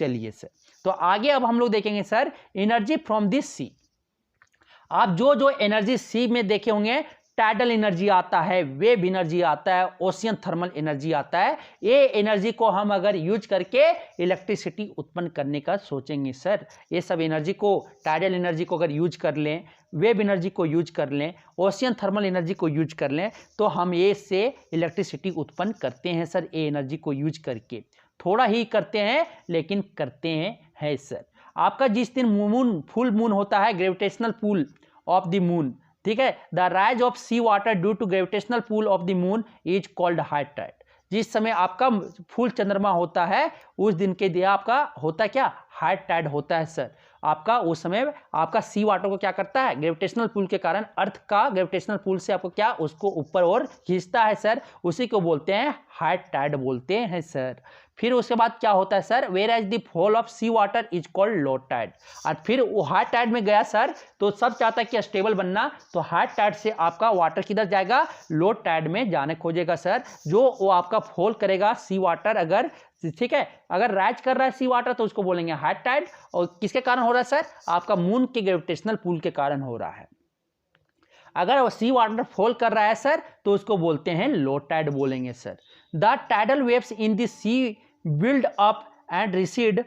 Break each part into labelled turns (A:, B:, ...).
A: चलिए सर, तो आगे अब हम लोग देखेंगे सर एनर्जी फ्रॉम दिस सी। आप जो जो एनर्जी सी में देखे होंगे, टाइडल एनर्जी आता है, वेव एनर्जी आता है, ओशियन थर्मल एनर्जी आता है, ये एनर्जी को हम अगर यूज करके इलेक्ट्रिसिटी उत्पन्न करने का सोचेंगे सर, ये सब एनर्जी को, टाइडल एनर्जी को अगर यूज कर लें, वेव एनर्जी को यूज कर लें, ओशियन थर्मल एनर्जी को यूज कर लें, तो हम ये से इलेक्ट्रिसिटी उत्पन्न करते हैं सर, ये एनर्जी को यूज करके। थोड़ा ही करते हैं लेकिन करते हैं सर। आपका जिस दिन मून, फुल मून होता है, gravitational pull of the moon, ठीक है, the rise of sea water due to gravitational pull of the moon is called high tide. जिस समय आपका फुल चंद्रमा होता है उस दिन के दिन आपका होता क्या, हाई टाइड होता है सर। आपका उस समय आपका सी वाटर को क्या करता है, ग्रेविटेशनल पुल के कारण, अर्थ का ग्रेविटेशनल पुल से आपको क्या, उसको ऊपर और खींचता है सर, उसी को बोलते हैं हाई टाइड बोलते हैं सर। फिर उसके बाद क्या होता है sir, whereas the fall of sea water is called low tide. और फिर वो हाई टाइड में गया सर, तो सब चाहता है कि स्टेबल बनना, तो हाई टाइड से आपका वाटर किधर जाएगा, लो टाइड में जाने खोजेगा सर। जो वो आपका फॉल करेगा सी वाटर, अगर ठीक है, अगर राइज कर रहा है सी वाटर तो उसको बोलेंगे हाई टाइड। और किसके कारण हो रहा है सर, आपका मून के ग्रेविटेशनल पुल के कारण हो रहा है। अगर वो सी वाटर फॉल कर रहा है सर तो उसको बोलते हैं लो टाइड बोलेंगे sir. The tidal waves in the sea build up and recede,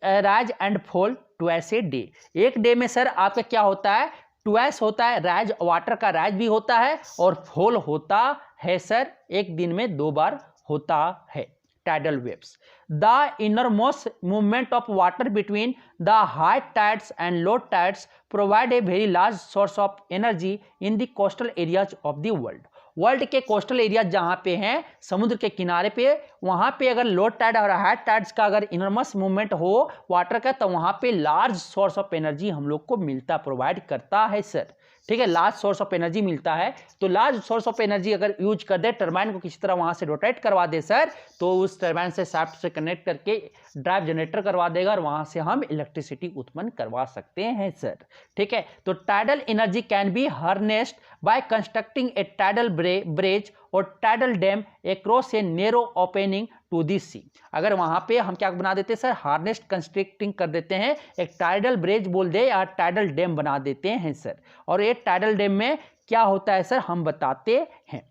A: rise and fall twice a day. एक डे में सर आपका क्या होता है, ट्वाइस होता है, राइज, वाटर का राइज भी होता है और फॉल होता है सर, एक दिन में 2 बार होता है tidal waves. The innermost movement of water between the high tides and low tides provide a very large source of energy in the coastal areas of the world. World के coastal area जहाँ पे हैं, समुद्र के किनारे पे, वहाँ पे अगर लो टाइड और हाई टाइड्स का अगर इनरमस मूवमेंट हो वाटर का, तो वहाँ पे लार्ज सोर्स ऑफ एनर्जी हम लोग को मिलता, प्रोवाइड करता है सर। ठीक है, लार्ज सोर्स ऑफ एनर्जी मिलता है। तो लार्ज सोर्स ऑफ एनर्जी अगर यूज कर दे, टरबाइन को किसी तरह वहाँ से रोटेट करवा दे सर, तो उस टरबाइन से शाफ्ट से कनेक्ट करके ड्राइव जनरेटर करवा देगा और वहाँ से हम इलेक्ट्रिसिटी उत्पन्न करवा सकते हैं सर। ठीक है, तो tidal energy can be harnessed by constructing a tidal bridge और tidal dam across a narrow opening to the sea. अगर वहां पे हम क्या बना देते हैं सर, हार्नेस्ट कंस्ट्रक्टिंग कर देते हैं, एक टाइडल ब्रिज बोल दे या टाइडल डैम बना देते हैं सर। और ये टाइडल डैम में क्या होता है सर, हम बताते हैं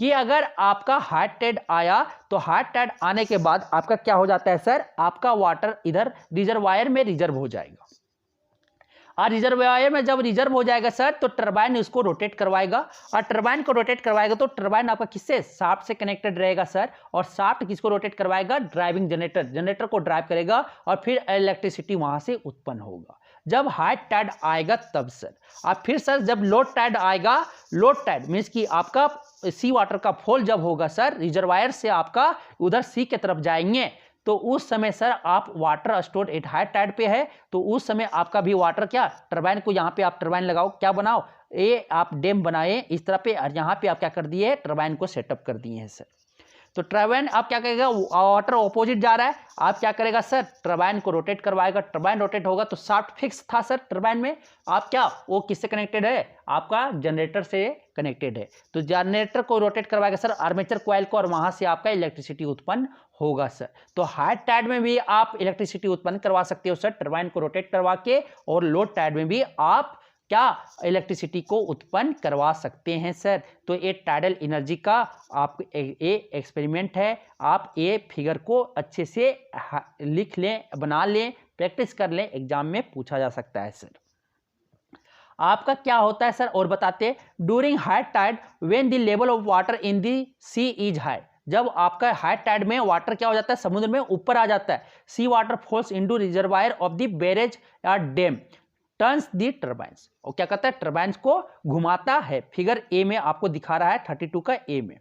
A: कि अगर आपका हाई टाइड आया तो हाई टाइड आने के बाद आपका क्या हो जाता है सर, आपका वाटर इधर रिजर्वायर में रिजर्व हो जाएगा। और रिजर्वायर में जब रिजर्व हो जाएगा सर, तो टरबाइन उसको रोटेट करवाएगा, और टरबाइन को रोटेट करवाएगा तो टरबाइन आपका किससे, शाफ्ट से कनेक्टेड रहेगा सर। और शाफ्ट किसको रोटेट करवाएगा, ड्राइविंग जनरेटर, जनरेटर को ड्राइव करेगा और फिर इलेक्ट्रिसिटी वहां से उत्पन्न होगा। जब हाई टाइड आएगा तब सर, और फिर सर जब लो टाइड आएगा, लो टाइड मीन्स कि आपका सी वाटर का फॉल जब होगा सर, रिजर्वायर से आपका उधर सी की तरफ जाएंगे, तो उस समय सर आप water store at high tide पे है, तो उस समय आपका भी वाटर क्या, टरबाइन को यहाँ पे आप टरबाइन लगाओ, क्या बनाओ, ये आप डैम बनाए इस तरह पे, और यहाँ पे आप क्या कर दिए, टरबाइन को सेटअप कर दिए हैं सर। तो टरबाइन आप क्या करेगा, वाटर ऑपोजिट जा रहा है, आप क्या करेगा सर, टरबाइन को रोटेट करवाएगा। टरबाइन रोटेट होगा तो शाफ्ट फिक्स था सर टरबाइन में, आप क्या, वो किससे कनेक्टेड है, आपका जनरेटर से कनेक्टेड है, तो जनरेटर को रोटेट करवाएगा सर आर्मेचर कॉइल को, और वहां से आपका इलेक्ट्रिसिटी उत्पन्न होगा सर। तो हाई टाइड में भी आप इलेक्ट्रिसिटी उत्पन्न करवा सकते हो सर, टरबाइन को रोटेट करवा के, और लो टाइड में भी आप क्या, इलेक्ट्रिसिटी को उत्पन्न करवा सकते हैं सर। तो ये टाइडल एनर्जी का आप ये एक्सपेरिमेंट है, आप ये फिगर को अच्छे से लिख लें, बना लें, प्रैक्टिस कर लें, एग्जाम में पूछा जा सकता है सर। आपका क्या होता है सर, और बताते, during high tide when the level of water in the sea is high. जब आपका हाई टाइड में वाटर क्या हो जाता है, समुद्र में ऊपर आ जाता है, sea water falls into reservoir of the barrage या डैम, टर्न्स दी टर्बाइंस, और क्या करता है, टर्बाइंस को घुमाता है। फिगर ए में आपको दिखा रहा है 32 का ए में।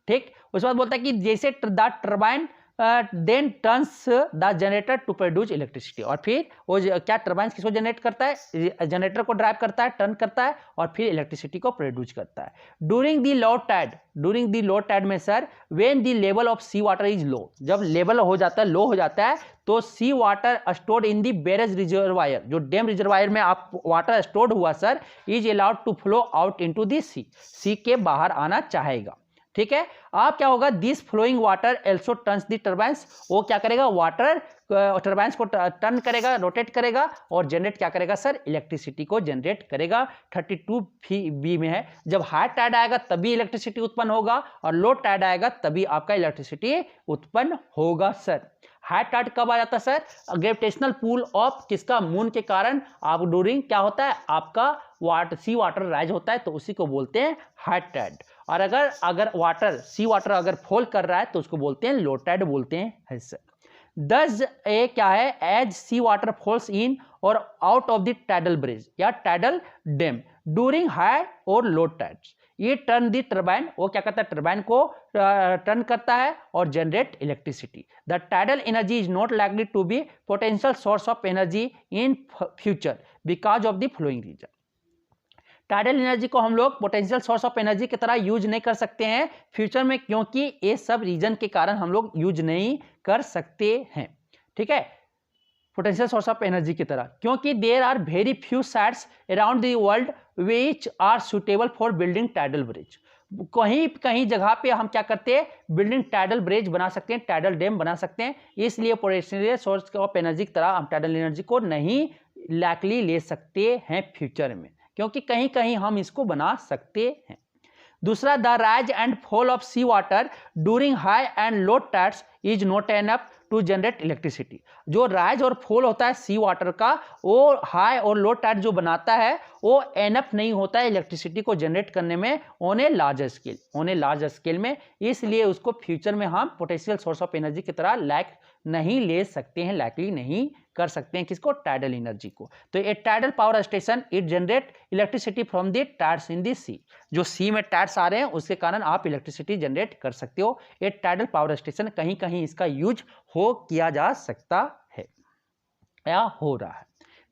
A: ठीक, उसके बाद बोलता है कि जैसे the turbine then turns the generator to produce electricity, और फिर वो क्या, टर्बाइन किसको जनरेट करता है, जनरेटर को ड्राइव करता है, टर्न करता है, और फिर इलेक्ट्रिसिटी को प्रोड्यूस करता है। During the low tide, during the low tide में sir, when the level of sea water is low, जब लेवल हो जाता है, लो हो जाता है, तो sea water stored in the barrage reservoir, जो डैम रिजर्वायर में आप वाटर स्टोर्ड हुआ sir, is allowed to flow out into the sea, sea के बाहर आना चाहेगा। ठीक है। अब क्या होगा, this flowing water also turns the turbines, वो क्या करेगा, वाटर टर्बाइंस को टर्न करेगा, रोटेट करेगा और जनरेट क्या करेगा सर, इलेक्ट्रिसिटी को जनरेट करेगा। 32 में है, जब हाई टाइड आएगा तभी इलेक्ट्रिसिटी उत्पन्न होगा और लो टाइड आएगा तभी आपका इलेक्ट्रिसिटी उत्पन्न होगा सर। हाई टाइड कब आ जाता है सर, ग्रेविटेशनल पुल ऑफ किसका, मून के कारण आप ड्यूरिंग क्या होता है आपका सी वाटर राइज होता है, तो उसी को बोलते हैं हाई टाइड। और अगर वाटर सी वाटर अगर फॉल कर रहा है तो उसको बोलते हैं लो टाइड बोलते हैं सर। दस ए क्या है, as sea water falls in और out of the tidal bridge या टाइडल डैम ड्यूरिंग हाई और लो टाइड्स, ये टर्न दी टर्बाइन, वो क्या करता है, टर्बाइन को टर्न करता है और generate electricity. The tidal energy is not likely to be potential source of energy in future because of the flowing reason. Tidal energy को हम लोग पोटेंशियल सोर्स ऑफ एनर्जी की तरह यूज नहीं कर सकते हैं फ्यूचर में, क्योंकि ये सब रीजन के कारण हम लोग यूज नहीं कर सकते हैं, ठीक है, पोटेंशियल सोर्स ऑफ एनर्जी की तरह, क्योंकि there are very few sites around the world which are suitable for building tidal bridge. कहीं कहीं जगह पे हम क्या करते हैं, बिल्डिंग टाइडल ब्रिज बना सकते हैं, टाइडल डैम बना सकते हैं, इसलिए पोटेंशियल सोर्स ऑफ एनर्जी की तरह हम टाइडल एनर्जी को नहीं लाइकली ले सकते हैं फ्यूचर में, क्योंकि कहीं कहीं हम इसको बना सकते हैं। दूसरा, the rise and fall of sea water during high and low tides is not enough to generate electricity. जो राइज और फॉल होता है सी वाटर का, वो हाई और लो टाइड जो बनाता है वो एनफ नहीं होता है इलेक्ट्रिसिटी को जनरेट करने में ऑन ए लार्ज स्केल में, इसलिए उसको फ्यूचर में हम पोटेंशियल सोर्स ऑफ एनर्जी की तरह नहीं ले सकते हैं, लाइकली नहीं कर सकते हैं किसको, टाइडल एनर्जी को। तो a tidal power station it generate electricity from the tides in the sea, जो सी में टाइड्स आ रहे हैं उसके कारण आप इलेक्ट्रिसिटी जनरेट कर सकते हो। ए टाइडल पावर स्टेशन कहीं कहीं इसका यूज किया जा सकता है या हो रहा है,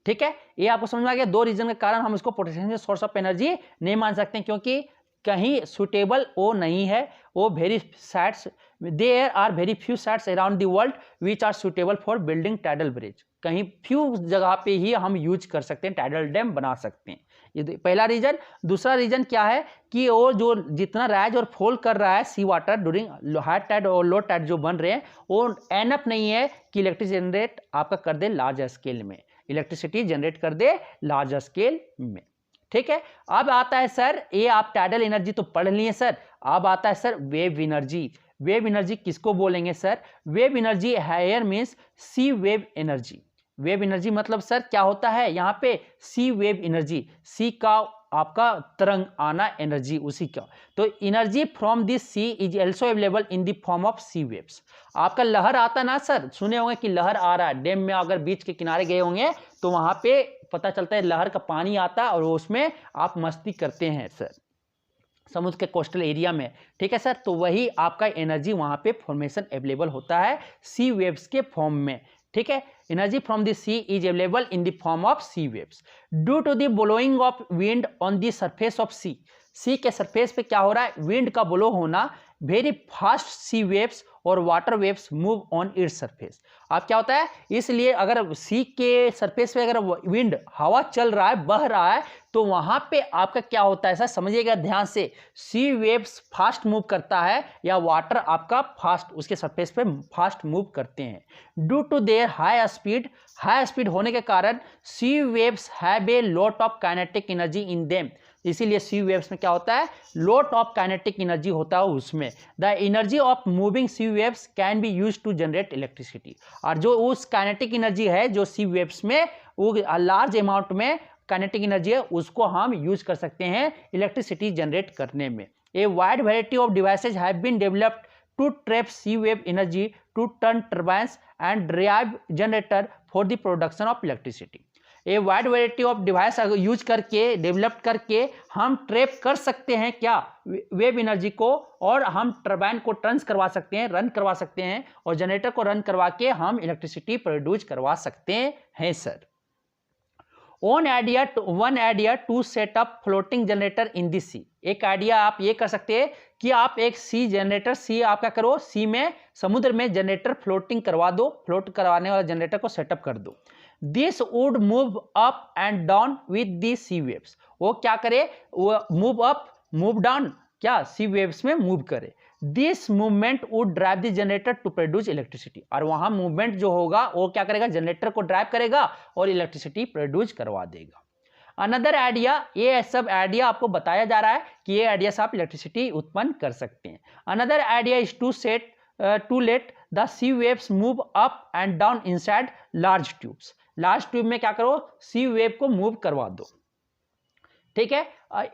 A: ठीक है। ये आपको समझ में आ गया, दो रीजन के कारण हम इसको पोटेंशियल सोर्स ऑफ एनर्जी नहीं मान सकते हैं, क्योंकि कहीं सुटेबल वो नहीं है, वो very sites, there are very few sites around the world which are suitable for building tidal bridge, कहीं फ्यू जगह पे ही हम यूज कर सकते हैं, टाइडल डैम बना सकते हैं, ये पहला रीजन। दूसरा रीजन क्या है कि वो जो जितना राइज और फॉल कर रहा है sea water during high tide और लो टाइड जो बन रहे हैं, वो एनफ नहीं है कि इलेक्ट्रिसिटी जनरेट आपका कर दे लार्ज स्केल में, इलेक्ट्रिसिटी जनरेट कर दे लार्ज स्केल में, ठीक है। अब आता है सर, ये आप टाइडल एनर्जी तो पढ़ लिए सर, अब आता है sir wave energy. Wave energy किसको बोलेंगे sir, wave energy here means sea wave energy. Wave energy मतलब सर क्या होता है, यहाँ पे सी वेव एनर्जी, सी का आपका तरंग आना एनर्जी उसी का, तो energy from this sea is also available in the form of sea waves. आपका लहर आता ना सर, सुने होंगे कि लहर आ रहा है, डैम में अगर बीच के किनारे गए होंगे तो वहां पे पता चलता है लहर का पानी आता है और उसमें आप मस्ती करते हैं सर, समुद्र के कोस्टल एरिया में, ठीक है सर। तो वही आपका एनर्जी वहां पे फॉर्मेशन अवेलेबल होता है सी वेव्स के फॉर्म में, ठीक है। Energy from the sea is available in the form of sea waves due to the blowing of wind on the surface of sea. Sea के सरफेस पे क्या हो रहा है, विंड का ब्लो होना, वेरी फास्ट सी वेव्स और water waves move on its surface. अब क्या होता है, इसलिए अगर सी के सरफेस पे अगर विंड हवा चल रहा है, बह रहा है, तो वहां पे आपका क्या होता है सर, समझिएगा ध्यान से, सी वेव्स फास्ट मूव करता है या वाटर आपका फास्ट उसके सरफेस पे फास्ट मूव करते हैं। Due to their high speed होने के कारण sea waves have a lot of kinetic energy in them, इसीलिए सी वेव्स में क्या होता है, लॉट ऑफ काइनेटिक एनर्जी होता है उसमें। The energy of moving sea waves can be use to generate electricity, और जो उस काइनेटिक एनर्जी है जो सी वेव्स में वो लार्ज अमाउंट में काइनेटिक एनर्जी है, उसको हम यूज कर सकते हैं इलेक्ट्रिसिटी जनरेट करने में। A wide variety of devices have been developed to trap sea wave energy to turn turbines and drive generator for the production of electricity. A wide variety of device use करके develop करके हम trap कर सकते हैं क्या, wave energy को, और हम टर्बाइन को टर्न्स करवा सकते हैं, रन करवा सकते हैं, और जनरेटर को रन करवा के हम इलेक्ट्रिसिटी प्रोड्यूस करवा सकते हैं sir. One idea to set up floating generator in the sea. एक आइडिया आप ये कर सकते हैं कि आप एक सी जनरेटर, सी आप क्या करो, सी में समुद्र में जनरेटर फ्लोटिंग करवा दो, फ्लोट करवाने वाला जनरेटर को सेटअप कर दो। This would move up and down with the sea waves. वो क्या करे, वो मूव अप मूव डाउन क्या सी वेव्स में मूव करे। This movement would drive the generator to produce electricity, और वहां मूवमेंट जो होगा वो क्या करेगा, जनरेटर को ड्राइव करेगा और इलेक्ट्रिसिटी प्रोड्यूस करवा देगा। अनदर आइडिया, ये सब आइडिया आपको बताया जा रहा है कि ये आइडिया से आप इलेक्ट्रिसिटी उत्पन्न कर सकते हैं। Another idea is to let the sea waves move up and down inside large tubes. Large tube में क्या करो, सी वेव को मूव करवा दो, ठीक है।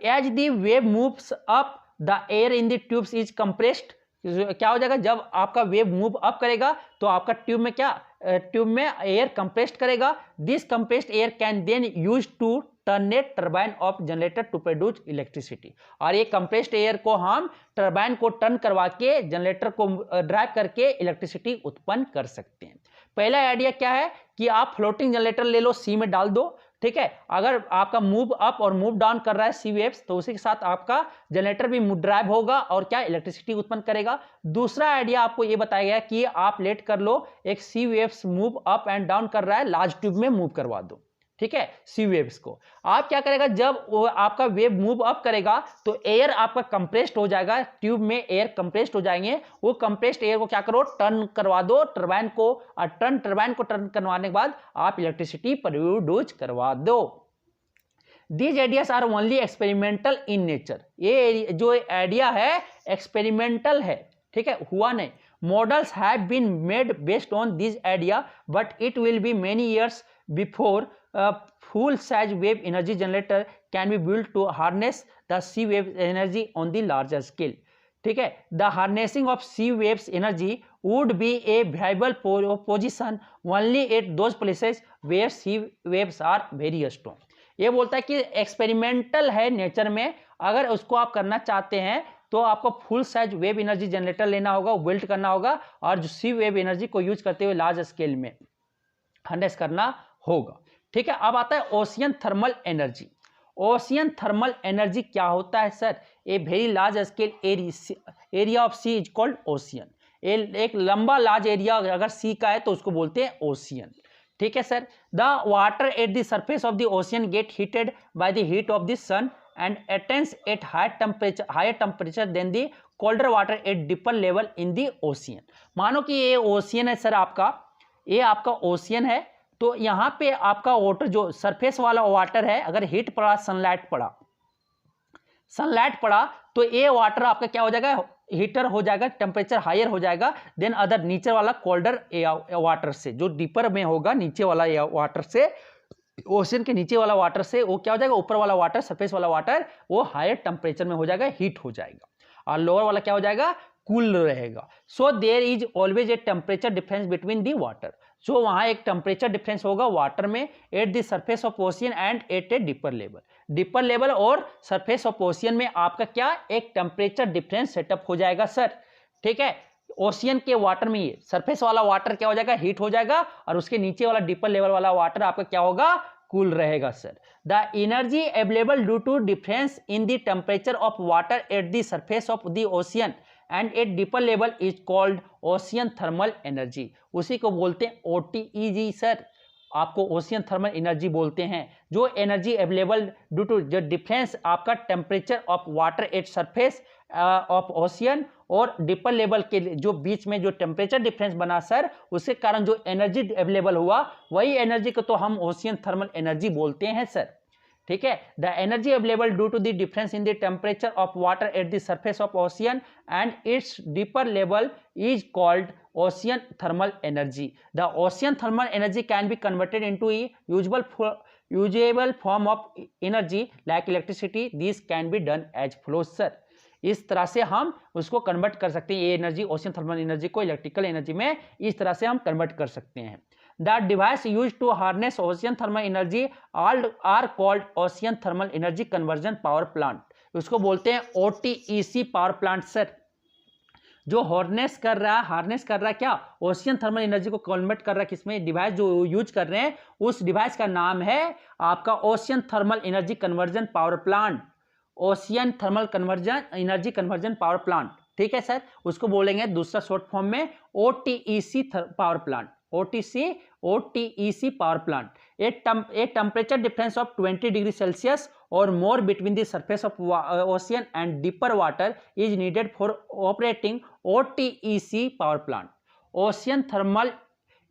A: As the wave moves up the air in the tubes is compressed, क्या हो जाएगा, जब आपका वेव मूव अप करेगा तो आपका ट्यूब में क्या, ट्यूब में एयर कंप्रेस्ड करेगा। This compressed air can then use to turn it turbine of generator to produce electricity, और ये कंप्रेस्ड एयर को हम टर्बाइन को टर्न करवा के जनरेटर को ड्राइव करके इलेक्ट्रिसिटी उत्पन्न कर सकते हैं। पहला आइडिया क्या है कि आप फ्लोटिंग जनरेटर ले लो, सी में डाल दो, ठीक है। अगर आपका मूव अप और मूव डाउन कर रहा है सी वेव्स, तो उसी के साथ आपका जनरेटर भी ड्राइव होगा और क्या, इलेक्ट्रिसिटी उत्पन्न करेगा। दूसरा आइडिया आपको ये बताया गया कि आप लेट कर लो, एक sea waves move up and down कर रहा है, लार्ज ट्यूब में मूव करवा दो, ठीक है, सी वेव्स को। आप क्या करेगा, जब वो आपका वेव मूव अप करेगा तो एयर आपका कंप्रेस्ड हो जाएगा, ट्यूब में एयर कंप्रेस्ड हो जाएंगे, वो कंप्रेस्ड एयर को क्या करो, टर्न करवा दो टर्बाइन को, और टर्बाइन को टर्न करवाने के बाद आप इलेक्ट्रिसिटी प्रोड्यूस करवा दो। These ideas are only experimental in nature, ये जो आइडिया है एक्सपेरिमेंटल है, ठीक है, हुआ नहीं। Models have been made based on this idea, but it will be many years before a full size wave energy generator can be built to harness the sea wave energy on the larger scale, ठीक है। the harnessing of sea waves energy would be a viable position only at those places where sea waves are very strong। ये बोलता है कि experimental है nature में, अगर उसको आप करना चाहते हैं तो आपको full size wave energy generator लेना होगा, बिल्ड करना होगा, और जो सी वेव एनर्जी को यूज करते हुए लार्ज स्केल में हार्नेस करना होगा, ठीक है। अब आता है ocean thermal energy. Ocean thermal energy क्या होता है sir, a very large scale area of sea is called ocean. एक लंबा लार्ज एरिया अगर सी का है तो उसको बोलते हैं ओशियन, ठीक है sir. The water at the surface of the ocean get heated by the heat of the sun and attains at higher temperature than the colder water at deeper level in the ocean. मानो कि ये ocean है sir, आपका ये आपका ocean है, तो यहाँ पे आपका वाटर जो सरफेस वाला वाटर है, अगर हीट पड़ा, सनलाइट पड़ा तो ये वाटर आपका क्या हो जाएगा, हीटर हो जाएगा, टेम्परेचर हायर हो जाएगा देन अदर नीचे वाला कोल्डर वाटर से, जो डीपर में होगा नीचे वाला वाटर से, ओशन के नीचे वाला वाटर से वो क्या हो जाएगा, ऊपर वाला वाटर, सरफेस वाला वाटर वो हायर टेम्परेचर में हो जाएगा, हीट हो जाएगा, और लोअर वाला क्या हो जाएगा, कूल रहेगा। So there is always a temperature difference between the water, जो वहां एक टेम्परेचर डिफरेंस होगा वाटर में at the surface of ocean and at a deeper level और सरफेस ऑफ ओशियन में आपका क्या, एक टेम्परेचर डिफरेंस सेटअप हो जाएगा सर, ठीक है। ओशियन के वाटर में ये सरफेस वाला वाटर क्या हो जाएगा, हीट हो जाएगा, और उसके नीचे वाला डीपर लेवल वाला वाटर आपका क्या होगा, कूल रहेगा sir. The energy available due to difference in the temperature of water at the surface of the ocean and at deeper level is called ocean thermal energy, उसी को बोलते हैं OTEG sir, आपको ocean thermal energy बोलते हैं। जो energy available due to जो difference आपका temperature of water at surface of ocean और डीपर लेवल के जो बीच में जो टेम्परेचर डिफरेंस बना सर, उसके कारण जो एनर्जी अवेलेबल हुआ, वही एनर्जी को तो हम ओशियन थर्मल एनर्जी बोलते हैं सर, ठीक है। The energy available due to the difference in the temperature of water at the surface of ocean and its deeper level is called ocean thermal energy. The ocean thermal energy can be converted into a usable form of energy like electricity, this can be done as flow sir. इस तरह से हम उसको convert कर सकते हैं, ये energy ocean thermal energy को इलेक्ट्रिकल एनर्जी में इस तरह से हम कन्वर्ट कर सकते हैं। The device used to harness ocean thermal energy are called ocean thermal energy conversion power plant, उसको बोलते हैं OTEC पावर प्लांट सर। जो हार्नेस कर रहा है क्या, ओशियन थर्मल एनर्जी को कन्वर्ट कर रहा है, किसमें, डिवाइस जो यूज कर रहे हैं उस डिवाइस का नाम है आपका ocean thermal energy conversion power plant, ocean thermal energy conversion power plant, ठीक है सर। उसको बोलेंगे दूसरा शॉर्ट फॉर्म में OTEC power plant, OTEC power plant. A temperature difference of 20 degrees Celsius or more between the surface of ocean and deeper water is needed for operating OTEC power plant. Ocean thermal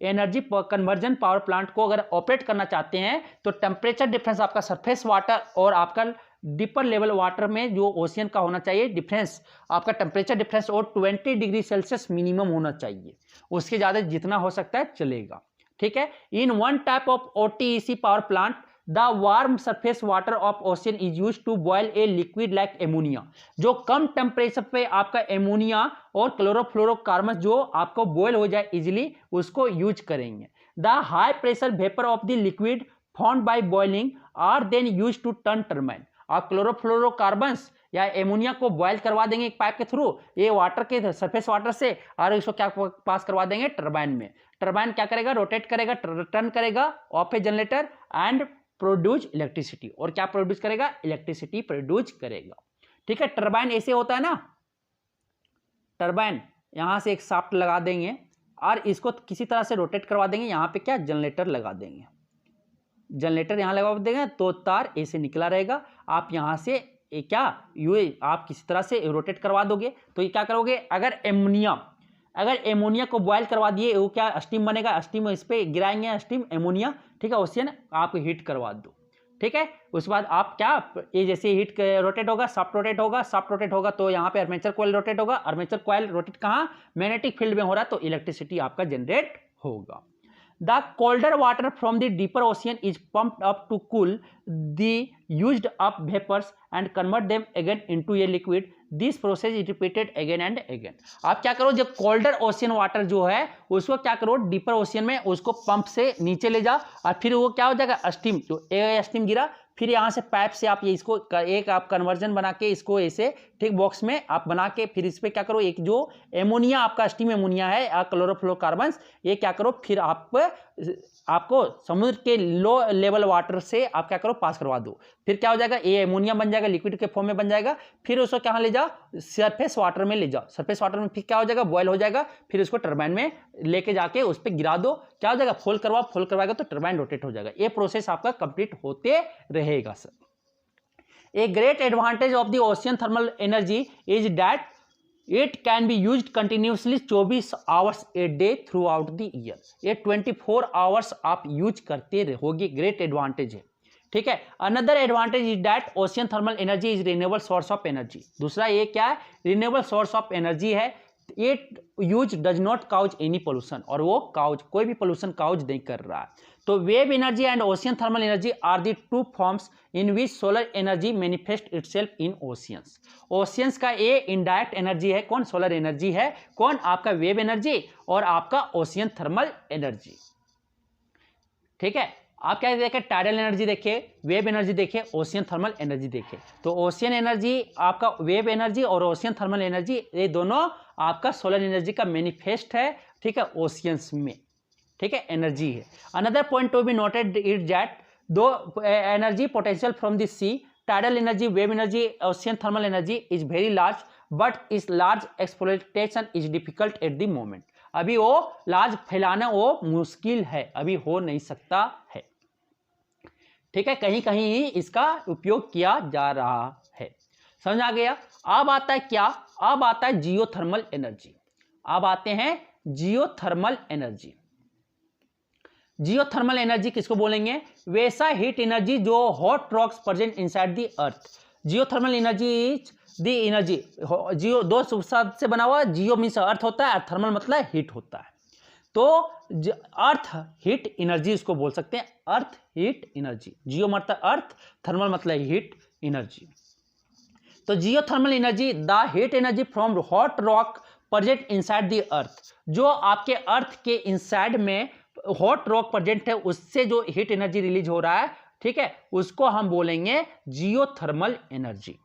A: energy conversion power plant को अगर operate करना चाहते हैं तो temperature difference आपका surface water और आपका deeper level water में जो ओशियन का होना चाहिए डिफरेंस, आपका टेम्परेचर डिफरेंस और 20 डिग्री सेल्सियस मिनिमम होना चाहिए, उसके ज़्यादा जितना हो सकता है चलेगा। ठीक है। In one type of OTEC power plant the warm surface water of ocean is use to boil a liquid like ammonia. जो कम टेम्परेचर पे आपका एमोनिया और क्लोरोफ्लोरोकार्बन जो आपको बॉयल हो जाए इजिली, उसको यूज करेंगे। The high pressure vapour of the liquid formed by boiling are then use to turn turbine. आप क्लोरोफ्लोरोकार्बन्स या एमोनिया को बॉयल करवा देंगे एक पाइप के थ्रू, ये वाटर के सरफेस वाटर से, और इसको क्या पास करवा देंगे टर्बाइन में। टर्बाइन क्या करेगा, रोटेट करेगा, टर्न करेगा of a generator and produce electricity. और क्या प्रोड्यूस करेगा, इलेक्ट्रिसिटी प्रोड्यूस करेगा। ठीक है। टर्बाइन ऐसे होता है ना, टर्बाइन यहां से एक शाफ्ट लगा देंगे और इसको किसी तरह से रोटेट करवा देंगे, यहां पे क्या जनरेटर लगा देंगे, जनरेटर यहां लगा देंगे तो तार ऐसे निकला रहेगा। आप यहां से क्या आप किसी तरह से रोटेट करवा दोगे तो ये क्या करोगे, अगर एमोनिया को बॉयल करवा दिए वो क्या स्टीम बनेगा, स्टीम इस पे गिराएंगे, स्टीम एमोनिया। ठीक है। ओशियन आप हीट करवा दो। ठीक है। उसके बाद आप क्या, ये जैसे हीट रोटेट होगा, सॉफ्ट रोटेट होगा तो यहाँ पे आर्मेचर कॉइल रोटेट होगा। आर्मेचर कॉइल रोटेट कहाँ, मैग्नेटिक फील्ड में हो रहा है, तो इलेक्ट्रिसिटी आपका जनरेट होगा। The colder water from the deeper ocean is pumped up to cool the used up vapors and convert them again into a liquid. This process is repeated again and again. आप क्या करो, जब colder ocean water जो है उसको क्या करो, deeper ocean में उसको पंप से नीचे ले जाओ और फिर वो क्या हो जाएगा, स्टीम, जो स्टीम गिरा, फिर यहाँ से पाइप से आप ये इसको एक आप कन्वर्जन बना के इसको ऐसे ठीक बॉक्स में आप बना के फिर इस पर क्या करो, एक जो एमोनिया आपका स्टीम एमोनिया है क्लोरोफ्लोरोकार्बन, ये क्या करो फिर आपको समुद्र के लो लेवल वाटर से आप क्या करो पास करवा दो। फिर क्या हो जाएगा, ये एमोनिया बन जाएगा, लिक्विड के फॉर्म में बन जाएगा। फिर उसको कहाँ ले जाओ, सरफेस वाटर में ले जाओ। सरफेस वाटर में फिर क्या हो जाएगा, बॉयल हो जाएगा। फिर उसको टर्बाइन में लेके जाके उस पर गिरा दो, क्या हो जाएगा, फोल्ड करवाएगा तो टर्बाइन रोटेट हो जाएगा। ये प्रोसेस आपका कंप्लीट होते रहेगा sir. A great advantage of the ocean thermal energy is that it can be used continuously 24 hours a day through out the year. ये 24 आवर्स आप यूज करते रहोगे, ग्रेट एडवांटेज है। ठीक है। Another advantage is that ocean thermal energy is renewable source of energy. दूसरा ये क्या है, रिन्यूएबल सोर्स ऑफ एनर्जी है। It use does not cause any pollution, और वो कोई भी पोल्यूशन काउज नहीं कर रहा है। तो wave energy and ocean thermal energy are the two forms in which solar energy manifest itself in oceans. Oceans का ये इनडायरेक्ट एनर्जी है, कौन, सोलर एनर्जी है, कौन, आपका वेव एनर्जी और आपका ओशियन थर्मल एनर्जी। ठीक है। आप क्या देखें, टाइडल एनर्जी देखे, वेव एनर्जी देखे, ओशियन थर्मल एनर्जी देखे। तो ओशियन एनर्जी आपका वेव एनर्जी और ओशियन थर्मल एनर्जी ये दोनों आपका सोलर एनर्जी का मैनिफेस्ट है। ठीक है, ओशियंस में। ठीक है, एनर्जी है। Another point to be noted is that though energy potential from the sea, tidal energy, wave energy, ocean thermal energy is very large, but its large exploitation is difficult at the moment. अभी वो large फैलाना वो मुश्किल है, अभी हो नहीं सकता है। ठीक है, कहीं कहीं ही इसका उपयोग किया जा रहा है। समझ आ गया। अब आता है क्या, अब आता है जियोथर्मल एनर्जी। अब आते हैं जियोथर्मल एनर्जी। जियोथर्मल एनर्जी किसको बोलेंगे, वैसा हीट एनर्जी जो hot rocks present inside the earth. Geothermal energy is the energy, geo दो शब्द से बना हुआ, जियो मीन्स अर्थ होता है और थर्मल मतलब हीट होता है। तो अर्थ हीट एनर्जी इसको बोल सकते हैं, अर्थ हीट एनर्जी। जियो मतलब अर्थ, थर्मल मतलब हीट एनर्जी। तो geothermal energy the heat energy from hot rock present inside the earth. जो आपके अर्थ के इनसाइड में हॉट रॉक प्रेजेंट है, उससे जो हीट एनर्जी रिलीज हो रहा है, ठीक है, उसको हम बोलेंगे geothermal energy.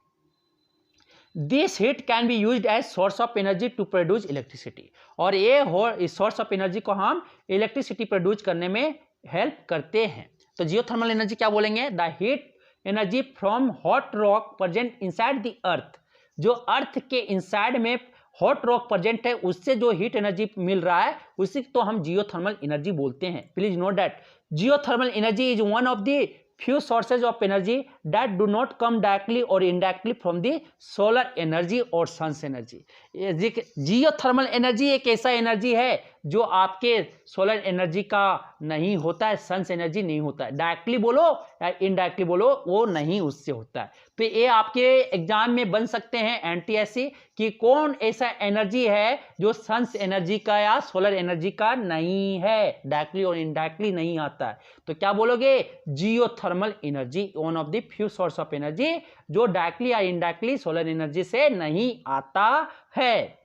A: This heat can be used as source of energy to produce electricity. और ये सोर्स ऑफ एनर्जी को हम इलेक्ट्रिसिटी प्रोड्यूस करने में हेल्प करते हैं। तो जियोथर्मल एनर्जी क्या बोलेंगे, the heat energy from hot rock present inside the earth. जो अर्थ के इनसाइड में हॉट रॉक प्रेजेंट है उससे जो हीट एनर्जी मिल रहा है उसी तो हम जियोथर्मल एनर्जी बोलते हैं। Please note that geothermal energy is one of the few sources of energy that do not come directly or indirectly from the solar energy or sun's energy। Geothermal energy एक ऐसा energy है जो आपके solar energy का नहीं होता है, sons energy नहीं होता है। डायरेक्टली बोलो या इनडायरेक्टली बोलो वो नहीं उससे होता है। तो ये आपके एग्जाम में बन सकते हैं एनटीएससी कि कौन ऐसा एनर्जी है जो सन्स एनर्जी का या सोलर एनर्जी का नहीं है, डायरेक्टली और इनडायरेक्टली नहीं आता है। तो क्या बोलोगे? Geothermal energy one of the few source of energy जो डायरेक्टली या इनडायरेक्टली सोलर एनर्जी से नहीं आता है।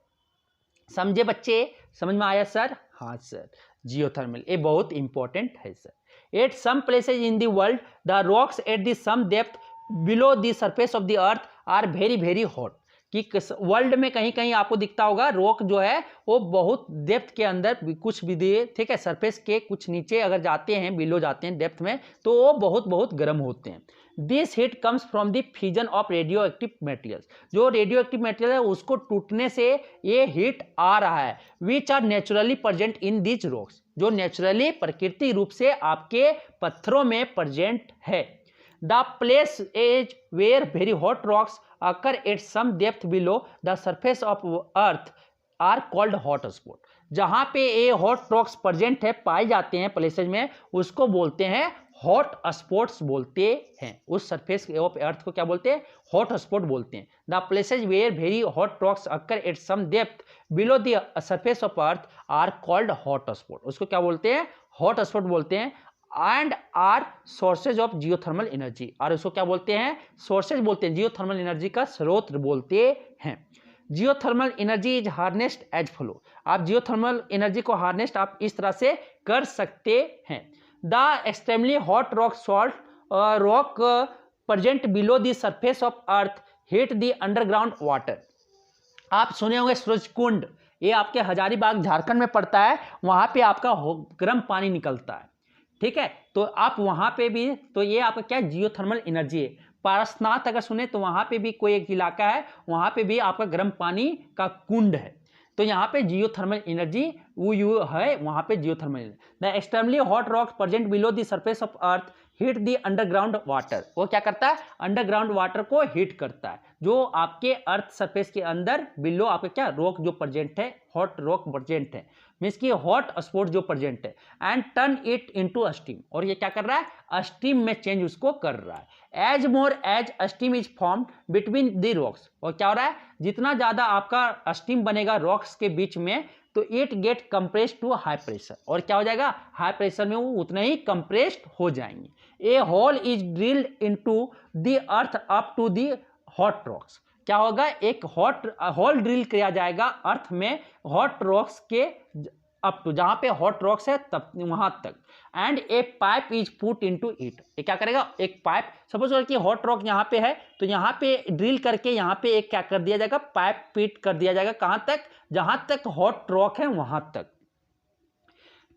A: समझे बच्चे? समझ में आया सर? हाँ सर, जियोथर्मल ये बहुत इंपॉर्टेंट है sir. At some places in the world the rocks at the some depth below the surface of the earth are very very hot. कि वर्ल्ड में कहीं कहीं आपको दिखता होगा रॉक जो है वो बहुत डेप्थ के अंदर कुछ भी दिए, ठीक है, सरफेस के कुछ नीचे अगर जाते हैं, बिलो जाते हैं डेप्थ में, तो वो बहुत बहुत गर्म होते हैं। This heat comes from the fusion of radioactive materials. जो रेडियो एक्टिव मटेरियल है उसको टूटने से ये हीट आ रहा है। Which are naturally present in this rocks, जो नेचुरली प्रकृति रूप से आपके पत्थरों में प्रेजेंट है। The places where very hot rocks occur at some depth below the surface of earth are called hot spot। जहां पे ये हॉट रॉक्स प्रेजेंट है, पाए जाते हैं प्लेसेज में, उसको बोलते हैं हॉट स्पॉट्स बोलते हैं। उस सरफेस ऑफ अर्थ को क्या बोलते हैं? हॉट स्पॉट बोलते हैं। The places where very hot rocks occur at some depth below the surface of earth are called hot spot. उसको क्या बोलते हैं? हॉट स्पॉट बोलते हैं। And are sources of geothermal energy, और उसको क्या बोलते हैं? सोर्सेज बोलते हैं, जियोथर्मल एनर्जी का स्रोत बोलते हैं। Geothermal energy is harnessed as flow. आप जियोथर्मल एनर्जी को हार्नेस्ट आप इस तरह से कर सकते हैं। The extremely hot rock salt rock present below the surface of earth heat the underground water. आप सुने होंगे सूरजकुंड, ये आपके हजारीबाग झारखंड में पड़ता है, वहां पे आपका गर्म पानी निकलता है, ठीक है। तो आप वहां पे भी, तो ये आपका क्या जियोथर्मल एनर्जी है। पारसनाथ अगर सुने तो वहां पे भी कोई एक इलाका है, वहां पे भी आपका गर्म पानी का कुंड है। तो यहाँ पे जियोथर्मल एनर्जी वो यू है, वहां पे geothermal energy. The extremely hot rock present below the surface of earth heat the underground water. वो क्या करता है? अंडरग्राउंड वाटर को हीट करता है। जो आपके अर्थ सरफेस के अंदर बिलो आपके क्या रॉक जो प्रेजेंट है, हॉट रॉक प्रेजेंट है, मीन्स की हॉट स्पॉट जो प्रेजेंट है, and turn it into steam. और ये क्या कर रहा है? स्टीम में चेंज उसको कर रहा है। As more as steam is formed between the rocks. और क्या हो रहा है? जितना ज्यादा आपका स्टीम बनेगा रॉक्स के बीच में, तो it get compressed to high pressure. और क्या हो जाएगा? हाई प्रेशर में वो उतने ही कंप्रेस्ड हो जाएंगे। A hole is drilled into the earth up to the hot rocks. क्या होगा? एक होल ड्रिल किया जाएगा अर्थ में हॉट रॉक्स के अप टू, जहां पे हॉट रॉक्स है तब वहां तक। And a pipe is put into it. ये क्या करेगा? एक पाइप, सपोज कि हॉट रॉक यहाँ पे है, तो यहाँ पे ड्रिल करके यहाँ पे एक क्या कर दिया जाएगा? पाइप फिट कर दिया जाएगा। कहां तक? जहां तक हॉट रॉक है वहां तक,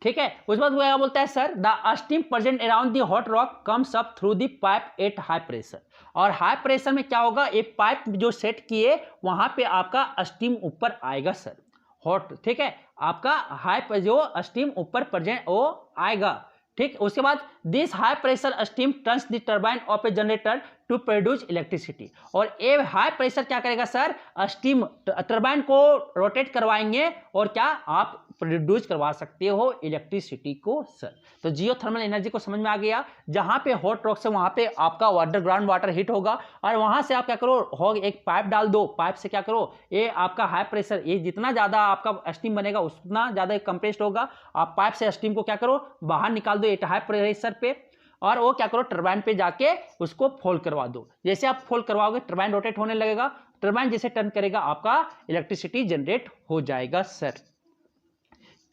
A: ठीक है। उसके बाद वो क्या बोलता है? Sir the steam present around the hot rock comes up through the pipe at high pressure. और हाई प्रेशर में क्या होगा? एक पाइप जो सेट किए वहां पे आपका स्टीम ऊपर आएगा सर, हॉट, ठीक है। आपका हाई जो स्टीम ऊपर प्रेजेंट वो आएगा, ठीक। उसके बाद this high pressure steam turns the turbine of a generator to produce electricity. और ये हाई प्रेशर क्या करेगा सर? स्टीम टर्बाइन को रोटेट करवाएंगे और क्या आप प्रोड्यूस करवा सकते हो इलेक्ट्रिसिटी को सर। तो जियोथर्मल एनर्जी को समझ में आ गया। जहां पे हॉट रॉक से वहां पे आपका अंडरग्राउंड वाटर हीट होगा, और वहां से आप क्या करो? हो एक पाइप डाल दो, पाइप से क्या करो? ये आपका हाई प्रेशर, ये जितना ज्यादा आपका स्टीम बनेगा उतना ज्यादा कंप्रेस्ड होगा। आप पाइप से स्टीम को क्या करो? बाहर निकाल दो एक हाई प्रेशर पे, और वो क्या करो? टरबाइन पे जाके उसको फोल करवा दो। जैसे आप फोल करवाओगे टरबाइन रोटेट होने लगेगा, टरबाइन जैसे टर्न करेगा आपका इलेक्ट्रिसिटी जनरेट हो जाएगा सर।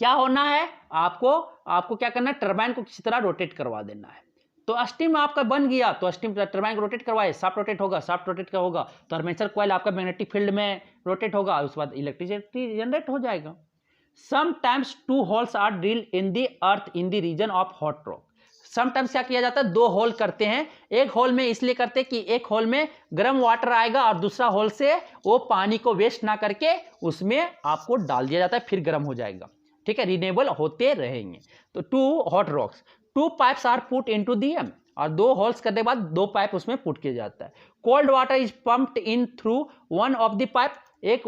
A: क्या होना है आपको क्या करना है? टरबाइन को किसी तरह रोटेट करवा देना है। तो स्टीम आपका बन गया, तो स्टीम टरबाइन को रोटेट करवाए, शाफ्ट रोटेट होगा, शाफ्ट रोटेट का होगा तो आर्मेचर कॉइल आपका मैग्नेटिक फील्ड में रोटेट होगा, उसके बाद इलेक्ट्रिसिटी जनरेट हो जाएगा। Sometimes 2 holes are drilled in the earth in the region of hot rock. Sometimes क्या किया जाता है, 2 होल करते हैं। एक होल में इसलिए करते हैं कि एक होल में गर्म वाटर आएगा और दूसरा होल से वो पानी को वेस्ट ना करके उसमें आपको डाल दिया जाता है, फिर गर्म हो जाएगा। ठीक है, रिन्यूएबल होते रहेंगे। तो 2 hot rocks, 2 pipes are put into them, और 2 होल्स करने के बाद 2 पाइप उसमें पुट किया जाता है। Cold water is pumped in through one of the pipe, एक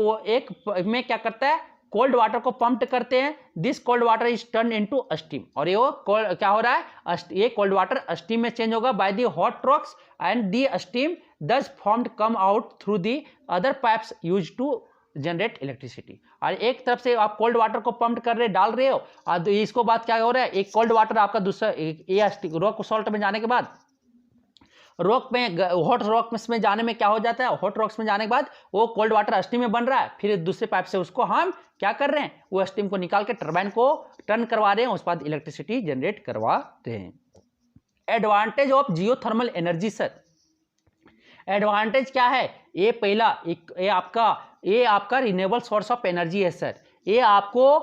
A: में क्या करता है, कोल्ड वाटर को पंप करते हैं। This cold water is turn into steam, और ये क्या हो रहा है, ये कोल्ड वाटर स्टीम में चेंज होगा by the hot rocks and the steam thus formed come out through the other pipes use to generate electricity. और एक तरफ से आप कोल्ड वाटर को पंप कर रहे डाल रहे हो, और इसको बाद क्या हो रहा है, एक कोल्ड वाटर आपका दूसरा रॉक सॉल्ट में जाने के बाद रॉक में, हॉट रॉक में जाने में क्या हो जाता है, हॉट रॉक्स में जाने के बाद वो कोल्ड वाटर स्टीम में बन रहा है, फिर दूसरे पाइप से उसको हम क्या कर रहे हैं, वो स्टीम को निकाल के टरबाइन को टर्न करवा रहे हैं, उसके बाद इलेक्ट्रिसिटी जनरेट करवाते हैं। Advantage of geothermal energy sir, advantage क्या है, ये पहला ये आपका रिन्यूएबल सोर्स ऑफ एनर्जी है सर, ये आपको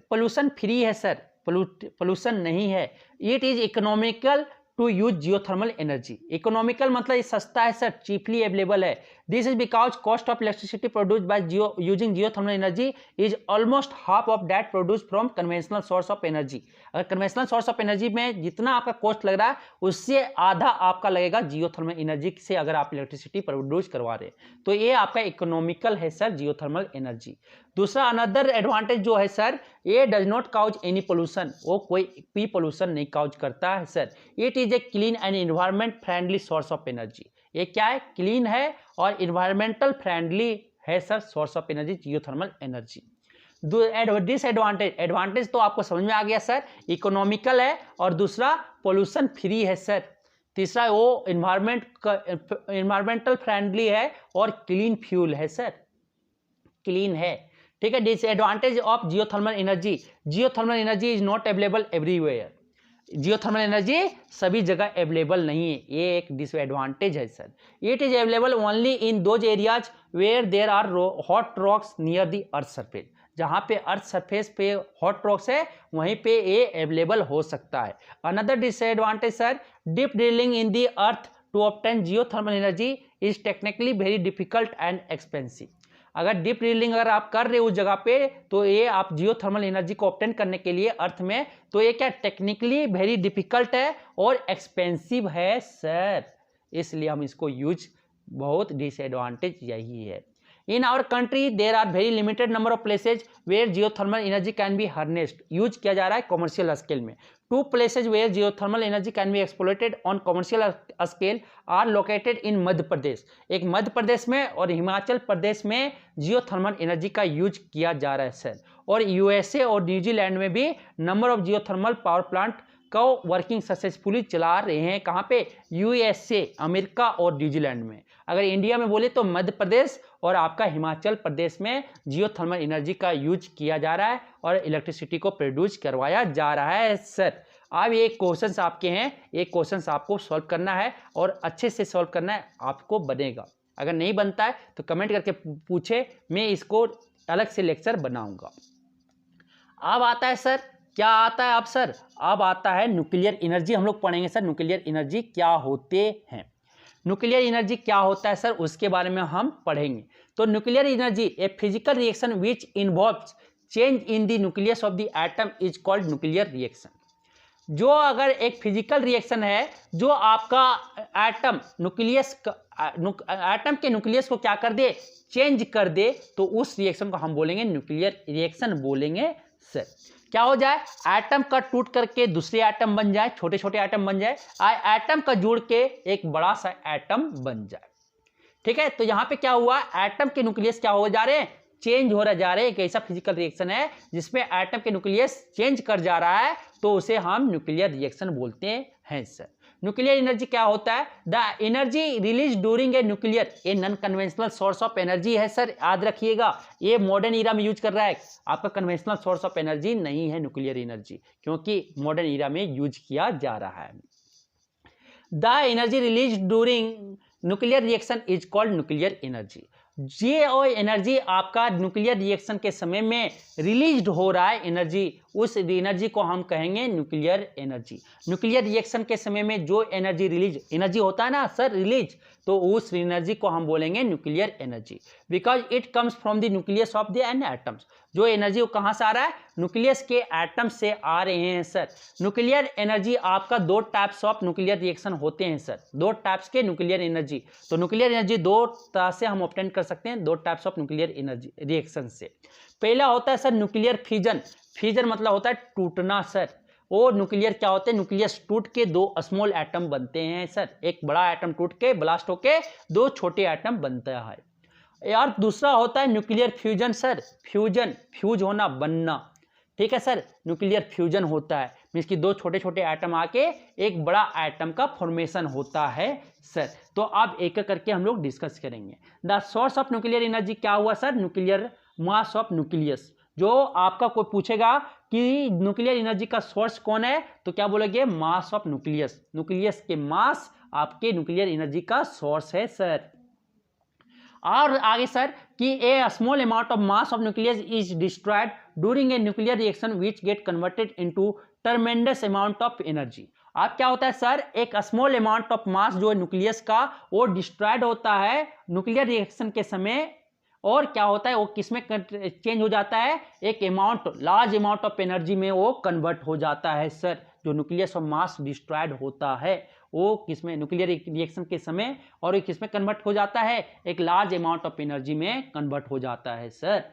A: पोल्यूशन फ्री है सर, पोल्यूशन नहीं है। It is economical to use geothermal energy, economical मतलब ये सस्ता है सर, चीपली अवेलेबल है। This is because cost of electricity produced by using geothermal energy is almost half of that produced from conventional source of energy. अगर conventional source of energy में जितना आपका cost लग रहा है उससे आधा आपका लगेगा जियोथर्मल एनर्जी से, अगर आप इलेक्ट्रिसिटी प्रोड्यूस करवा रहे हैं तो ये आपका इकोनॉमिकल है सर जियोथर्मल एनर्जी। दूसरा अनदर एडवांटेज जो है सर, ये does not cause any pollution, वो कोई भी पोल्यूशन नहीं काउज करता है sir. It is a clean and environment friendly source of energy, ये क्या है, क्लीन है और इन्वायरमेंटल फ्रेंडली है sir source of energy geothermal energy. Disadvantage, advantage तो आपको समझ में आ गया सर, इकोनॉमिकल है और दूसरा पोल्यूशन फ्री है सर, तीसरा वो इन्वायरमेंटल फ्रेंडली है और क्लीन फ्यूल है सर, क्लीन है। ठीक है, disadvantage of geothermal energy, geothermal energy is not available everywhere, geothermal energy सभी जगह अवेलेबल नहीं है, ये एक डिसएडवांटेज है sir. It is available only in those areas where there are hot rocks near the earth surface, जहाँ पे earth surface पे हॉट रॉक्स है वहीं पे ये अवेलेबल हो सकता है। Another disadvantage sir, deep drilling in the earth to obtain geothermal energy is technically very difficult and expensive. अगर डीप ड्रिलिंग अगर आप कर रहे हो उस जगह पे तो ये आप जियोथर्मल एनर्जी को ऑब्टेन करने के लिए अर्थ में, तो ये क्या टेक्निकली वेरी डिफिकल्ट है और एक्सपेंसिव है सर, इसलिए हम इसको यूज, बहुत डिसएडवांटेज यही है। In our country there are very limited number of places where geothermal energy can be harnessed, use किया जा रहा है कॉमर्शियल स्केल में। 2 places where geothermal energy can be exploited on commercial scale are located in Madhya Pradesh, एक मध्य प्रदेश में और हिमाचल प्रदेश में geothermal energy का यूज किया जा रहा है सर। और यूएसए और न्यूजीलैंड में भी number of geothermal power plant को वर्किंग सक्सेसफुली चला रहे हैं, कहाँ पे, यूएसए, अमेरिका और न्यूजीलैंड में। अगर इंडिया में बोले तो मध्य प्रदेश और आपका हिमाचल प्रदेश में जियोथर्मल एनर्जी का यूज किया जा रहा है और इलेक्ट्रिसिटी को प्रोड्यूस करवाया जा रहा है सर। अब ये क्वेश्चंस आपके हैं, ये क्वेश्चंस आपको सॉल्व करना है और अच्छे से सॉल्व करना है, आपको बनेगा। अगर नहीं बनता है तो कमेंट करके पूछे, मैं इसको अलग से लेक्चर बनाऊंगा। अब आता है सर, क्या आता है अब सर, अब आता है न्यूक्लियर एनर्जी, हम लोग पढ़ेंगे सर न्यूक्लियर एनर्जी क्या होते हैं। न्यूक्लियर एनर्जी क्या होता है सर, उसके बारे में हम पढ़ेंगे। तो nuclear energy a physical reaction which involves change in the nucleus of the atom is called nuclear reaction. जो अगर एक फिजिकल रिएक्शन है जो आपका एटम न्यूक्लियस एटम के न्यूक्लियस को क्या कर दे, चेंज कर दे, तो उस रिएक्शन को हम बोलेंगे न्यूक्लियर रिएक्शन बोलेंगे सर। क्या हो जाए, एटम का टूट करके दूसरे एटम बन जाए, छोटे छोटे एटम बन जाए, एटम का जुड़ के एक बड़ा सा एटम बन जाए। ठीक है, तो यहाँ पे क्या हुआ, एटम के न्यूक्लियस क्या हो जा रहे हैं, चेंज हो जा रहे हैं। एक ऐसा फिजिकल रिएक्शन है जिसमें एटम के न्यूक्लियस चेंज कर जा रहा है, तो उसे हम न्यूक्लियर रिएक्शन बोलते हैं सर। न्यूक्लियर एनर्जी क्या होता है, the energy release during a nuclear a non conventional source of energy है सर, याद रखिएगा। ये मॉडर्न ईरा में यूज कर रहा है, आपका कन्वेंशनल सोर्स ऑफ एनर्जी नहीं है न्यूक्लियर एनर्जी, क्योंकि मॉडर्न ईरा में यूज किया जा रहा है। The energy release during nuclear reaction is called nuclear energy. ये और एनर्जी आपका न्यूक्लियर रिएक्शन के समय में रिलीज हो रहा है एनर्जी, उस एनर्जी को हम कहेंगे न्यूक्लियर एनर्जी। न्यूक्लियर रिएक्शन के समय में जो एनर्जी रिलीज, एनर्जी होता है ना सर रिलीज, तो उस एनर्जी को हम बोलेंगे nuclear energy, because it comes from the nucleus of the an atoms. जो एनर्जी कहाँ से आ रहा है, न्यूक्लियस के एटम से आ रहे हैं सर। न्यूक्लियर एनर्जी आपका दो टाइप्स ऑफ न्यूक्लियर रिएक्शन होते हैं सर, दो टाइप्स के न्यूक्लियर एनर्जी। तो न्यूक्लियर एनर्जी दो तरह से हम ऑब्टेन कर सकते हैं, दो types of nuclear energy reaction से। पहला होता है सर न्यूक्लियर फ्यूजन। फ्यूजन मतलब होता है टूटना सर। और न्यूक्लियर क्या होते हैं, न्यूक्लियस टूट के दो स्मॉल एटम बनते हैं सर, एक बड़ा एटम टूट के ब्लास्ट होके दो छोटे एटम बनता है यार। दूसरा होता है nuclear fusion sir, fusion fuse होना, बनना, ठीक है सर। न्यूक्लियर फ्यूजन होता है मीन्स कि दो छोटे छोटे एटम आके एक बड़ा एटम का फॉर्मेशन होता है सर। तो अब एक एक करके हम लोग डिस्कस करेंगे। The source of nuclear energy क्या हुआ sir, nuclear mass of nucleus. जो आपका कोई पूछेगा कि न्यूक्लियर एनर्जी का सोर्स कौन है, तो क्या बोलोगे, मास ऑफ न्यूक्लियस। न्यूक्लियस के मास आपके न्यूक्लियर एनर्जी का सोर्स है सर। और आगे सर कि a small amount of mass of nucleus is destroyed during a nuclear reaction which get converted into tremendous amount of energy. अब क्या होता है सर, एक स्मॉल अमाउंट ऑफ मास जो न्यूक्लियस का वो डिस्ट्रॉयड होता है न्यूक्लियर रिएक्शन के समय, और क्या होता है वो किसमें चेंज हो जाता है, एक amount, large amount of energy में वो कन्वर्ट हो जाता है सर। जो न्यूक्लियस ऑफ मास डिस्ट्रॉयड होता है वो किसमें, न्यूक्लियर रिएक्शन के समय, और ये किसमें कन्वर्ट हो जाता है, एक लार्ज अमाउंट ऑफ एनर्जी में कन्वर्ट हो जाता है सर,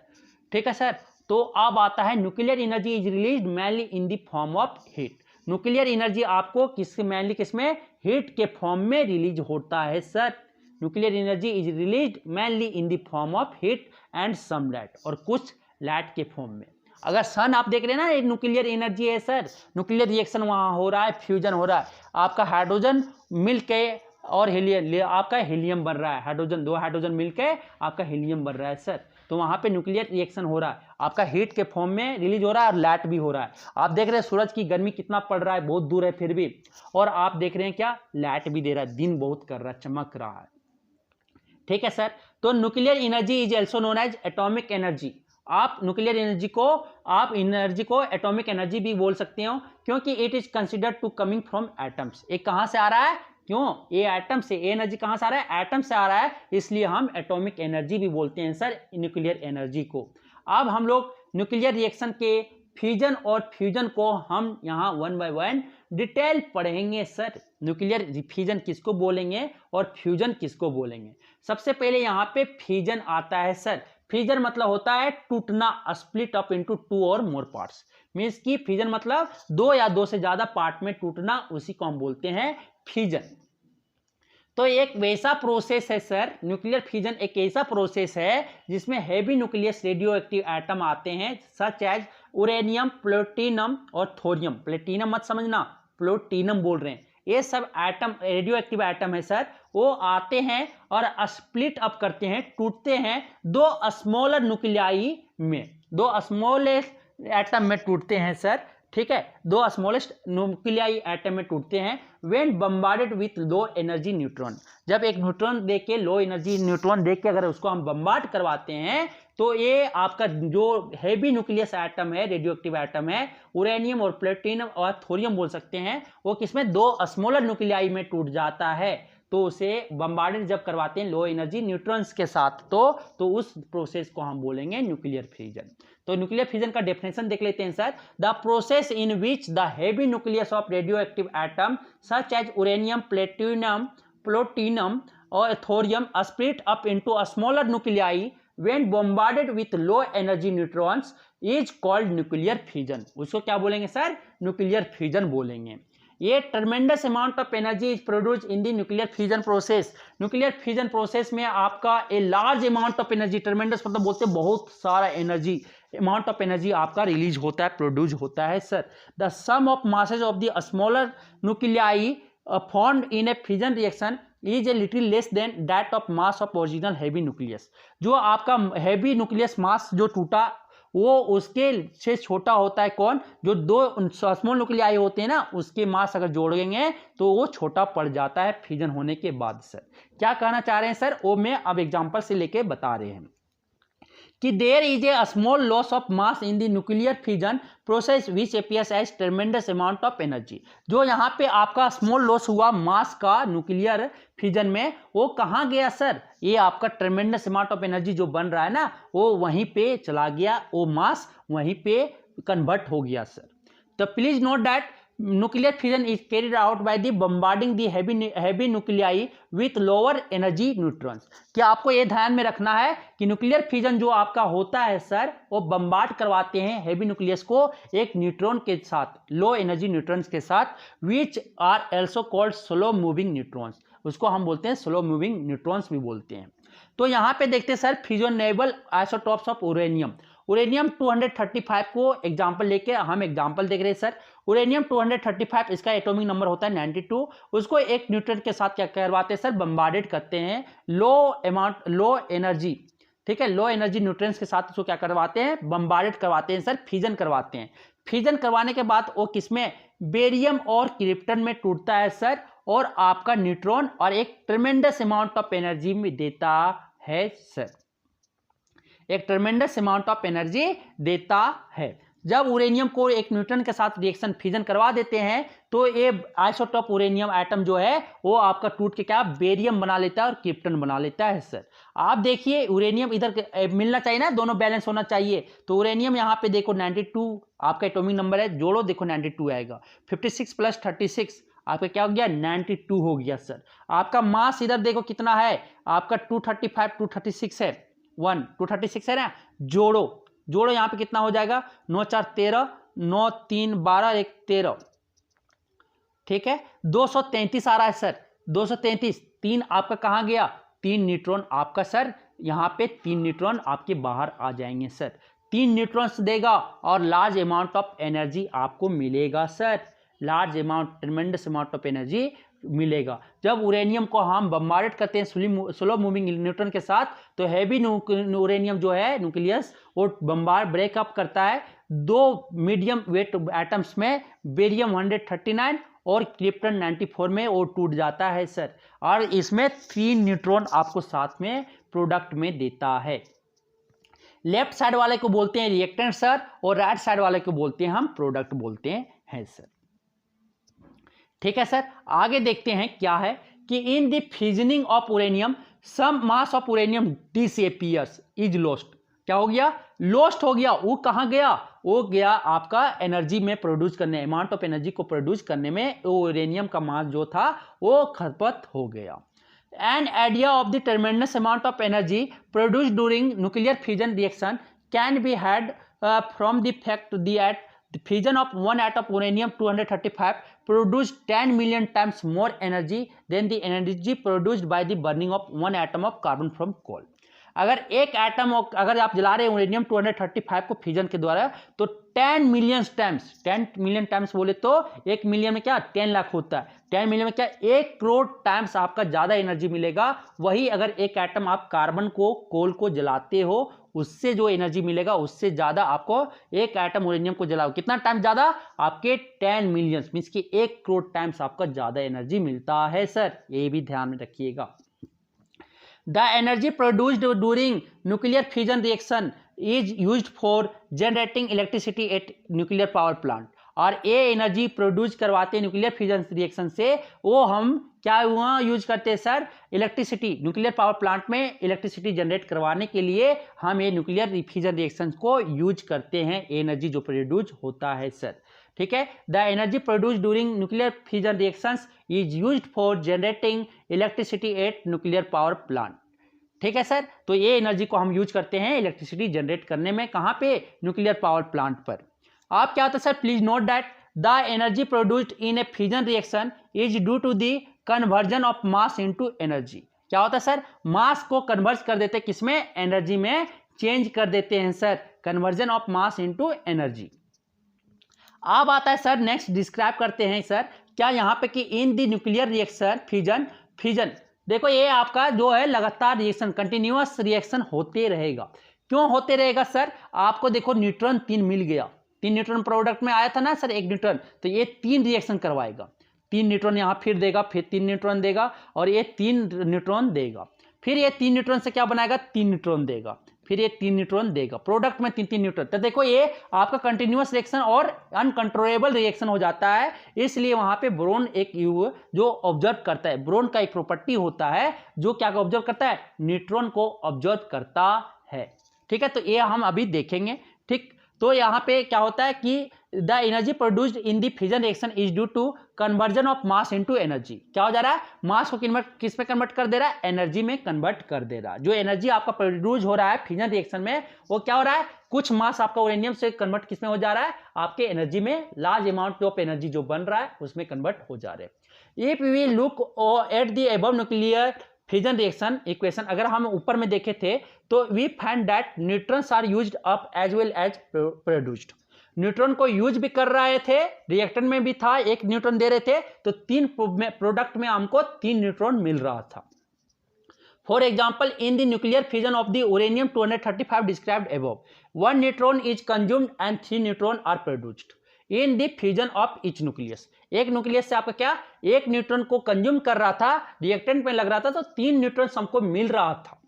A: ठीक है सर। तो अब आता है nuclear energy is release mainly in the form of heat. Nuclear energy आपको किस मेनली किसमें, हीट के फॉर्म में रिलीज होता है sir. Nuclear energy is release mainly in the form of heat and some light, और कुछ लाइट के फॉर्म में। अगर सन आप देख रहे हैं ना, एक न्यूक्लियर एनर्जी है सर, न्यूक्लियर रिएक्शन वहाँ हो रहा है, फ्यूजन हो रहा है, आपका हाइड्रोजन मिल के और हीलियम, आपका हीलियम बन रहा है, हाइड्रोजन, दो हाइड्रोजन मिल के आपका हीलियम बन रहा है सर। तो वहाँ पे न्यूक्लियर रिएक्शन हो रहा है, आपका हीट के फॉर्म में रिलीज हो रहा है और लाइट भी हो रहा है। आप देख रहे हैं सूरज की गर्मी कितना पड़ रहा है, बहुत दूर है फिर भी, और आप देख रहे हैं क्या, लाइट भी दे रहा है, दिन बहुत कर रहा है, चमक रहा है, ठीक है सर। तो nuclear energy is also known as atomic energy. आप न्यूक्लियर एनर्जी को, आप एनर्जी को एटॉमिक एनर्जी भी बोल सकते हो, क्योंकि it is considered to coming from atoms. ये कहाँ से आ रहा है, क्यों, ये एटम से, ये एनर्जी कहाँ से आ रहा है, एटम से आ रहा है, इसलिए हम एटॉमिक एनर्जी भी बोलते हैं सर न्यूक्लियर एनर्जी को। अब हम लोग न्यूक्लियर रिएक्शन के फ्यूजन और फ्यूजन को हम यहाँ वन बाय वन डिटेल पढ़ेंगे सर। न्यूक्लियर फ्यूजन किसको बोलेंगे और फ्यूजन किसको बोलेंगे। सबसे पहले यहाँ पे फ्यूजन आता है सर। फ्यूजन मतलब होता है टूटना, स्प्लिट अप इनटू टू और मोर पार्ट्स, मींस की फ्यूजन मतलब दो या दो से ज्यादा पार्ट में टूटना, उसी को हम बोलते हैं फ्यूजन। तो एक वैसा प्रोसेस है सर, न्यूक्लियर फ्यूजन एक ऐसा प्रोसेस है जिसमें heavy nucleus radio active atom आते हैं, सच एज यूरेनियम, प्लूटोनियम और थोरियम। प्लेटिनम मत समझना, प्लूटोनियम बोल रहे हैं। ये सब एटम रेडियो एक्टिव एटम है सर, वो आते हैं और स्प्लिट अप करते हैं, टूटते हैं दो स्मॉलर न्यूक्लियाई में, दो स्मॉलेस्ट एटम में टूटते हैं सर, ठीक है, दो स्मॉलेस्ट न्यूक्लियाई एटम में टूटते हैं when bombarded with low energy neutron. जब एक न्यूट्रॉन दे के, लो एनर्जी न्यूट्रॉन दे के अगर उसको हम बम्बार्ड करवाते हैं, तो ये आपका जो हैवी न्यूक्लियस एटम है, रेडियो एक्टिव एटम है, यूरेनियम और प्लूटोनियम और थोरियम बोल सकते हैं, वो किसमें, दो स्मॉलर न्यूक्लियाई में टूट जाता है। तो उसे बम्बार्डेड जब करवाते हैं लो एनर्जी न्यूट्रॉन्स के साथ, तो उस प्रोसेस को हम बोलेंगे न्यूक्लियर फ्यूजन। तो न्यूक्लियर फ्यूजन का डेफिनेशन देख लेते हैं sir. The process in which the heavy nucleus of radioactive atom such as uranium, plutonium और thorium split up into smaller nuclei when bombarded with low energy neutrons is called nuclear fusion. उसको क्या बोलेंगे sir, nuclear fusion बोलेंगे। ये tremendous amount of energy is produce in the nuclear fusion process. Nuclear fusion process में आपका a large amount of energy, tremendous मतलब बोलते हैं बहुत सारा एनर्जी, अमाउंट ऑफ एनर्जी आपका रिलीज होता है, प्रोड्यूस होता है sir. The sum of masses of the smaller nuclei formed in a fusion reaction is a little less than that of mass of original heavy nucleus. जो आपका heavy nucleus mass जो टूटा, वो उसके से छोटा होता है, कौन, जो दो स्मॉल न्यूक्लियाई होते हैं ना, उसके मास अगर जोड़ेंगे तो वो छोटा पड़ जाता है फ्यूजन होने के बाद। सर क्या कहना चाह रहे हैं सर, वो मैं अब एग्जांपल से लेके बता रहे हैं कि there is a small loss of mass in the nuclear fusion process which appears as tremendous amount of energy. जो यहाँ पे आपका स्मॉल लॉस हुआ मास का न्यूक्लियर फ्यूजन में, वो कहाँ गया सर? ये आपका ट्रेमेंडस अमाउंट ऑफ एनर्जी जो बन रहा है ना, वो वहीं पे चला गया, वो मास वहीं पे कन्वर्ट हो गया सर। तो please note that nuclear fusion is carried out by the bombarding the heavy nuclei with lower energy neutrons। क्या आपको ये ध्यान में रखना है कि न्यूक्लियर फ्यूजन जो आपका होता है सर, वो बम्बार्ड करवाते हैं हेवी न्यूक्लियस को एक न्यूट्रॉन के साथ, लो एनर्जी न्यूट्रॉन्स के साथ, which are also called slow moving neutrons. उसको हम बोलते हैं स्लो मूविंग न्यूट्रॉन्स भी बोलते हैं। तो यहाँ पे देखते हैं sir fusionable isotopes of uranium. Uranium 235 को एग्जाम्पल लेके हम एग्जाम्पल देख रहे हैं सर। यूरेनियम 235 इसका एटॉमिक नंबर होता है 92। उसको एक न्यूट्रॉन के साथ क्या करवाते हैं सर? बम्बार्डेड करते हैं लो एनर्जी, ठीक है, लो एनर्जी न्यूट्रॉन्स के साथ उसको क्या करवाते हैं? बम्बार्डेड करवाते हैं सर, फ्यूजन करवाते हैं। फ्यूजन करवाने के बाद वो किसमें? बेरियम और क्रिप्टन में टूटता है सर, और आपका न्यूट्रॉन और एक ट्रेमेंडस अमाउंट ऑफ एनर्जी में देता है सर, एक ट्रेमेंडस अमाउंट ऑफ एनर्जी देता है। जब यूरेनियम को एक न्यूट्रॉन के साथ रिएक्शन फ्यूजन करवा देते हैं तो ये आइसोटॉप यूरेनियम एटम जो है वो आपका टूट के क्या बेरियम बना लेता है और क्रिप्टन बना लेता है सर। आप देखिए यूरेनियम इधर मिलना चाहिए ना, दोनों बैलेंस होना चाहिए। तो यूरेनियम यहाँ पे देखो 92 आपका एटॉमिक नंबर है, जोड़ो देखो 92 आएगा। 56 + 36 आपका क्या हो गया? 92 हो गया सर। आपका मास इधर देखो कितना है, आपका 235 236 है, 236 है ना, जोड़ो यहाँ पे कितना हो जाएगा? 9 4 13, 9 3 12, 1 13, ठीक है, 233 आ रहा है सर। 233, 3 आपका कहाँ गया? 3 न्यूट्रॉन आपका सर, यहाँ पे 3 न्यूट्रॉन आपके बाहर आ जाएंगे सर। 3 न्यूट्रॉन्स देगा और लार्ज अमाउंट ऑफ एनर्जी आपको मिलेगा sir, large amount, ट्रेमेंडस amount of energy मिलेगा। जब यूरेनियम को हम बम्बार्डेड करते हैं स्लो मूविंग न्यूट्रॉन के साथ, तो हैवी यूरेनियम जो है न्यूक्लियस वो ब्रेकअप करता है 2 मीडियम वेट एटम्स में, बेरियम 139 और क्रिप्टन 94 में वो टूट जाता है सर, और इसमें 3 न्यूट्रॉन आपको साथ में प्रोडक्ट में देता है। लेफ्ट साइड वाले को बोलते हैं रिएक्टेंट सर, और राइट साइड वाले को बोलते हैं हम प्रोडक्ट बोलते हैं सर, ठीक है सर। आगे देखते हैं क्या है कि in the fusioning of uranium some mass of uranium disappears is lost. क्या हो गया? लॉस्ट हो गया। वो कहाँ गया? वो गया आपका एनर्जी में प्रोड्यूस करने, अमाउंट ऑफ एनर्जी को प्रोड्यूस करने में वो यूरेनियम का मास जो था वो खपत हो गया। An idea of the ट्रेमेंडस amount of energy produced during nuclear fusion reaction can be had from the fact that the fusion of one atom of uranium 235 produced 10 million times more energy than the energy produced by the burning of one atom of carbon from coal। अगर एक atom, अगर आप जला रहे हैं uranium 235 को fusion के द्वारा, तो 10 मिलियन टाइम्स बोले तो 1 मिलियन में क्या 10 लाख होता है, 10 मिलियन में क्या 1 करोड़ टाइम्स आपका ज़्यादा एनर्जी मिलेगा। वही अगर एक एटम आप कार्बन को, कोल को जलाते हो, उससे जो एनर्जी मिलेगा उससे ज़्यादा आपको एक एटम यूरेनियम को जलाओ, कितना टाइम ज़्यादा? आपके 10 मिलियन मीन्स कि 1 करोड़ टाइम्स आपका ज़्यादा एनर्जी मिलता है सर, ये भी ध्यान में रखिएगा। The energy produced during nuclear fusion reaction is used for generating electricity at nuclear power plant। और ये एनर्जी प्रोड्यूस करवाते हैं न्यूक्लियर फ्यूजन रिएक्शन से, वो हम क्या वहाँ यूज करते हैं sir? Electricity, nuclear power plant में इलेक्ट्रिसिटी जनरेट करवाने के लिए हम ये न्यूक्लियर फ्यूजन रिएक्शन को यूज करते हैं, एनर्जी जो प्रोड्यूस होता है सर, ठीक है। The energy produce during nuclear fusion reactions is used for generating electricity at nuclear power plant, ठीक है सर। तो ये एनर्जी को हम यूज करते हैं इलेक्ट्रिसिटी जनरेट करने में, कहाँ पे? न्यूक्लियर पावर प्लांट पर। आप क्या होता है sir? Please note that the energy produced in a fusion reaction is due to the conversion of mass into energy. क्या होता है सर? मास को कन्वर्ट कर देते हैं किसमें? एनर्जी में चेंज कर देते हैं sir, conversion of mass into energy. अब आता है सर नेक्स्ट, डिस्क्राइब करते हैं सर क्या यहाँ पे कि in the nuclear reaction fusion देखो ये आपका जो है लगातार रिएक्शन, कंटिन्यूअस रिएक्शन होते रहेगा। क्यों होते रहेगा सर? आपको देखो न्यूट्रॉन 3 मिल गया, 3 न्यूट्रॉन प्रोडक्ट में आया था ना सर 1 न्यूट्रॉन, तो ये 3 रिएक्शन करवाएगा, 3 न्यूट्रॉन यहाँ फिर देगा, फिर 3 न्यूट्रॉन देगा, और ये 3 न्यूट्रॉन देगा, फिर ये 3 न्यूट्रॉन से क्या बनाएगा? 3 न्यूट्रॉन देगा, फिर ये 3 न्यूट्रॉन देगा, प्रोडक्ट में 3 न्यूट्रॉन। तो देखो ये आपका कंटिन्यूअस रिएक्शन और अनकंट्रोलेबल रिएक्शन हो जाता है, इसलिए वहां पे बोरोन एक जो ऑब्जर्व करता है, बोरोन का एक प्रॉपर्टी होता है जो क्या ऑब्जर्व करता है, न्यूट्रॉन को ऑब्जर्व करता है। ठीक है, तो ये हम अभी देखेंगे। ठीक, तो यहाँ पे क्या होता है कि the energy produced in the fusion reaction is due to conversion of mass into energy. क्या हो जा रहा है, मास को कन्वर्ट किस में कन्वर्ट कर दे रहा है, एनर्जी में कन्वर्ट कर दे रहा है। जो एनर्जी आपका प्रोड्यूस हो रहा है फ्यूजन रिएक्शन में, वो क्या हो रहा है, कुछ मास आपका यूरेनियम से कन्वर्ट किस में हो जा रहा है, आपके एनर्जी में, लार्ज अमाउंट ऑफ एनर्जी जो बन रहा है उसमें कन्वर्ट हो जा रहे हैं। If we look at the above nuclear fusion reaction equation, अगर हम ऊपर में देखे थे तो we find that neutrons are used up as well as produced. Neutron को यूज भी कर रहे थे, रिएक्टर में भी था, 1 न्यूट्रॉन दे रहे थे, तो 3 प्रोडक्ट में हमको 3 न्यूट्रॉन मिल रहा था। For example in the nuclear fusion of the uranium 235 described above, 1 neutron is consumed and 3 neutron are produced in the fusion of each nucleus. एक न्यूक्लियस से आपका क्या, 1 न्यूट्रॉन को कंज्यूम कर रहा था, रिएक्टेंट में लग रहा था, तो 3 न्यूट्रॉन हमको मिल रहा था।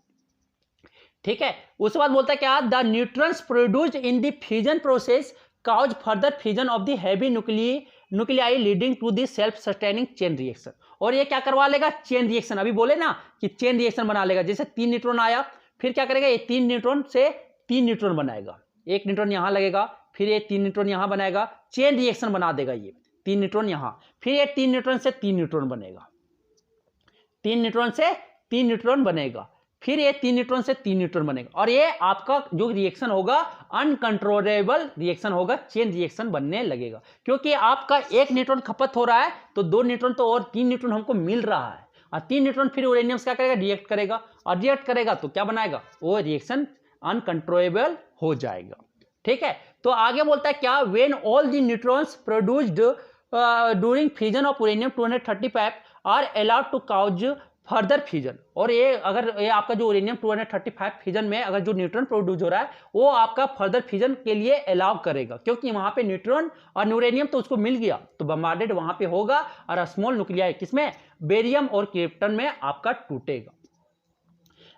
A: ठीक है, उसके बाद बोलता है क्या, the neutrons produced in the fusion process cause further fusion of the heavy nuclei leading to the self sustaining chain reaction। और ये क्या करवा लेगा, चेन रिएक्शन। अभी बोले ना कि चेन रिएक्शन बना लेगा, जैसे 3 न्यूट्रॉन आया, फिर क्या करेगा, ये 3 न्यूट्रॉन से 3 न्यूट्रॉन बनाएगा, 1 न्यूट्रॉन यहां लगेगा, फिर ये 3 न्यूट्रॉन यहां बनाएगा, चेन रिएक्शन बना देगा ये 3 न्यूट्रॉन यहां, फिर ये 3 न्यूट्रॉन से 3 न्यूट्रॉन बनेगा, 3 न्यूट्रॉन से 3 न्यूट्रॉन बनेगा, फिर ये 3 न्यूट्रॉन से 3 न्यूट्रॉन बनेगा, और ये आपका जो रिएक्शन होगा अनकंट्रोलेबल रिएक्शन होगा, चेन रिएक्शन बनने लगेगा। क्योंकि आपका 1 न्यूट्रॉन खपत हो रहा है, तो 2 न्यूट्रॉन तो और 3 न्यूट्रॉन हमको मिल रहा है, और 3 न्यूट्रॉन फिर यूरेनियम से क्या करेगा, रिएक्ट करेगा, और रिएक्ट करेगा तो क्या बनाएगा, वो रिएक्शन अनकंट्रोलेबल हो जाएगा। ठीक है, तो आगे बोलता है क्या, when all the neutrons produced during fusion of uranium 235 are allowed to cause further fusion. और ये अगर ये आपका जो यूरेनियम 235 फ्यूजन में अगर जो न्यूट्रॉन प्रोड्यूस हो रहा है, वो आपका फर्दर फ्यूजन के लिए अलाउ करेगा, क्योंकि वहां पे न्यूट्रॉन और यूरेनियम तो उसको मिल गया, तो बम्बार्डेड वहां पे होगा, और स्मॉल न्यूक्लियाई किसमें, बेरियम और क्रिप्टन में आपका टूटेगा।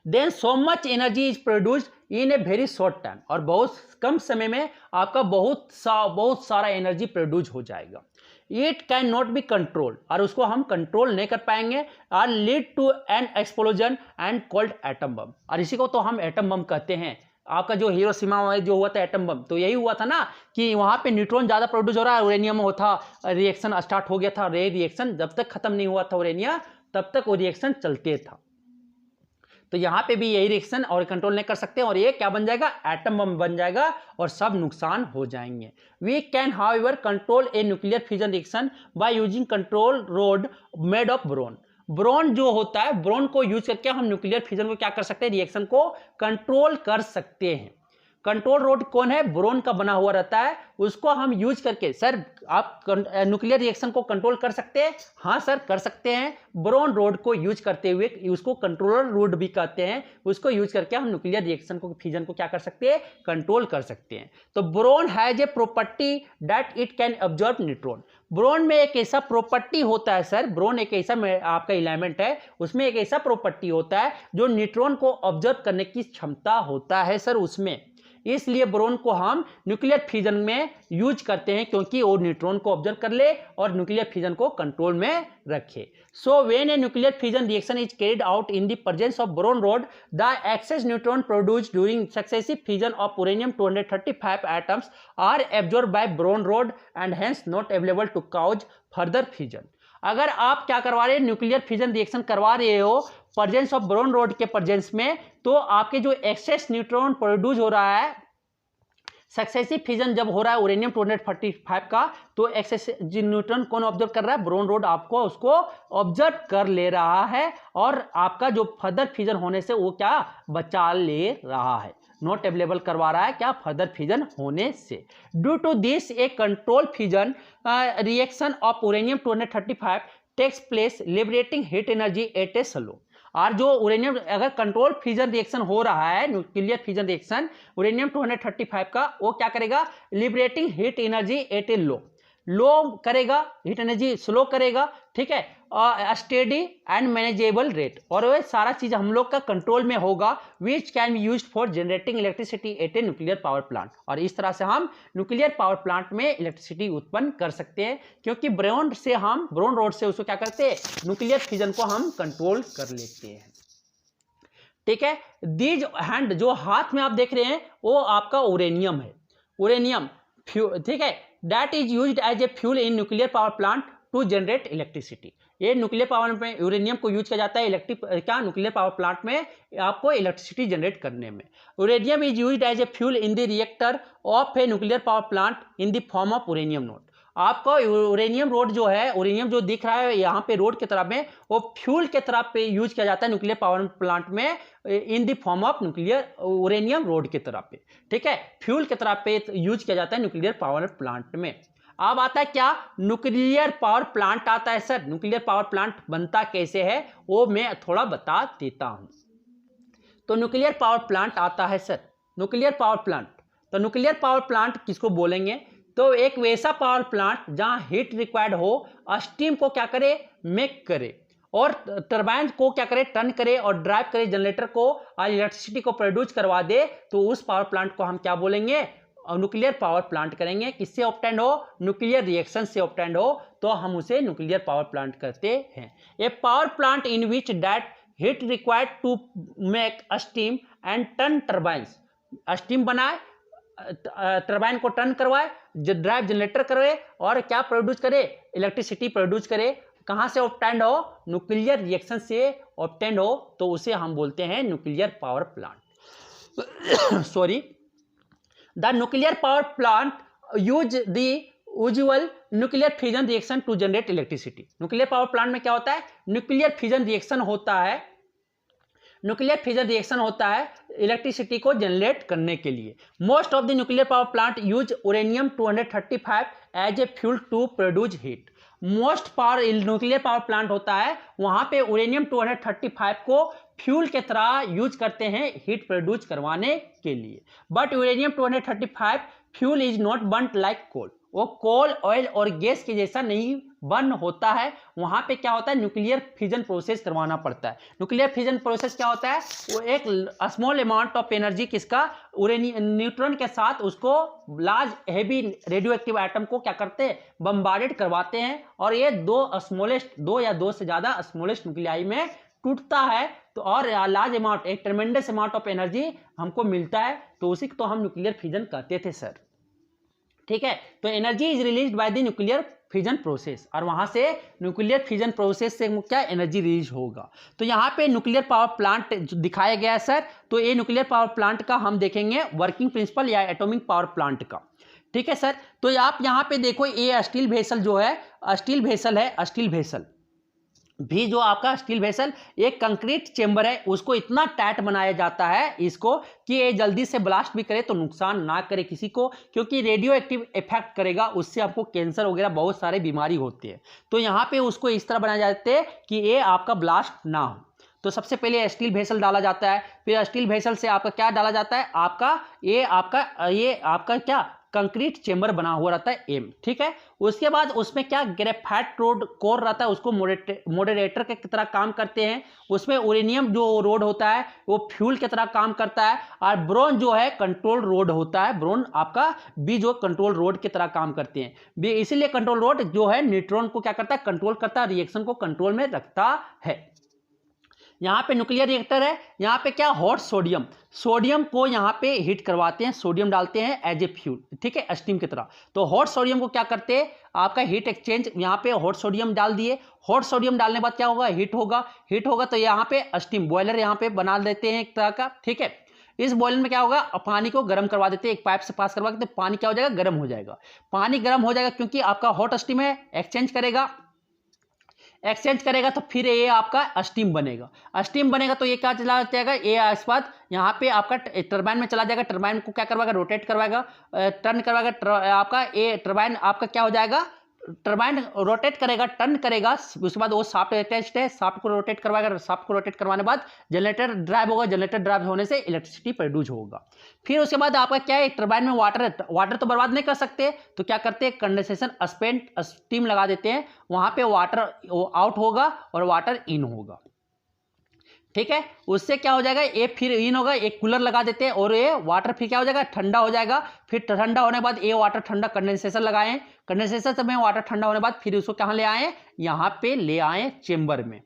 A: Then so much energy is produced in a very short time, और बहुत कम समय में आपका बहुत सारा एनर्जी प्रोड्यूस हो जाएगा। It can not be control, और उसको हम कंट्रोल नहीं कर पाएंगे, are lead to an explosion and called atom bomb, और इसी को तो हम एटम बम कहते हैं। आपका जो हिरोशिमा में जो हुआ था एटम बम, तो यही हुआ था ना कि वहां पे न्यूट्रॉन ज्यादा प्रोड्यूस हो रहा है, यूरेनियम में होता रिएक्शन स्टार्ट हो गया था, रे रिएक्शन जब तक खत्म नहीं हुआ था यूरेनियम, तब तक वो रिएक्शन चलते था। तो यहाँ पे भी यही रिएक्शन और कंट्रोल नहीं कर सकते, और ये क्या बन जाएगा, एटम बम बन जाएगा, और सब नुकसान हो जाएंगे। We can however control a nuclear fusion reaction by using control rod made of boron. Boron जो होता है, बोरॉन को यूज करके हम न्यूक्लियर फ्यूजन को क्या कर सकते हैं, रिएक्शन को कंट्रोल कर सकते हैं। कंट्रोल रोड कौन है, बोरॉन का बना हुआ रहता है, उसको हम यूज करके, सर आप न्यूक्लियर रिएक्शन को कंट्रोल कर सकते हैं, हाँ सर कर सकते हैं। बोरॉन रोड को यूज करते हुए, उसको कंट्रोलर रोड भी कहते हैं, उसको यूज करके हम न्यूक्लियर रिएक्शन को, फ्यूजन को क्या कर सकते हैं, कंट्रोल कर सकते हैं। तो boron has a property that it can observe neutron. Boron में एक ऐसा प्रॉपर्टी होता है सर, बोरॉन एक ऐसा आपका एलिमेंट है, उसमें एक ऐसा प्रॉपर्टी होता है जो न्यूट्रॉन को ऑब्जर्व करने की क्षमता होता है सर उसमें, इसलिए बोरॉन को हम न्यूक्लियर फ्यूजन में यूज करते हैं, क्योंकि वो न्यूट्रॉन को ऑब्जर्व कर ले और न्यूक्लियर फ्यूजन को कंट्रोल में रखे। So when a nuclear fusion reaction is carried out in the presence of boron rod, the excess neutron produced during successive fusion of uranium 235 atoms are absorbed by boron rod and hence not available to cause further fusion. अगर आप क्या करवा रहे हैं, nuclear fusion reaction करवा रहे हो presence of boron road के प्रेजेंस में, तो आपके जो एक्सेस न्यूट्रॉन प्रोड्यूस हो रहा है, सक्सेसिव फ्यूजन जब हो रहा है यूरेनियम 235 का, तो एक्सेस न्यूट्रॉन कौन ऑब्जर्व कर रहा है, बोरॉन रोड आपको उसको ऑब्जर्व कर ले रहा है, और आपका जो फर्दर फ्यूजन होने से वो क्या बचा ले रहा है, नॉट अवेलेबल करवा रहा है क्या, फर्दर फ्यूजन होने से। Due to this a control fusion reaction of uranium 235 takes place liberating heat energy at a slow. और जो यूरेनियम अगर कंट्रोल फ्यूजन रिएक्शन हो रहा है, न्यूक्लियर फ्यूजन रिएक्शन यूरेनियम 235 का, वो क्या करेगा, लिबरेटिंग हीट एनर्जी एट ए लो, लो करेगा, हीट एनर्जी स्लो करेगा, ठीक है, स्टेडी एंड मैनेजेबल रेट, और वह सारा चीज हम लोग का कंट्रोल में होगा, विच can be used for generating electricity at a nuclear power plant. और इस तरह से हम न्यूक्लियर पावर प्लांट में इलेक्ट्रिसिटी उत्पन्न कर सकते हैं, क्योंकि ब्रोन रोड से उसको क्या करते हैं, न्यूक्लियर फिजन को हम कंट्रोल कर लेते हैं, ठीक है। दीज हैंड जो हाथ में आप देख रहे हैं वो आपका यूरेनियम है, यूरेनियम, ठीक है, that is used as a fuel in nuclear power plant to generate electricity. ये न्यूक्लियर पावर में यूरेनियम को यूज किया जाता है न्यूक्लियर पावर प्लांट में आपको इलेक्ट्रिसिटी जनरेट करने में। Uranium is used as a fuel in the reactor of a nuclear power plant in the form of uranium node. आपका यूरेनियम रोड जो है, यूरेनियम जो दिख रहा है यहाँ पे रोड की तरफ में, वो फ्यूल के तरफ पे यूज किया जाता है न्यूक्लियर पावर प्लांट में इन the form of uranium road की तरफ पे, ठीक है, फ्यूल की तरफ पे यूज किया जाता है न्यूक्लियर पावर प्लांट में। अब आता है क्या, न्यूक्लियर पावर प्लांट आता है सर। न्यूक्लियर पावर प्लांट बनता कैसे है वो मैं थोड़ा बता देता हूं। तो न्यूक्लियर पावर प्लांट आता है सर, न्यूक्लियर पावर प्लांट, तो न्यूक्लियर पावर प्लांट किसको बोलेंगे, तो एक वैसा पावर प्लांट जहां हीट रिक्वायर्ड हो, स्टीम को क्या करे, मेक करे, और टरबाइन को क्या करे, टर्न करे और ड्राइव करे जनरेटर को, और इलेक्ट्रिसिटी को प्रोड्यूस करवा दे, तो उस पावर प्लांट को हम क्या बोलेंगे, न्यूक्लियर पावर प्लांट करेंगे। किससे ऑब्टेंड हो, न्यूक्लियर रिएक्शन से ऑब्टेंड हो, तो हम उसे न्यूक्लियर पावर प्लांट करते हैं। A power plant in which that heat required to make steam and turn turbines, steam बनाए, टरबाइन को टर्न करवाए, ड्राइव जनरेटर करे, और क्या प्रोड्यूस करे, इलेक्ट्रिसिटी प्रोड्यूस करे। कहां से ऑब्टेंड हो, न्यूक्लियर रिएक्शन से ऑब्टेंड हो, तो उसे हम बोलते हैं nuclear power plant. Sorry, the nuclear power plant use the usual nuclear fission reaction to generate electricity. Nuclear power plant में क्या होता है, न्यूक्लियर फिजन रिएक्शन होता है, न्यूक्लियर फिजन रिएक्शन होता है इलेक्ट्रिसिटी को जनरेट करने के लिए। Most of the nuclear power plant use uranium 235 as a fuel to produce heat. Most power nuclear power plant होता है, वहां पे यूरेनियम 235 को फ्यूल के तरह यूज करते हैं हीट प्रोड्यूस करवाने के लिए। But uranium 235 fuel is not burned like coal, वो कोल, ऑयल और गैस के जैसा नहीं बर्न होता है। वहां पे क्या होता है, न्यूक्लियर फिजन प्रोसेस करवाना पड़ता है। न्यूक्लियर फिजन प्रोसेस क्या होता है, वो एक स्मॉल अमाउंट ऑफ एनर्जी किसका, न्यूट्रॉन के साथ उसको large heavy radio active atom को क्या करते हैं, बम्बार्डेड करवाते हैं, और ये दो या दो से ज्यादा स्मॉलेस्ट न्यूक्लियाई में टूटता है, तो और लार्ज अमाउंट, एक ट्रेमेंडस अमाउंट ऑफ एनर्जी हमको मिलता है, तो उसी को तो हम न्यूक्लियर फिजन कहते थे सर, ठीक है। तो energy is release by the nuclear fission process, और वहां से न्यूक्लियर फिजन प्रोसेस से क्या एनर्जी रिलीज होगा। तो यहाँ पे न्यूक्लियर पावर प्लांट दिखाया गया है सर। तो ये न्यूक्लियर पावर प्लांट का हम देखेंगे वर्किंग प्रिंसिपल या एटॉमिक पावर प्लांट का, ठीक है सर। तो आप यहाँ पे देखो, ये स्टील वेसल जो है, स्टील वेसल है, स्टील वेसल भी जो आपका स्टील वेसल एक कंक्रीट चेंबर है, उसको इतना टाइट बनाया जाता है इसको कि ये जल्दी से ब्लास्ट भी करे तो नुकसान ना करे किसी को, क्योंकि रेडियो एक्टिव इफेक्ट करेगा, उससे आपको कैंसर वगैरह बहुत सारे बीमारी होती है। तो यहाँ पे उसको इस तरह बनाया जाता है कि ये आपका ब्लास्ट ना हो। तो सबसे पहले स्टील वेसल डाला जाता है, फिर स्टील वेसल से आपका क्या डाला जाता है, ये आपका क्या कंक्रीट चेंबर बना हुआ रहता है एम, ठीक है। उसके बाद उसमें क्या ग्रेफाइट रोड कोर रहता है, उसको मॉडरेटर के तरह काम करते हैं। उसमें यूरेनियम जो रोड होता है वो फ्यूल की तरह काम करता है, और ब्रोन जो है कंट्रोल रोड होता है, ब्रोन आपका बी जो कंट्रोल रोड की तरह काम करते हैं। इसीलिए कंट्रोल रोड जो है न्यूट्रॉन को क्या करता है, कंट्रोल करता है, रिएक्शन को कंट्रोल में रखता है। यहाँ पे न्यूक्लियर रिएक्टर है, यहाँ पे क्या हॉट सोडियम को यहाँ पे हीट करवाते हैं, सोडियम डालते हैं एज ए फ्यूल, ठीक है, स्टीम की तरह। तो हॉट सोडियम को क्या करते हैं, आपका हीट एक्सचेंज, यहाँ पे हॉट सोडियम डाल दिए, हॉट सोडियम डालने के बाद क्या होगा, हीट होगा तो यहाँ पे स्टीम बॉयलर यहाँ पे बना देते हैं एक तरह का, ठीक है। इस बॉयलर में क्या होगा, पानी को गर्म करवा देते हैं, एक पाइप से पास करवा के, तो पानी क्या हो जाएगा, गर्म हो जाएगा। पानी गर्म हो जाएगा क्योंकि आपका हॉट स्टीम है, एक्सचेंज करेगा तो फिर ये आपका स्टीम बनेगा तो ये क्या चला जाएगा, ये इस बाद यहाँ पे आपका टरबाइन में चला जाएगा, टरबाइन को क्या करवाएगा, रोटेट करवाएगा, टर्न करवाएगा, आपका ये टरबाइन आपका क्या हो जाएगा, टरबाइन रोटेट करेगा, टर्न करेगा, उसके बाद वो शाफ्ट अटैच्ड है, शाफ्ट को रोटेट करवाएगा, शाफ्ट को रोटेट करवाने बाद जनरेटर ड्राइव होगा, जनरेटर ड्राइव होने से इलेक्ट्रिसिटी प्रोड्यूस होगा। फिर उसके बाद आपका क्या है, टरबाइन में वाटर तो बर्बाद नहीं कर सकते, तो क्या करते हैं, कंडेंसेशन स्टीम लगा देते हैं, वहां पे वाटर आउट होगा और वाटर इन होगा। ठीक है, उससे क्या हो जाएगा, ये फिर इन होगा, एक कूलर लगा देते हैं और ये वाटर फिर क्या हो जाएगा, ठंडा हो जाएगा। फिर ठंडा होने के बाद ये वाटर ठंडा कंडेंसेशन लगाएं, कंडेंसेशन से में वाटर ठंडा होने के बाद फिर उसको कहाँ ले आए, यहाँ पे ले आए चेंबर में।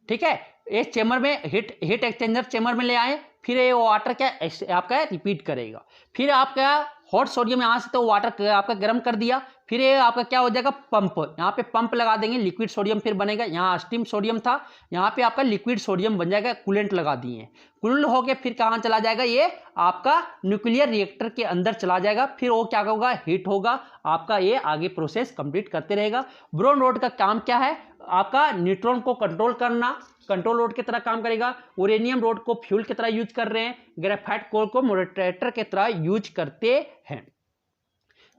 A: ठीक है, ये चेंबर में हीट एक्सचेंजर चेंबर में ले आए, फिर ये वाटर क्या आपका रिपीट करेगा। फिर आपका हॉट सोडियम यहाँ से तो वाटर आपका गर्म कर दिया, फिर ये आपका क्या हो जाएगा, पंप, यहाँ पे पंप लगा देंगे, लिक्विड सोडियम फिर बनेगा। यहाँ स्टीम सोडियम था, यहाँ पे आपका लिक्विड सोडियम बन जाएगा, कूलेंट लगा दिए, कूल होके फिर कहाँ चला जाएगा, ये आपका न्यूक्लियर रिएक्टर के अंदर चला जाएगा। फिर वो क्या होगा, हीट होगा, आपका ये आगे प्रोसेस कंप्लीट करते रहेगा। बोरॉन रोड का काम क्या है, आपका न्यूट्रॉन को कंट्रोल करना, कंट्रोल रोड की तरह काम करेगा। यूरेनियम रोड को फ्यूल की तरह यूज कर रहे हैं, ग्रेफाइट कोर को मॉडरेटर की तरह यूज करते हैं।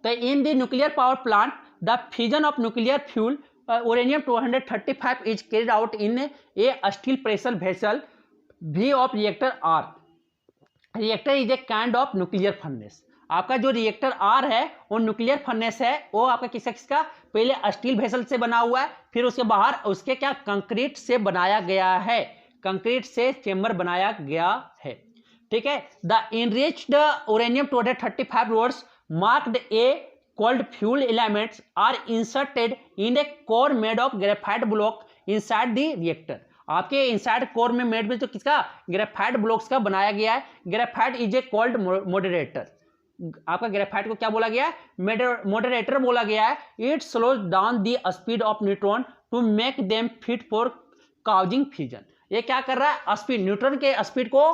A: तो इन the nuclear power plant the fusion of nuclear fuel uranium 235 is carried out in a steel pressure vessel V of reactor R. Reactor is a kind of nuclear furnace. आपका जो reactor are है वो nuclear furnace है, वो आपका किसका, पहले steel vessel से बना हुआ है, फिर उसके बाहर उसके क्या कंक्रीट से बनाया गया है, कंक्रीट से चेंबर बनाया गया है। ठीक है, the enriched uranium 235 rods marked a cold fuel elements are inserted in a core made of graphite block inside the reactor. आपके इनसाइड कोर में मेड में तो किसका, ग्रेफाइट ब्लॉक्स का बनाया गया है। Graphite is a cold moderator, आपका ग्रेफाइट को क्या बोला गया है, मॉडरेटर बोला गया है। It slows down the speed of neutron to make them fit for causing fusion. ये क्या कर रहा है, स्पीड, न्यूट्रॉन के स्पीड को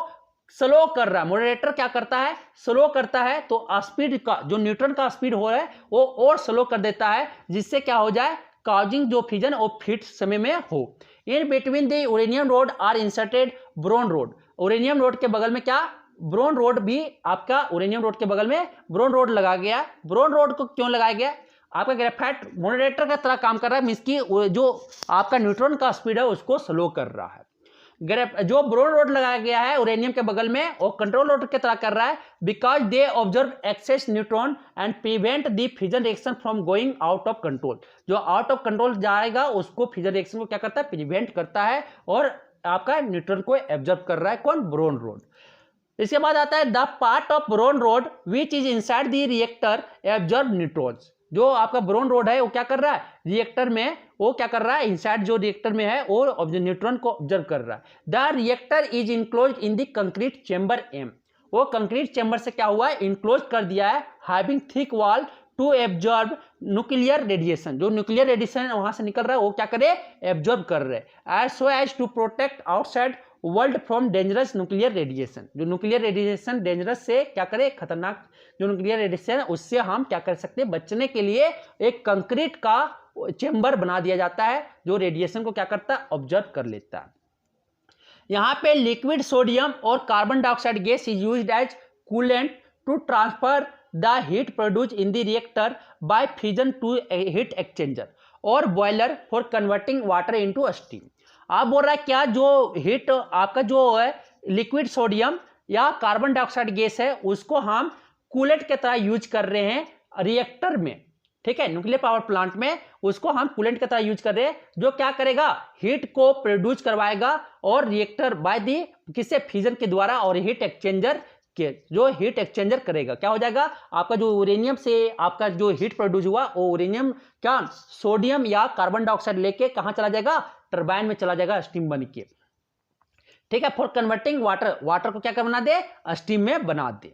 A: स्लो कर रहा है। मॉडरेटर क्या करता है, स्लो करता है, तो स्पीड का जो न्यूट्रॉन का स्पीड हो रहा है वो और स्लो कर देता है, जिससे क्या हो जाए, काउजिंग जो फ्यूजन वो फिट समय में हो। In between the uranium rod are inserted boron rod. Uranium rod के बगल में क्या, बोरॉन रोड भी आपका, यूरेनियम रोड के बगल में बोरॉन रोड लगा गया। बोरॉन रोड को क्यों लगाया गया, आपका ग्रेफाइट मॉडरेटर का तरह काम कर रहा है, मींस की जो आपका न्यूट्रॉन का स्पीड है उसको स्लो कर रहा है। जो बोरॉन रोड लगाया गया है यूरेनियम के बगल में, वो कंट्रोल रोड की तरह कर रहा है, because they observe excess neutron and prevent the fusion reaction from going out of control. जो आउट ऑफ कंट्रोल जाएगा उसको फ्यूजन रिएक्शन को क्या करता है, प्रिवेंट करता है, और आपका न्यूट्रॉन को ऑब्जर्व कर रहा है कौन, बोरॉन रोड। इसके बाद आता है the part of boron road which is inside the reactor observe neutrons. जो आपका बोरॉन रोड है वो क्या कर रहा है, रिएक्टर में वो क्या कर रहा है, इनसाइड जो रिएक्टर में है वो न्यूट्रॉन को ऑब्जर्व कर रहा है। The reactor is enclose in the concrete chamber um. वो कंक्रीट चेंबर से क्या हुआ है, इनक्लोज कर दिया है, having thick wall to absorb nuclear radiation. जो न्यूक्लियर रेडिएशन वहां से निकल रहा है वो क्या करे, एब्जॉर्ब कर रहे हैं, as so as to protect outside world from dangerous nuclear radiation. जो न्यूक्लियर रेडिएशन डेंजरस से क्या करे, खतरनाक जो न्यूक्लियर रेडिएशन है उससे हम क्या कर सकते हैं, बचने के लिए एक कंक्रीट का चेंबर बना दिया जाता है जो रेडिएशन को क्या करता है, ऑब्जर्व कर लेता है। यहाँ पे लिक्विड सोडियम और carbon dioxide gas is used as coolant to transfer the heat produce in the reactor by fusion to heat exchanger और boiler for converting water into steam. आप बोल रहा है क्या, जो हीट आपका जो है लिक्विड सोडियम या कार्बन डाइऑक्साइड गैस है उसको हम कूलेंट की तरह यूज कर रहे हैं रिएक्टर में। ठीक है, न्यूक्लियर पावर प्लांट में उसको हम कूलेंट की तरह यूज कर रहे हैं, जो क्या करेगा, हीट को प्रोड्यूस करवाएगा और रिएक्टर बाय दी किससे, फ्यूजन के द्वारा, और हीट एक्सचेंजर के जो हीट एक्सचेंजर करेगा, क्या हो जाएगा, आपका जो यूरेनियम से आपका जो हीट प्रोड्यूस हुआ वो यूरेनियम क्या, सोडियम या कार्बन डाइऑक्साइड लेके कहां चला जाएगा, टरबाइन में चला जाएगा स्टीम बन के। ठीक है, फॉर कन्वर्टिंग वाटर, वाटर को क्या कर बना दे, स्टीम में बना दे।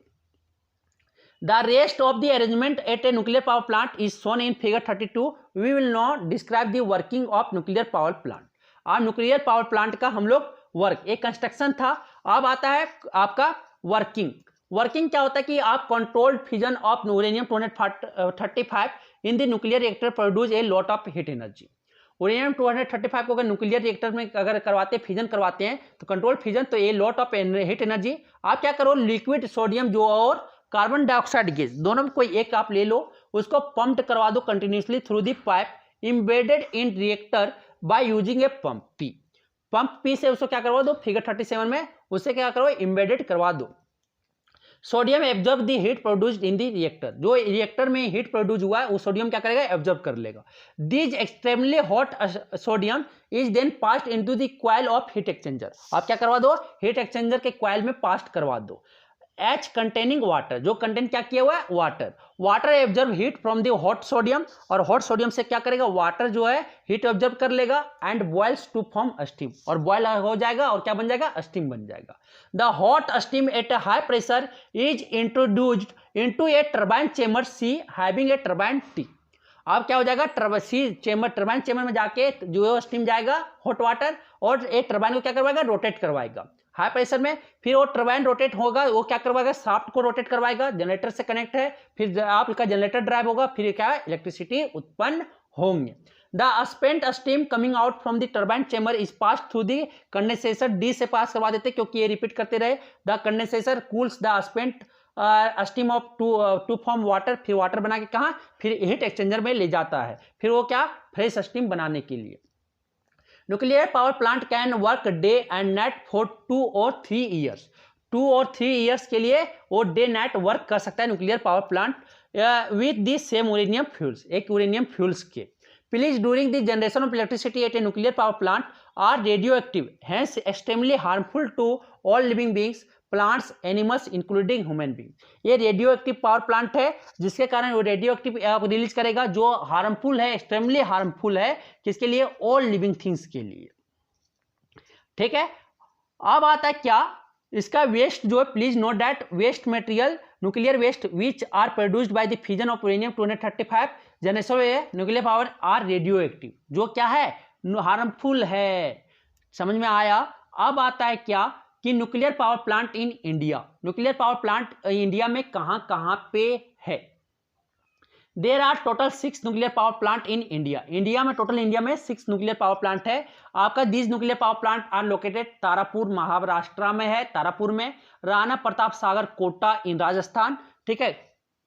A: The rest of the arrangement at a nuclear power plant is shown in figure 32. We will now describe the working of nuclear power plant. अब न्यूक्लियर पावर प्लांट का हम लोग वर्क, एक कंस्ट्रक्शन था, अब आता है आपका वर्किंग। वर्किंग क्या होता है कि आप controlled fusion of uranium 235 in the nuclear reactor produce a lot of heat energy. Uranium 235 को अगर न्यूक्लियर रिएक्टर में अगर करवाते फ्यूजन करवाते हैं तो कंट्रोल फ्यूजन, तो ये लॉट ऑफ हीट एनर्जी। आप क्या करो, लिक्विड सोडियम जो और कार्बन डाइऑक्साइड गैस दोनों में कोई एक आप ले लो, उसको पंप्ड करवा दो continuously through the pipe embedded in reactor by using a pump P. Pump P से उसको क्या करवा दो, फिगर 37 में उससे क्या करो, embedded करवा दो. Sodium absorb the heat produced in the reactor, जो रिएक्टर में हीट प्रोड्यूस हुआ है वो सोडियम क्या करेगा, एब्जॉर्ब कर लेगा. This extremely hot sodium is then passed into the coil of heat exchanger. आप क्या करवा दो, हीट एक्सचेंजर के कॉइल में पास्ट करवा दो. H कंटेनिंग वाटर, जो कंटेंट क्या किया हुआ है, water. Water absorb heat from the hot sodium, और हॉट सोडियम से क्या करेगा, वाटर जो है हीट एब्जॉर्ब कर लेगा and boils to form steam, और बॉयल हो जाएगा और क्या बन जाएगा, स्टीम बन जाएगा. The hot steam at a high pressure is introduced into a turbine chamber C having a turbine T. अब क्या हो जाएगा, सी चेम्बर, टरबाइन चेम्बर में जाके जो स्टीम जाएगा हॉट वाटर, और एक टरबाइन को क्या करवाएगा, रोटेट करवाएगा हाई प्रेशर में. फिर वो टरबाइन रोटेट होगा, वो क्या करवाएगा, शाफ्ट को रोटेट करवाएगा, जनरेटर से कनेक्ट है, फिर आपका जनरेटर ड्राइव होगा, फिर क्या इलेक्ट्रिसिटी उत्पन्न होंगे. The spent steam coming out from the turbine chamber is pass through the condenser. D से पास करवा देते क्योंकि ये रिपीट करते रहे. The condenser cools the spent steam off to form water, फिर वाटर बना के कहाँ, फिर हीट एक्सचेंजर में ले जाता है, फिर वो क्या, फ्रेश स्टीम बनाने के लिए. Nuclear power plant can work day and night for 2 or 3 years. 2 or 3 years के लिए वो डे नाइट वर्क कर सकता है nuclear power plant with the same uranium fuels, एक यूरेनियम फ्यूल्स के. Please during the generation of electricity at a nuclear power plant are radioactive, hence extremely harmful to all living beings, plants, animals including human being. ये radioactive power plant है जिसके कारण वो radio active release करेगा जो harmful है, extremely harmful है, किसके लिए, ऑल लिविंग थिंग्स के लिए. ठीक है. अब आता है क्या, इसका वेस्ट जो है, please note that waste material, nuclear waste which are produced by the fusion of uranium 235 generation nuclear power are radioactive, जो क्या है, हार्मफुल है. समझ में आया. अब आता है क्या कि nuclear power plant in India, nuclear power plant India में कहां कहां पे है. There are total 6 nuclear power plant in India. India में टोटल, इंडिया में 6 न्यूक्लियर पावर प्लांट है आपका. These nuclear power plant are located Tarapur Maharashtra में है, तारापुर में. राणा प्रताप सागर कोटा इन राजस्थान. ठीक है.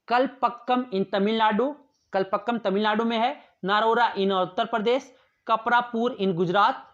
A: कलपक्कम इन तमिलनाडु, कलपक्कम तमिलनाडु में है. नारोरा इन उत्तर प्रदेश. कपरापुर इन गुजरात.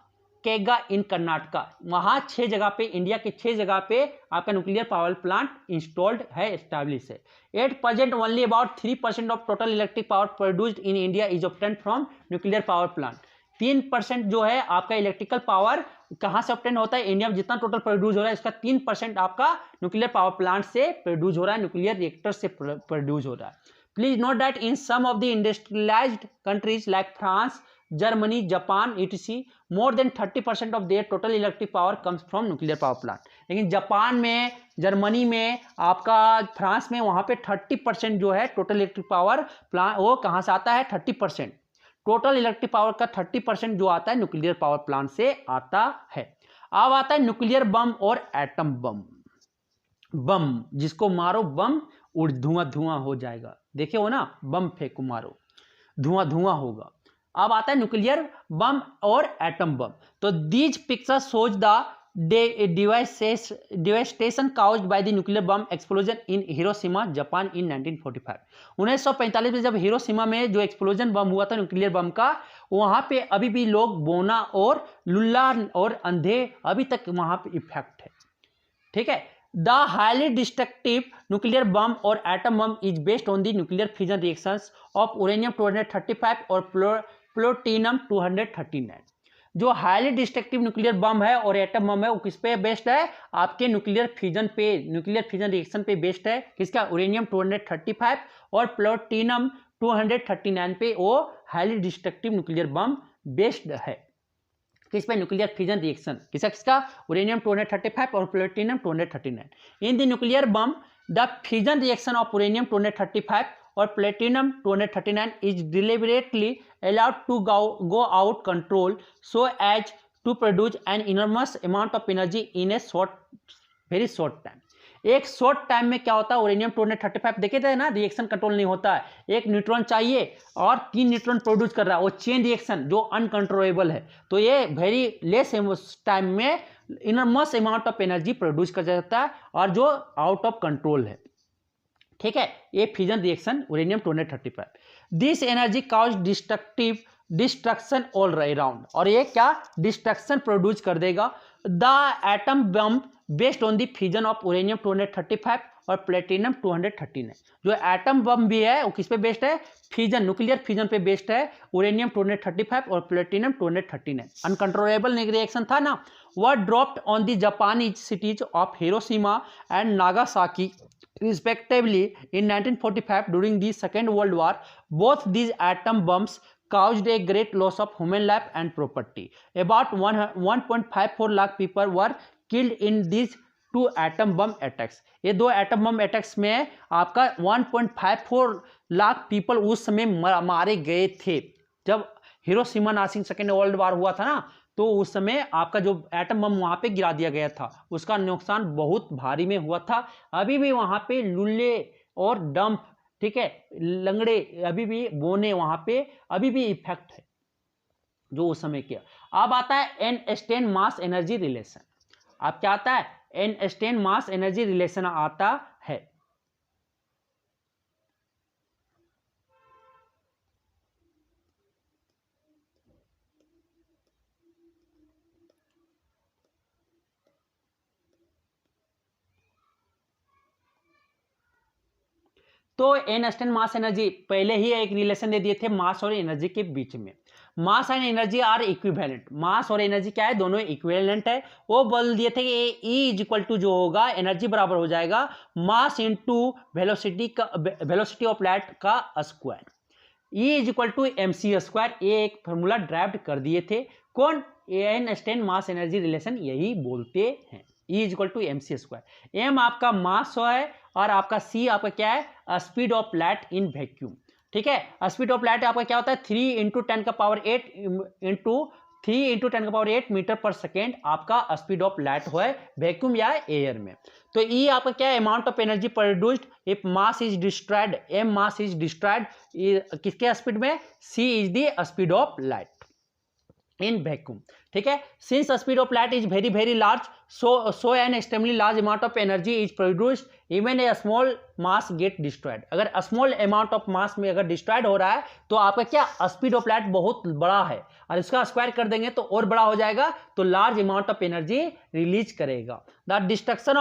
A: केगा इन कर्नाटका. वहां 6 जगह पे, इंडिया के 6 जगह पे आपका न्यूक्लियर पावर प्लांट इंस्टॉल्ड है, एस्टैब्लिश है. 8% only about 3% of total electric power produced in India is obtained from nuclear power plant. 3% जो है आपका इलेक्ट्रिकल पावर कहां से ऑब्टेन होता है, इंडिया में जितना टोटल प्रोड्यूस हो रहा है उसका 3% आपका न्यूक्लियर पावर प्लांट से प्रोड्यूस हो रहा है, न्यूक्लियर रिएक्टर से प्रोड्यूस हो रहा है. Please note that in some of the industrialised countries like France, Germany, Japan etc. More than 30% of their total electric power comes from nuclear power plant. लेकिन Japan में, Germany में, आपका France में, वहां पे 30% जो है टोटल इलेक्ट्रिक पावर प्लांट वो कहां से आता है, 30%. टोटल इलेक्ट्रिक पावर का 30% जो आता है न्यूक्लियर पावर प्लांट से आता है. अब आता है न्यूक्लियर बम और एटम बम. बम जिसको मारो बम उड़ धुआं धुआं हो जाएगा, देखे हो ना, बम फेंको मारो धुआं धुआं होगा. अब आता है न्यूक्लियर बम और एटम बम. तो these picture shows the devastation caused by the nuclear bomb explosion in Hiroshima Japan in 1945. 1945 में जब हिरोशिमा में जो एक्सप्लोजन बम हुआ था न्यूक्लियर बम का, वहां पे अभी भी लोग बोना और लुल्ला और अंधे अभी तक वहां पे इफेक्ट है. ठीक है. The highly destructive nuclear bomb और atom bomb is based on the nuclear fusion reactions of uranium 235 और प्लूटोनियम 239. जो हाईली डिस्ट्रक्टिव न्यूक्लियर बम है और एटम बम है वो किस पे बेस्ड है, आपके न्यूक्लियर फ्यूजन पे, न्यूक्लियर फ्यूजन रिएक्शन पे बेस्ड है. किसका, यूरेनियम 235 और प्लूटोनियम 239 पे वो हाईली डिस्ट्रक्टिव न्यूक्लियर बम बेस्ड है. किस पे, न्यूक्लियर फ्यूजन रिएक्शन. किसका किसका, यूरेनियम 235 और plutonium 239. In the nuclear bomb the fusion reaction of uranium 235 और platinum 239 is deliberately allowed to go out control so as to produce an enormous amount of energy in a very short time. एक short time में क्या होता है, uranium 235 देखे थे ना, reaction control नहीं होता है. एक न्यूट्रॉन चाहिए और 3 न्यूट्रॉन प्रोड्यूस कर रहा है, वो चेन रिएक्शन जो अनकंट्रोलेबल है. तो ये वेरी लेस टाइम में enormous amount of energy produce कर जाता है और जो आउट ऑफ कंट्रोल है. ठीक है. ये fusion reaction uranium 235. This energy cause destructive destruction all around, और ये क्या डिस्ट्रक्शन प्रोड्यूस कर देगा। The atom bomb based on the fusion of uranium 235 और प्लेटिनम 239। जो एटम बम भी है वो किस पे बेस्ड है, फ्यूजन, न्यूक्लियर फ्यूजन पे बेस्ड है, यूरेनियम 235 और प्लेटिनम 239। अनकंट्रोलेबल रिएक्शन था ना, वह dropped on the Japanese cities of Hiroshima and Nagasaki respectively in 1945 during the Second World War. Both these atom bombs caused a great loss of human life and property. About 1.54 lakh people were killed in these two atom bomb attacks. ये दो atom bomb attacks में आपका 1.54 lakh people उस समय मारे गए थे। जब Hiroshima Nagasaki second world war हुआ था ना, तो उस समय आपका जो एटम बम वहां पे गिरा दिया गया था, उसका नुकसान बहुत भारी में हुआ था। अभी भी वहां पे लुल्ले और डंप, ठीक है, लंगड़े, अभी भी बोने वहां पे अभी भी इफेक्ट है जो उस समय किया। अब आता है एनस्टेन मास एनर्जी रिलेशन। अब क्या आता है, एनस्टेन मास एनर्जी रिलेशन आता है। तो एनस्टेन मास एनर्जी पहले ही एक रिलेशन दे दिए थे मास और एनर्जी के बीच में। Mass and energy are equivalent, mass और एनर्जी क्या है, दोनों इक्विवेलेंट है। वो बोल दिए थे कि E इज इक्वल टू जो होगा एनर्जी बराबर हो जाएगा मास इनटू वेलोसिटी का, वेलोसिटी ऑफ लाइट का square. E is equal to mc square, ये एक फॉर्मूला ड्राइव कर दिए थे कौन, एनस्टेन मास एनर्जी रिलेशन यही बोलते हैं। E is equal to mc square. m आपका मास है और आपका c आपका क्या है, speed of light in vacuum, ठीक है। स्पीड ऑफ लाइट आपका क्या होता है, 3 इंटू 10 का पावर 8 इंटू 3 इंटू 10 का पावर 8 मीटर पर सेकेंड आपका स्पीड ऑफ लाइट है वैक्यूम या एयर में। तो E आपका क्या है, amount of energy produced if mass is destroyed, m mass is destroyed किसके स्पीड में, c is the speed of light in vacuum, ठीक है। Since speed of light is very very large, so an extremely large amount of energy is produced even a small mass get destroyed. अगर small amount of मास में अगर destroyed हो रहा है तो आपका क्या स्पीड ऑफ लाइट बहुत बड़ा है, और इसका स्क्वायर कर देंगे तो और बड़ा हो जाएगा, तो large amount of energy release करेगा। The destruction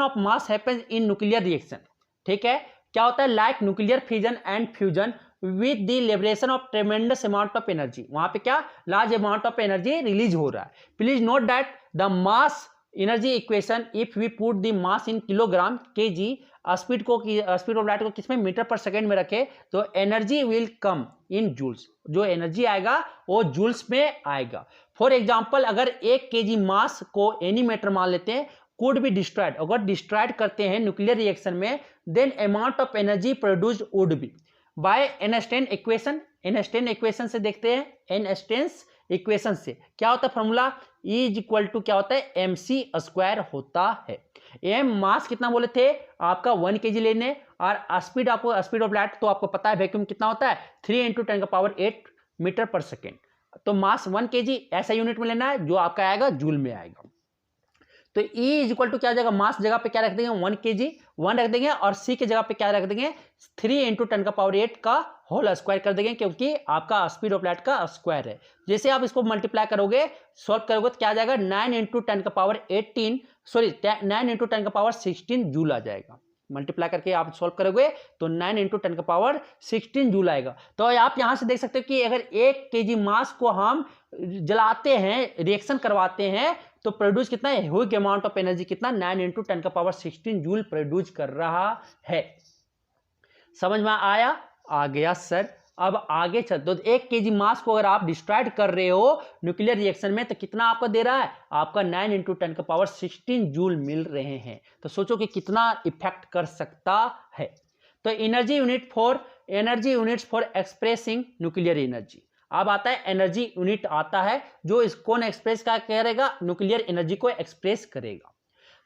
A: of mass happens in nuclear reaction, ठीक है। क्या होता है, like nuclear fission and fusion with the liberation of tremendous amount of energy. वहां पे क्या large amount of energy release हो रहा है। Please note that the mass energy equation if we put the mass in kilogram KG, speed of light को किसमें, meter per second में रखे, तो energy will come in joules, जो energy आएगा वो जूल्स में आएगा। फॉर एग्जाम्पल अगर 1 kg मास को एनी मैटर मान लेते हैं, could be destroyed, अगर डिस्ट्रॉयड करते हैं न्यूक्लियर रिएक्शन में, then amount of energy produced would be by Einstein equation. Einstein equation से देखते हैं, एनस्टेन्स इक्वेशन से क्या होता है formula, E is equal to क्या होता है, mc स्क्वायर होता है। m मास कितना बोले थे आपका 1 kg लेने, और स्पीड आपको स्पीड ऑफ लाइट तो आपको पता है वैक्यूम कितना होता है, 3 इंटू 10 का पावर 8 मीटर पर सेकेंड। तो मास 1 kg ऐसा यूनिट में लेना है जो आपका आएगा जूल में आएगा। तो E इज इक्वल टू क्या आ जाएगा, मास जगह पे क्या रख देंगे 1 kg 1 रख देंगे, और C की जगह पे क्या रख देंगे 3 इंटू 10 का पावर 8 का होल स्क्वायर कर देंगे, क्योंकि आपका स्पीड ऑफ लाइट का स्क्वायर है। जैसे आप इसको मल्टीप्लाई करोगे, सॉल्व करोगे तो क्या आ जाएगा 9 इंटू 10 का पावर 18 सॉरी 9 इंटू 10 का पावर 16 जूल आ जाएगा। मल्टीप्लाई करके आप सॉल्व करोगे तो 9 इंटू 10 का पावर 16 जूल आएगा। तो आप यहां से देख सकते हो कि अगर 1 kg मास को हम जलाते हैं, रिएक्शन करवाते हैं, तो प्रोड्यूस कितना है, ह्यूज अमाउंट ऑफ एनर्जी कितना 9 इंटू 10 का पावर 16 जूल प्रोड्यूस कर रहा है। समझ में आया, आ गया सर। अब आगे चल, तो 1 kg मास को अगर आप डिस्ट्रॉयड कर रहे हो न्यूक्लियर रिएक्शन में, तो कितना आपका दे रहा है, आपका 9 इंटू 10 का पावर 16 जूल मिल रहे हैं। तो सोचो कि कितना इफेक्ट कर सकता है। तो energy units for expressing nuclear energy. अब आता है एनर्जी यूनिट आता है जो इस कौन एक्सप्रेस का करेगा, न्यूक्लियर एनर्जी को एक्सप्रेस करेगा।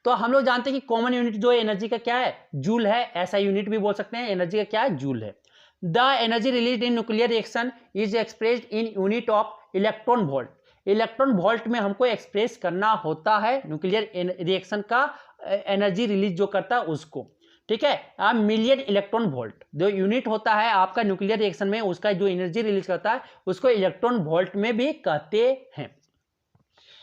A: तो हम लोग जानते हैं कि कॉमन यूनिट जो एनर्जी का क्या है, जूल है। ऐसा यूनिट भी बोल सकते हैं, एनर्जी का क्या है, जूल है। The energy released in nuclear reaction is expressed in unit of electron volt. Electron volt में हमको एक्सप्रेस करना होता है न्यूक्लियर रिएक्शन का एनर्जी रिलीज जो करता है उसको। ठीक है। अब मिलियन इलेक्ट्रॉन वोल्ट जो यूनिट होता है आपका न्यूक्लियर रिएक्शन में, उसका जो एनर्जी रिलीज करता है उसको इलेक्ट्रॉन वोल्ट में भी कहते हैं,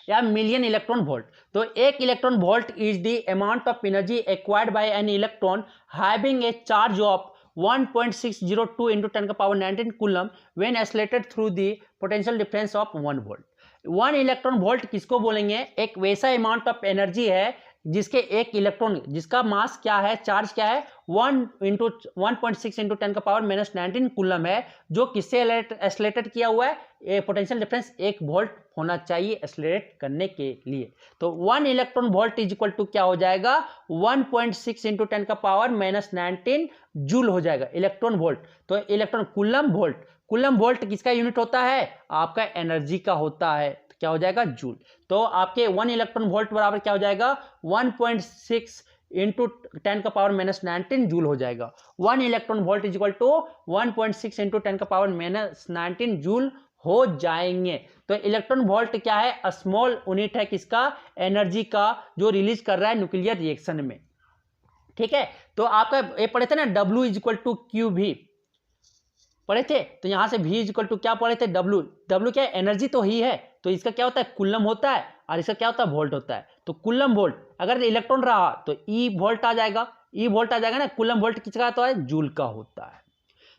A: या मिलियन इलेक्ट्रॉन वोल्ट। तो एक electron volt is the amount of energy acquired by an electron having a charge of 1.602 into 10 का power 19 coulomb when accelerated through the potential difference of 1 volt. 1 electron volt किसको बोलेंगे? एक वैसा amount of energy है जिसके एक electron, जिसका मास क्या है, चार्ज क्या है, 1.6 इंटू 10 का पावर -19 कूलम है, जो किससे एक्सेलरेटेड किया हुआ है, पोटेंशियल डिफरेंस 1 वोल्ट होना चाहिए एक्सेलरेट करने के लिए। तो 1 electron volt is equal to क्या हो जाएगा, 1.6 इंटू 10 का पावर -19 जूल हो जाएगा इलेक्ट्रॉन वोल्ट। तो electron coulomb volt, coulomb volt किसका यूनिट होता है, आपका एनर्जी का होता है, तो क्या हो जाएगा, जूल। तो आपके 1 इलेक्ट्रॉन वोल्ट बराबर क्या हो जाएगा, 1.6 इंटू 10 का पावर -19 जूल हो जाएगा। 1 electron volt is equal to 1.6 into 10 का पावर -19 जूल हो जाएंगे। तो इलेक्ट्रॉन वोल्ट क्या है, स्मॉल यूनिट है किसका, एनर्जी का, जो रिलीज कर रहा है न्यूक्लियर रिएक्शन में। ठीक है, तो आपका ये पढ़े थे ना, W is equal to Q भी पढ़े थे, तो यहां से V इज इक्वल टू क्या पढ़े थे, W क्या है, एनर्जी तो ही है, तो इसका क्या होता है, कुलम होता है, और इसका क्या होता है, वोल्ट होता है। तो कुलम वोल्ट, अगर इलेक्ट्रॉन रहा तो E वोल्ट आ जाएगा, E वोल्ट आ जाएगा ना, कुलम वोल्ट किसका होता है, जूल का होता है।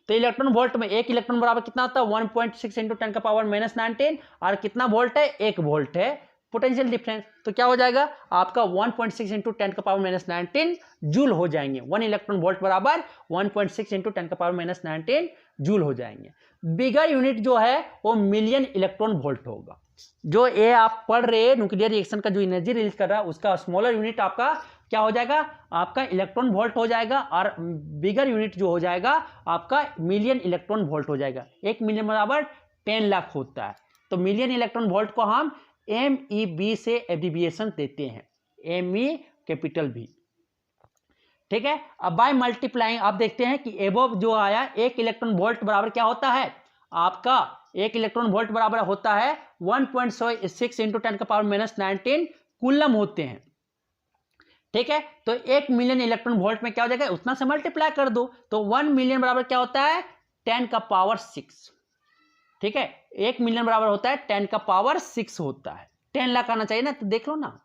A: तो इलेक्ट्रॉन वोल्ट में एक इलेक्ट्रॉन बराबर कितना होता है, 1.6 इंटू 10 का पावर -19, और कितना वोल्ट है, 1 वोल्ट है पोटेंशियल डिफरेंस। तो क्या हो जाएगा आपका 1.6 इंटू 10 का पावर -19 जूल हो जाएंगे। 1 इलेक्ट्रॉन वोल्ट बराबर 1.6 इंटू 10 का पावर -19 जूल हो जाएंगे। बिगर यूनिट जो है वो मिलियन इलेक्ट्रॉन वोल्ट होगा। जो ये आप पढ़ रहे हैं न्यूक्लियर रिएक्शन का जो एनर्जी रिलीज कर रहा है उसका स्मॉलर यूनिट आपका क्या हो जाएगा, आपका इलेक्ट्रॉन वोल्ट हो जाएगा, और बिगर यूनिट जो हो जाएगा आपका मिलियन इलेक्ट्रॉन वोल्ट हो जाएगा। 1 मिलियन बराबर 10 लाख होता है। तो मिलियन इलेक्ट्रॉन वोल्ट को हम MEB से एब्रिविएशन देते हैं, ME कैपिटल B। ठीक है, अब बाय मल्टीप्लाइंग आप देखते हैं कि एबव जो आया, 1 इलेक्ट्रॉन वोल्ट बराबर क्या होता है, आपका 1 इलेक्ट्रॉन वोल्ट बराबर होता है 1.6 इंटू 10 का पावर -19 कूलम होते हैं। ठीक है, तो 1 मिलियन इलेक्ट्रॉन वोल्ट में क्या हो जाएगा, उतना से मल्टीप्लाई कर दो, तो 1 मिलियन बराबर क्या होता है, 10 का पावर 6। ठीक है, 1 मिलियन बराबर होता है 10 का पावर 6 होता है। 10 लाख आना चाहिए ना, तो देख लो ना,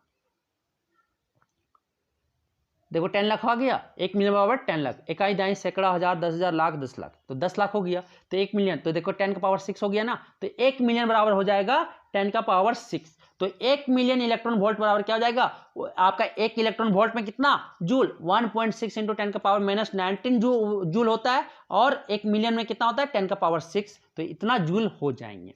A: देखो 10 लाख आ गया, 1 मिलियन बराबर 10 लाख, इकाई दाई सैकड़ा हजार 10,000 लाख 10 लाख, तो 10 लाख हो गया। तो 1 मिलियन, तो देखो 10 का पावर 6 हो गया ना, तो 1 मिलियन बराबर हो जाएगा 10 का पावर 6। तो 1 मिलियन इलेक्ट्रॉन वोल्ट बराबर क्या हो जाएगा, आपका 1 इलेक्ट्रॉन वोल्ट में कितना जूल, 1.6 इंटू 10 का पावर -19 जूल होता है, और 1 मिलियन में कितना होता है, 10 का पावर 6, तो इतना जूल हो जाएंगे।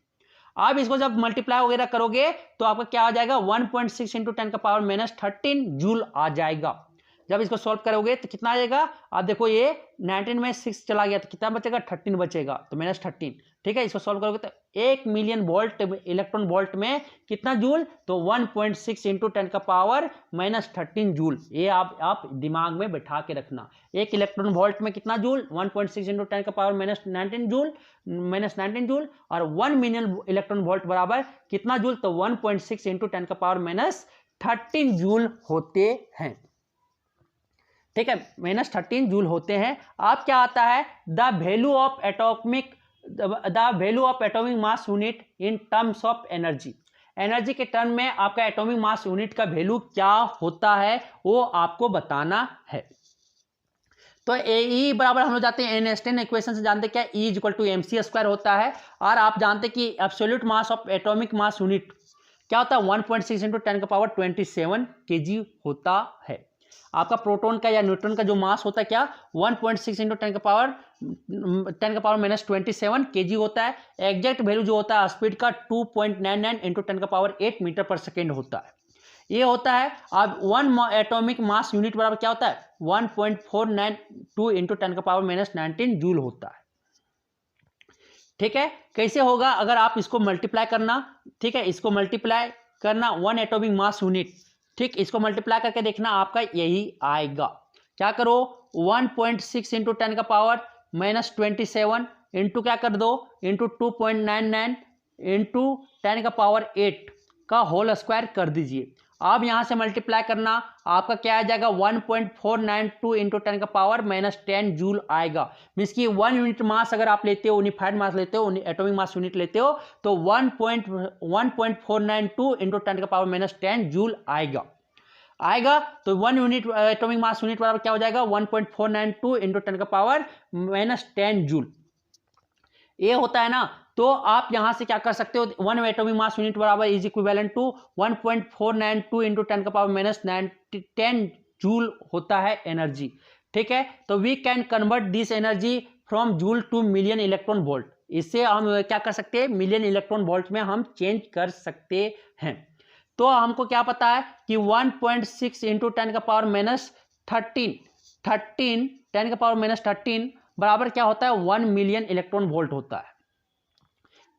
A: अब इसको जब मल्टीप्लाई वगैरह करोगे तो आपका क्या आ जाएगा, 1.6 इंटू 10 का पावर -13 जूल आ जाएगा। जब इसको सॉल्व करोगे तो कितना आ जाएगा, आप देखो ये 19 में 6 चला गया तो कितना बचेगा, 13 बचेगा, तो -13। ठीक है, इसको सॉल्व करोगे तो 1 मिलियन वोल्ट इलेक्ट्रॉन वोल्ट में कितना जूल, तो 1.6 इंटू 10 का पावर -13 जूल। ये आप दिमाग में बैठा के रखना, 1 इलेक्ट्रॉन वोल्ट में कितना जूल, 1.6 इंटू 10 का पावर -19 जूल, और 1 मिलियन इलेक्ट्रॉन वोल्ट बराबर कितना जूल, तो 1.6 इंटू 10 का पावर -13 जूल होते हैं। ठीक है, -13 जूल होते हैं। अब क्या आता है, the value of atomic mass unit in terms of energy. Energy के टर्म में आपका एटॉमिक मास यूनिट का वैल्यू क्या होता है वो आपको बताना है। तो E बराबर हम लोग जाते हैं एनस्टाइन इक्वेशन से जानते क्या, E is equal to mc² होता है, और आप जानते कि absolute mass of atomic mass unit क्या होता है, 1.6 इंटू 10 का पावर 27 kg होता है। आपका प्रोटॉन का या न्यूट्रॉन का जो मास होता है क्या, 1.6 इंटू 10 का पावर -27 kg होता है। एग्जैक्ट वैल्यू जो होता है स्पीड का 2.99 इंटू 10 का पावर 8 मीटर पर सेकेंड होता है, ये होता है। अब 1 एटॉमिक मास यूनिट बराबर क्या होता है, 1.492 इंटू 10 का पावर -19 जूल होता है। ठीक है, कैसे होगा, अगर आप इसको मल्टीप्लाई करना, ठीक है, इसको मल्टीप्लाई करना 1 एटॉमिक मास यूनिट, ठीक, इसको मल्टीप्लाई करके देखना आपका यही आएगा। क्या करो, 1.6 इंटू 10 का पावर -27 इंटू क्या कर दो, इंटू 2.99 इंटू 10 का पावर 8 का होल स्क्वायर कर दीजिए। अब यहाँ से मल्टीप्लाई करना, आपका क्या आ जाएगा 1.492 इंटू 10 का पावर माइनस 10 जूल आएगा। मीन्स कि 1 यूनिट मास अगर आप लेते हो, यूनिफाइड मास लेते हो, एटॉमिक मास यूनिट लेते हो, तो 1.492 इंटू 10 का पावर माइनस 10 जूल आएगा। तो 1 यूनिट एटॉमिक मास यूनिट बराबर क्या हो जाएगा 1.492 इंटू 10 का पावर माइनस 10 जूल। ये होता है ना, तो आप यहां से क्या कर सकते हो, 1 एटॉमिक मास यूनिट बराबर इज इक्विवेलेंट टू 1.492 इंटू 10 का पावर माइनस 10 जूल होता है एनर्जी। ठीक है, तो we can convert this energy from joule to million electron volt. इससे हम क्या कर सकते हैं, मिलियन इलेक्ट्रॉन वोल्ट में हम चेंज कर सकते हैं। तो हमको क्या पता है कि 1.6 इंटू 10 का पावर माइनस 13 10 का पावर माइनस 13 बराबर क्या होता है 1 मिलियन इलेक्ट्रॉन वोल्ट होता है।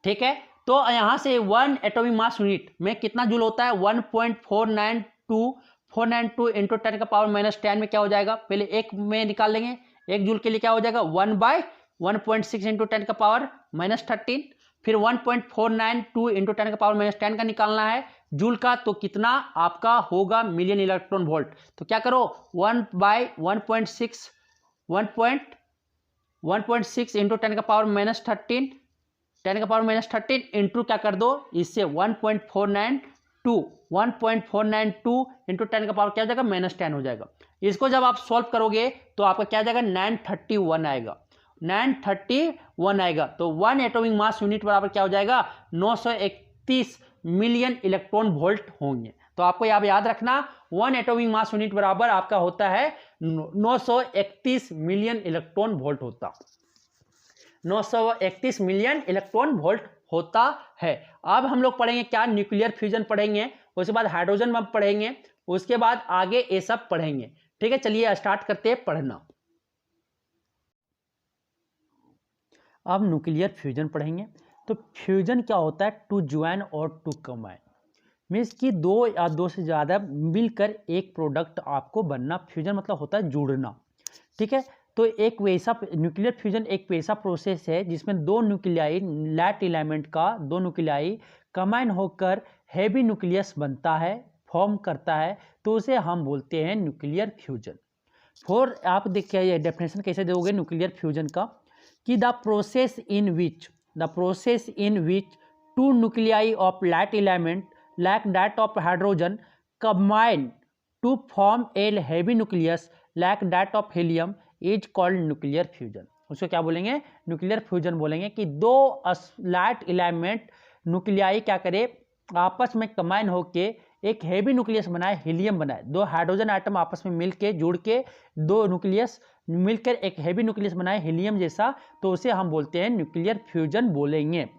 A: ठीक है, तो यहां से 1 एटॉमिक मास यूनिट में कितना जूल होता है 1.492 इंटू 10 का पावर माइनस 10 में क्या हो जाएगा, पहले एक में निकाल लेंगे। 1 जूल के लिए क्या हो जाएगा 1/1.6 इंटू 10 का पावर माइनस 13, फिर 1.492 इंटू 10 का पावर माइनस 10 का निकालना है जूल का, तो कितना आपका होगा मिलियन इलेक्ट्रॉन वोल्ट। तो क्या करो 1/1.6 इंटू 10 का पावर माइनस 13 10 का पावर माइनस 13 इंटू क्या कर दो इससे 1.492 इंटू 10 का पावर क्या हो जाएगा माइनस 10 हो जाएगा। इसको जब आप सॉल्व करोगे तो आपका क्या जाएगा 931 आएगा, 931 आएगा। तो 1 एटॉमिक मास यूनिट बराबर क्या हो जाएगा 931 मिलियन इलेक्ट्रॉन वोल्ट होंगे। तो आपको यहाँ याद रखना 1 एटॉमिक मास यूनिट बराबर आपका होता है 931 मिलियन इलेक्ट्रॉन वोल्ट होता 931 मिलियन इलेक्ट्रॉन वोल्ट होता है। अब हम लोग पढ़ेंगे क्या, न्यूक्लियर फ्यूजन पढ़ेंगे, उसके बाद हाइड्रोजन बम पढ़ेंगे, उसके बाद आगे ये सब पढ़ेंगे। ठीक है, चलिए स्टार्ट करते हैं पढ़ना। अब न्यूक्लियर फ्यूजन पढ़ेंगे। तो फ्यूजन क्या होता है, टू ज्वाइन और टू कंबाइन, मीन्स कि दो या दो से ज़्यादा मिलकर एक प्रोडक्ट आपको बनना। फ्यूजन मतलब होता है जुड़ना। ठीक है, तो एक वैसा न्यूक्लियर फ्यूजन एक वैसा प्रोसेस है जिसमें दो न्यूक्लियाई लैट एलिमेंट का दो न्यूक्लियाई कंबाइन होकर हैवी न्यूक्लियस बनता है, फॉर्म करता है, तो उसे हम बोलते हैं न्यूक्लियर फ्यूजन। फोर आप देखिए डेफिनेशन कैसे दोगे न्यूक्लियर फ्यूजन का, कि the process in which two nuclei of light element like that of hydrogen combine to form a heavy nucleus like that of helium is called nuclear fusion. उसको क्या बोलेंगे, nuclear fusion बोलेंगे। कि दो light element nuclei क्या करे आपस में कंबाइन होके एक हैवी न्यूक्लियस बनाए, हीलियम बनाए। दो हाइड्रोजन एटम आपस में मिलके जुड़ के दो न्यूक्लियस मिलकर एक हैवी न्यूक्लियस बनाए हीलियम जैसा, तो उसे हम बोलते हैं न्यूक्लियर फ्यूजन बोलेंगे।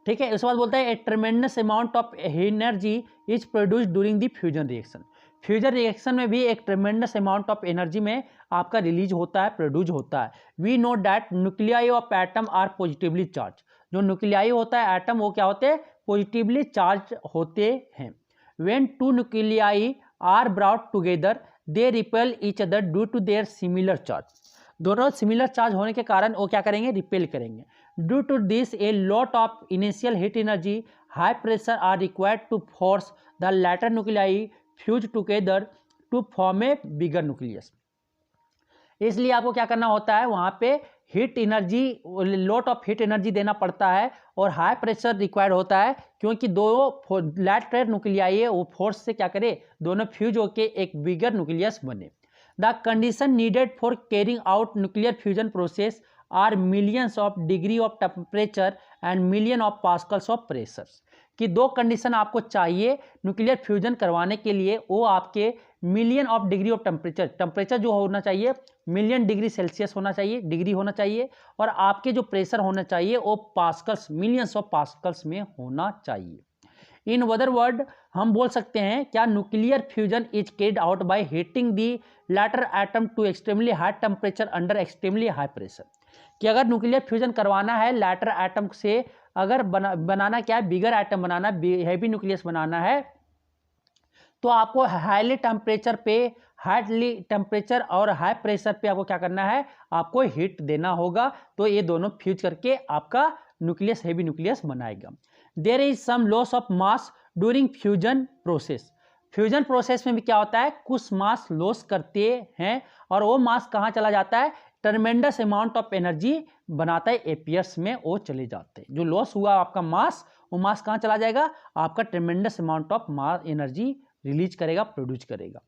A: ठीक है, उसके बाद बोलता है a tremendous amount of energy is produced during the fusion reaction. Fusion reaction में भी एक ट्रेमेंडस अमाउंट ऑफ एनर्जी में आपका रिलीज होता है, प्रोड्यूस होता है। We know that nuclei of atom are positively charge. जो न्यूक्लियाई होता है एटम वो क्या होते हैं, पॉजिटिवली चार्ज होते हैं। When two nuclei are brought together they repel each other due to their similar charge. दोनों सिमिलर चार्ज होने के कारण वो क्या करेंगे, रिपेल करेंगे। Due to this a lot of initial heat energy high pressure are required to force the lighter nuclei fuse together to form a bigger nucleus. इसलिए आपको क्या करना होता है, वहां पे heat energy lot of heat energy देना पड़ता है और हाई प्रेशर रिक्वायर्ड होता है, क्योंकि दो लैटर न्यूक्लियाई है वो फोर्स से क्या करे दोनों फ्यूज होके एक बिगर न्यूक्लियस बने। The condition needed for carrying out nuclear fusion process are millions of degree of temperature and million of pascals of pressure. कि दो कंडीशन आपको चाहिए न्यूक्लियर फ्यूजन करवाने के लिए, वो आपके million of degree of temperature जो होना चाहिए मिलियन डिग्री सेल्सियस होना चाहिए, डिग्री होना चाहिए, और आपके जो प्रेशर होना चाहिए वो पास्कल्स मिलियंस ऑफ पास्कल्स में होना चाहिए। इन अदर वर्ड हम बोल सकते हैं क्या, nuclear fusion is carried out by heating the lighter atom to extremely high temperature under extremely high pressure. कि अगर न्यूक्लियर फ्यूजन करवाना है लैटर एटम से, अगर बनाना क्या है बिगर एटम बनाना, हैवी न्यूक्लियस बनाना है, तो आपको हाईली टेम्परेचर पे और हाई प्रेशर पे आपको क्या करना है, आपको हीट देना होगा। तो ये दोनों फ्यूज करके आपका न्यूक्लियस हैवी न्यूक्लियस बनाएगा। There is some loss of mass during fusion process. Fusion process में भी क्या होता है, कुछ मास लॉस करते हैं और वो मास कहाँ चला जाता है, ट्रमेंडस अमाउंट ऑफ एनर्जी बनाता है एपियर्स में, वो चले जाते हैं। जो लॉस हुआ आपका मास, वो मास कहाँ चला जाएगा, आपका tremendous amount of energy release करेगा, प्रोड्यूस करेगा।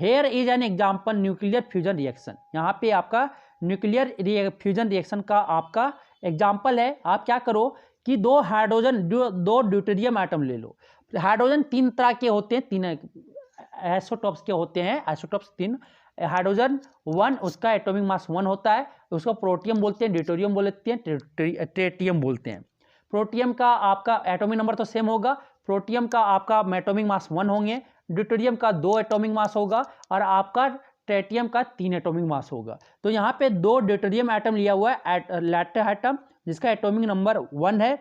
A: Here is an example nuclear fusion reaction. यहाँ पे आपका न्यूक्लियर फ्यूजन रिएक्शन का आपका एग्जाम्पल है। आप क्या करो कि दो हाइड्रोजन, दो ड्यूटेरियम एटम ले लो। हाइड्रोजन तीन तरह के होते हैं, तीन आइसोटॉप्स के होते हैं, आइसोटॉप्स तीन। हाइड्रोजन 1, उसका एटॉमिक मास 1 होता है, उसको प्रोटियम बोलते हैं, ड्यूटेरियम बोलते हैं, ट्रिटियम बोलते हैं। प्रोटियम का आपका एटॉमिक नंबर तो सेम होगा, प्रोटियम का आपका एटॉमिक मास 1 होंगे, ड्यूटेरियम का 2 एटॉमिक मास होगा और आपका ट्रिटियम का 3 एटॉमिक मास होगा। तो यहाँ पे 2 ड्यूटेरियम एटम लिया हुआ है, लैटर एटम जिसका एटॉमिक नंबर 1 है,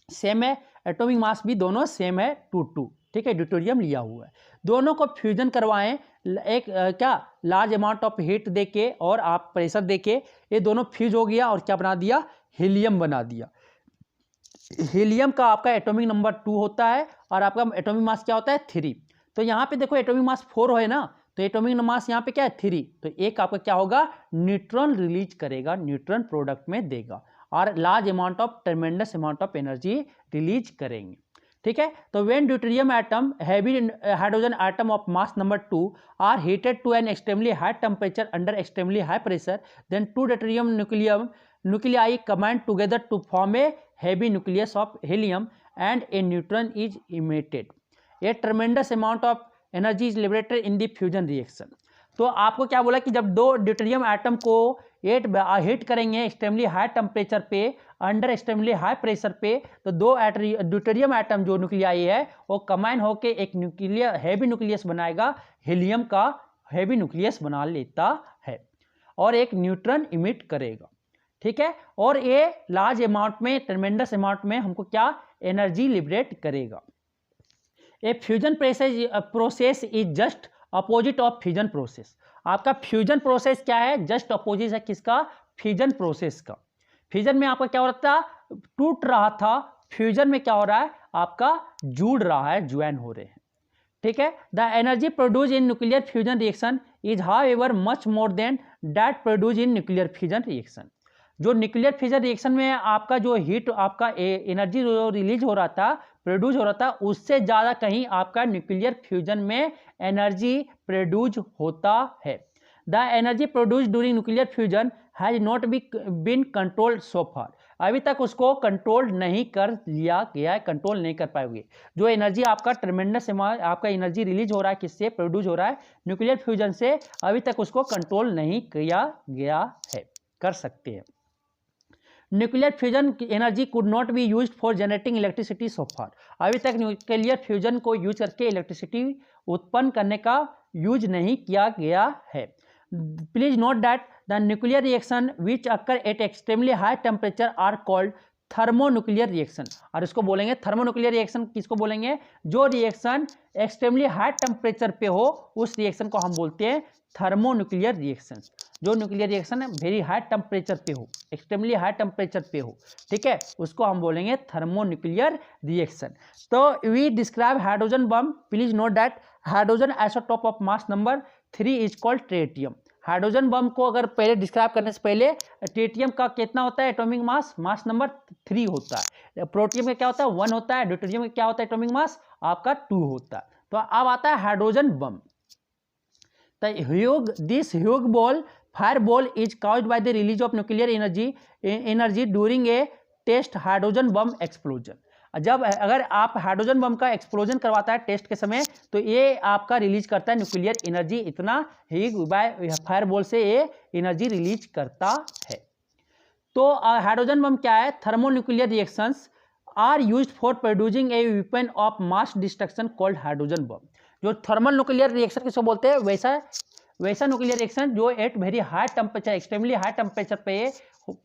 A: सेम है, एटॉमिक मास भी दोनों सेम है 2, ठीक है, ड्यूटेरियम लिया हुआ है। दोनों को फ्यूजन करवाएं, एक क्या लार्ज अमाउंट ऑफ हीट देके और आप प्रेशर देके, ये दोनों फ्यूज हो गया और क्या बना दिया, हीलियम बना दिया। हीलियम का आपका एटॉमिक नंबर 2 होता है और आपका एटॉमिक मास क्या होता है, 3। तो यहाँ पे देखो एटॉमिक मास 4 है ना, तो एटॉमिक मास यहाँ पे क्या है, 3। तो एक आपका क्या होगा, न्यूट्रॉन रिलीज करेगा, न्यूट्रॉन प्रोडक्ट में देगा और large amount of tremendous amount of energy release करेंगे, ठीक है। तो when deuterium atom, heavy hydrogen atom of mass number 2 are heated to an extremely high temperature under extremely high pressure, then 2 deuterium nuclei combine together to form a heavy nucleus of helium and a neutron is emitted. A tremendous amount of energy is liberated in the fusion reaction. तो आपको क्या बोला कि जब 2 deuterium atom को heat करेंगे extremely high temperature पे, under extremely high pressure पे, तो 2 ड्यूटेरियम एटम जो न्यूक्लियाई है वो कंबाइन होके एक न्यूक्लियर हैवी न्यूक्लियस बनाएगा, हीलियम का हैवी न्यूक्लियस बना लेता है और एक न्यूट्रॉन इमिट करेगा, ठीक है। और ये लार्ज अमाउंट में, ट्रेमेंडस अमाउंट में हमको क्या एनर्जी लिबरेट करेगा। A fusion process is just opposite of fusion process. आपका फ्यूजन प्रोसेस क्या है, जस्ट अपोजिट है किसका, फ्यूजन प्रोसेस का। फ्यूजन में आपका क्या हो रहा था, टूट रहा था, फ्यूजन में क्या हो रहा है, आपका जुड़ रहा है, ज्वाइन हो रहे हैं, ठीक है। The energy produce in nuclear fusion reaction is however much more than that produce in nuclear fusion reaction. जो न्यूक्लियर फ्यूजन रिएक्शन में आपका जो हीट, आपका एनर्जी जो रिलीज हो रहा था, प्रोड्यूस हो रहा था, उससे ज़्यादा कहीं आपका न्यूक्लियर फ्यूजन में एनर्जी प्रोड्यूस होता है। The energy produce during nuclear fusion has not been controlled so far. अभी तक उसको कंट्रोल नहीं कर लिया गया है, कंट्रोल नहीं कर पाओगे। जो एनर्जी आपका ट्रेमेंडस आपका एनर्जी रिलीज हो रहा है, किससे प्रोड्यूस हो रहा है, न्यूक्लियर फ्यूजन से, अभी तक उसको कंट्रोल नहीं किया गया है, कर सकते हैं। Nuclear fusion energy could not be used for generating electricity so far. अभी तक न्यूक्लियर फ्यूजन को यूज करके इलेक्ट्रिसिटी उत्पन्न करने का यूज नहीं किया गया है। Please note that the nuclear reaction which occur at extremely high temperature are called thermonuclear reaction. और इसको बोलेंगे थर्मोन्यूक्लियर रिएक्शन, किसको बोलेंगे, जो रिएक्शन एक्सट्रीमली हाई टेम्परेचर पे हो उस रिएक्शन को हम बोलते हैं थर्मोन्यूक्लियर रिएक्शन। जो न्यूक्लियर रिएक्शन है वेरी हाई टेम्परेचर पे हो, एक्सट्रीमली हाई टेम्परेचर पे हो, ठीक है, उसको हम बोलेंगे थर्मोन्यूक्लियर रिएक्शन। तो we describe hydrogen bomb. Please note that hydrogen isotope of mass number 3 is called tritium. Hydrogen bomb को अगर पहले डिस्क्राइब करने से पहले, ट्रिटियम का कितना होता है एटॉमिक मास, मास नंबर 3 होता है। प्रोटियम का क्या होता है, 1 होता है। ड्यूटेरियम का क्या होता है एटॉमिक मास, आपका 2 होता है। तो अब आता है hydrogen bomb. This huge ball, fire ball is caused by the release of nuclear energy during a test hydrogen bomb explosion. जब अगर आप हाइड्रोजन बम का एक्सप्लोजन करवाता है टेस्ट के समय, तो ये आपका रिलीज करता है न्यूक्लियर एनर्जी, इतना ही बाय फायर बॉल से ये एनर्जी रिलीज करता है। तो हाइड्रोजन बम क्या है, thermonuclear reactions are used for producing a weapon of mass destruction called hydrogen bomb. जो थर्मल न्यूक्लियर रिएक्शन किसको बोलते हैं, वैसा न्यूक्लियर रिएक्शन जो at very high temperature, extremely high temperature पे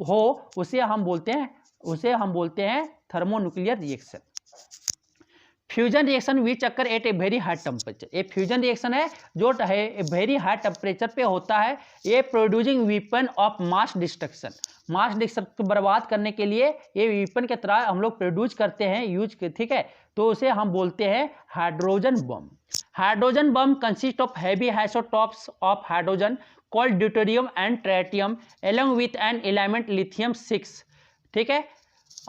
A: हो, उसे हम बोलते हैं thermonuclear reaction. Fusion reaction which occur at a very high temperature. ये फ्यूजन रिएक्शन है जो वेरी हाई टेम्परेचर पे होता है। ये producing weapon of mass destruction, mass destruction को बर्बाद करने के लिए ये वेपन के तरह हम लोग प्रोड्यूस करते हैं, यूज, ठीक है। तो उसे हम बोलते हैं hydrogen bomb. Hydrogen bomb consist of heavy isotopes of hydrogen called deuterium and tritium along with an element lithium 6। ठीक है,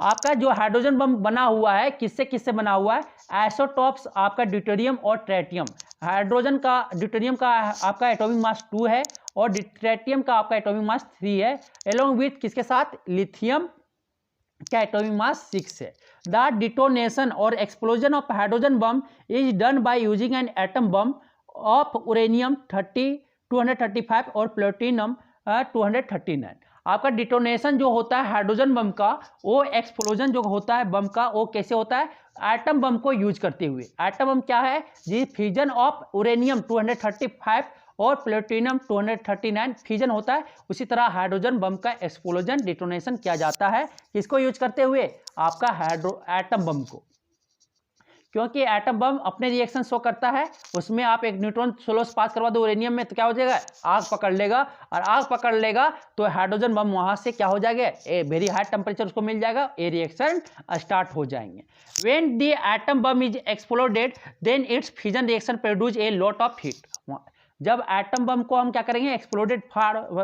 A: आपका जो हाइड्रोजन बम बना हुआ है किससे किससे बना हुआ है, आइसोटोप्स आपका ड्यूटेरियम और ट्रिटियम। हाइड्रोजन का ड्यूटेरियम का आपका एटॉमिक मास 2 है और ट्रिटियम का आपका एटॉमिक मास 3 है, एलोंग विथ किसके साथ, लिथियम का एटॉमिक मास 6 है। द डिटोनेशन और explosion of hydrogen bomb is done by using an atom bomb of uranium 235 और प्लूटोनियम 239। आपका डिटोनेशन जो होता है हाइड्रोजन बम का, वो एक्सप्लोजन जो होता है बम का वो कैसे होता है, एटम बम को यूज करते हुए। एटम बम क्या है जी, फ्यूजन ऑफ उरेनियम 235 और प्लूटोनियम 239 फ्यूजन होता है। उसी तरह हाइड्रोजन बम का एक्सप्लोजन डिटोनेशन किया जाता है किसको यूज करते हुए, आपका एटम बम को, क्योंकि एटम बम अपने रिएक्शन शो करता है। उसमें आप एक न्यूट्रॉन सोलो से पास करवा दो उरेनियम में तो क्या हो जाएगा, आग पकड़ लेगा, और आग पकड़ लेगा तो हाइड्रोजन बम वहां से क्या हो जाएगा, वेरी हाई टेम्परेचर उसको मिल जाएगा, ये रिएक्शन स्टार्ट हो जाएंगे। When the atom bomb is exploded then its fusion reaction produce a lot of heat. जब एटम बम को हम क्या करेंगे, एक्सप्लोडेड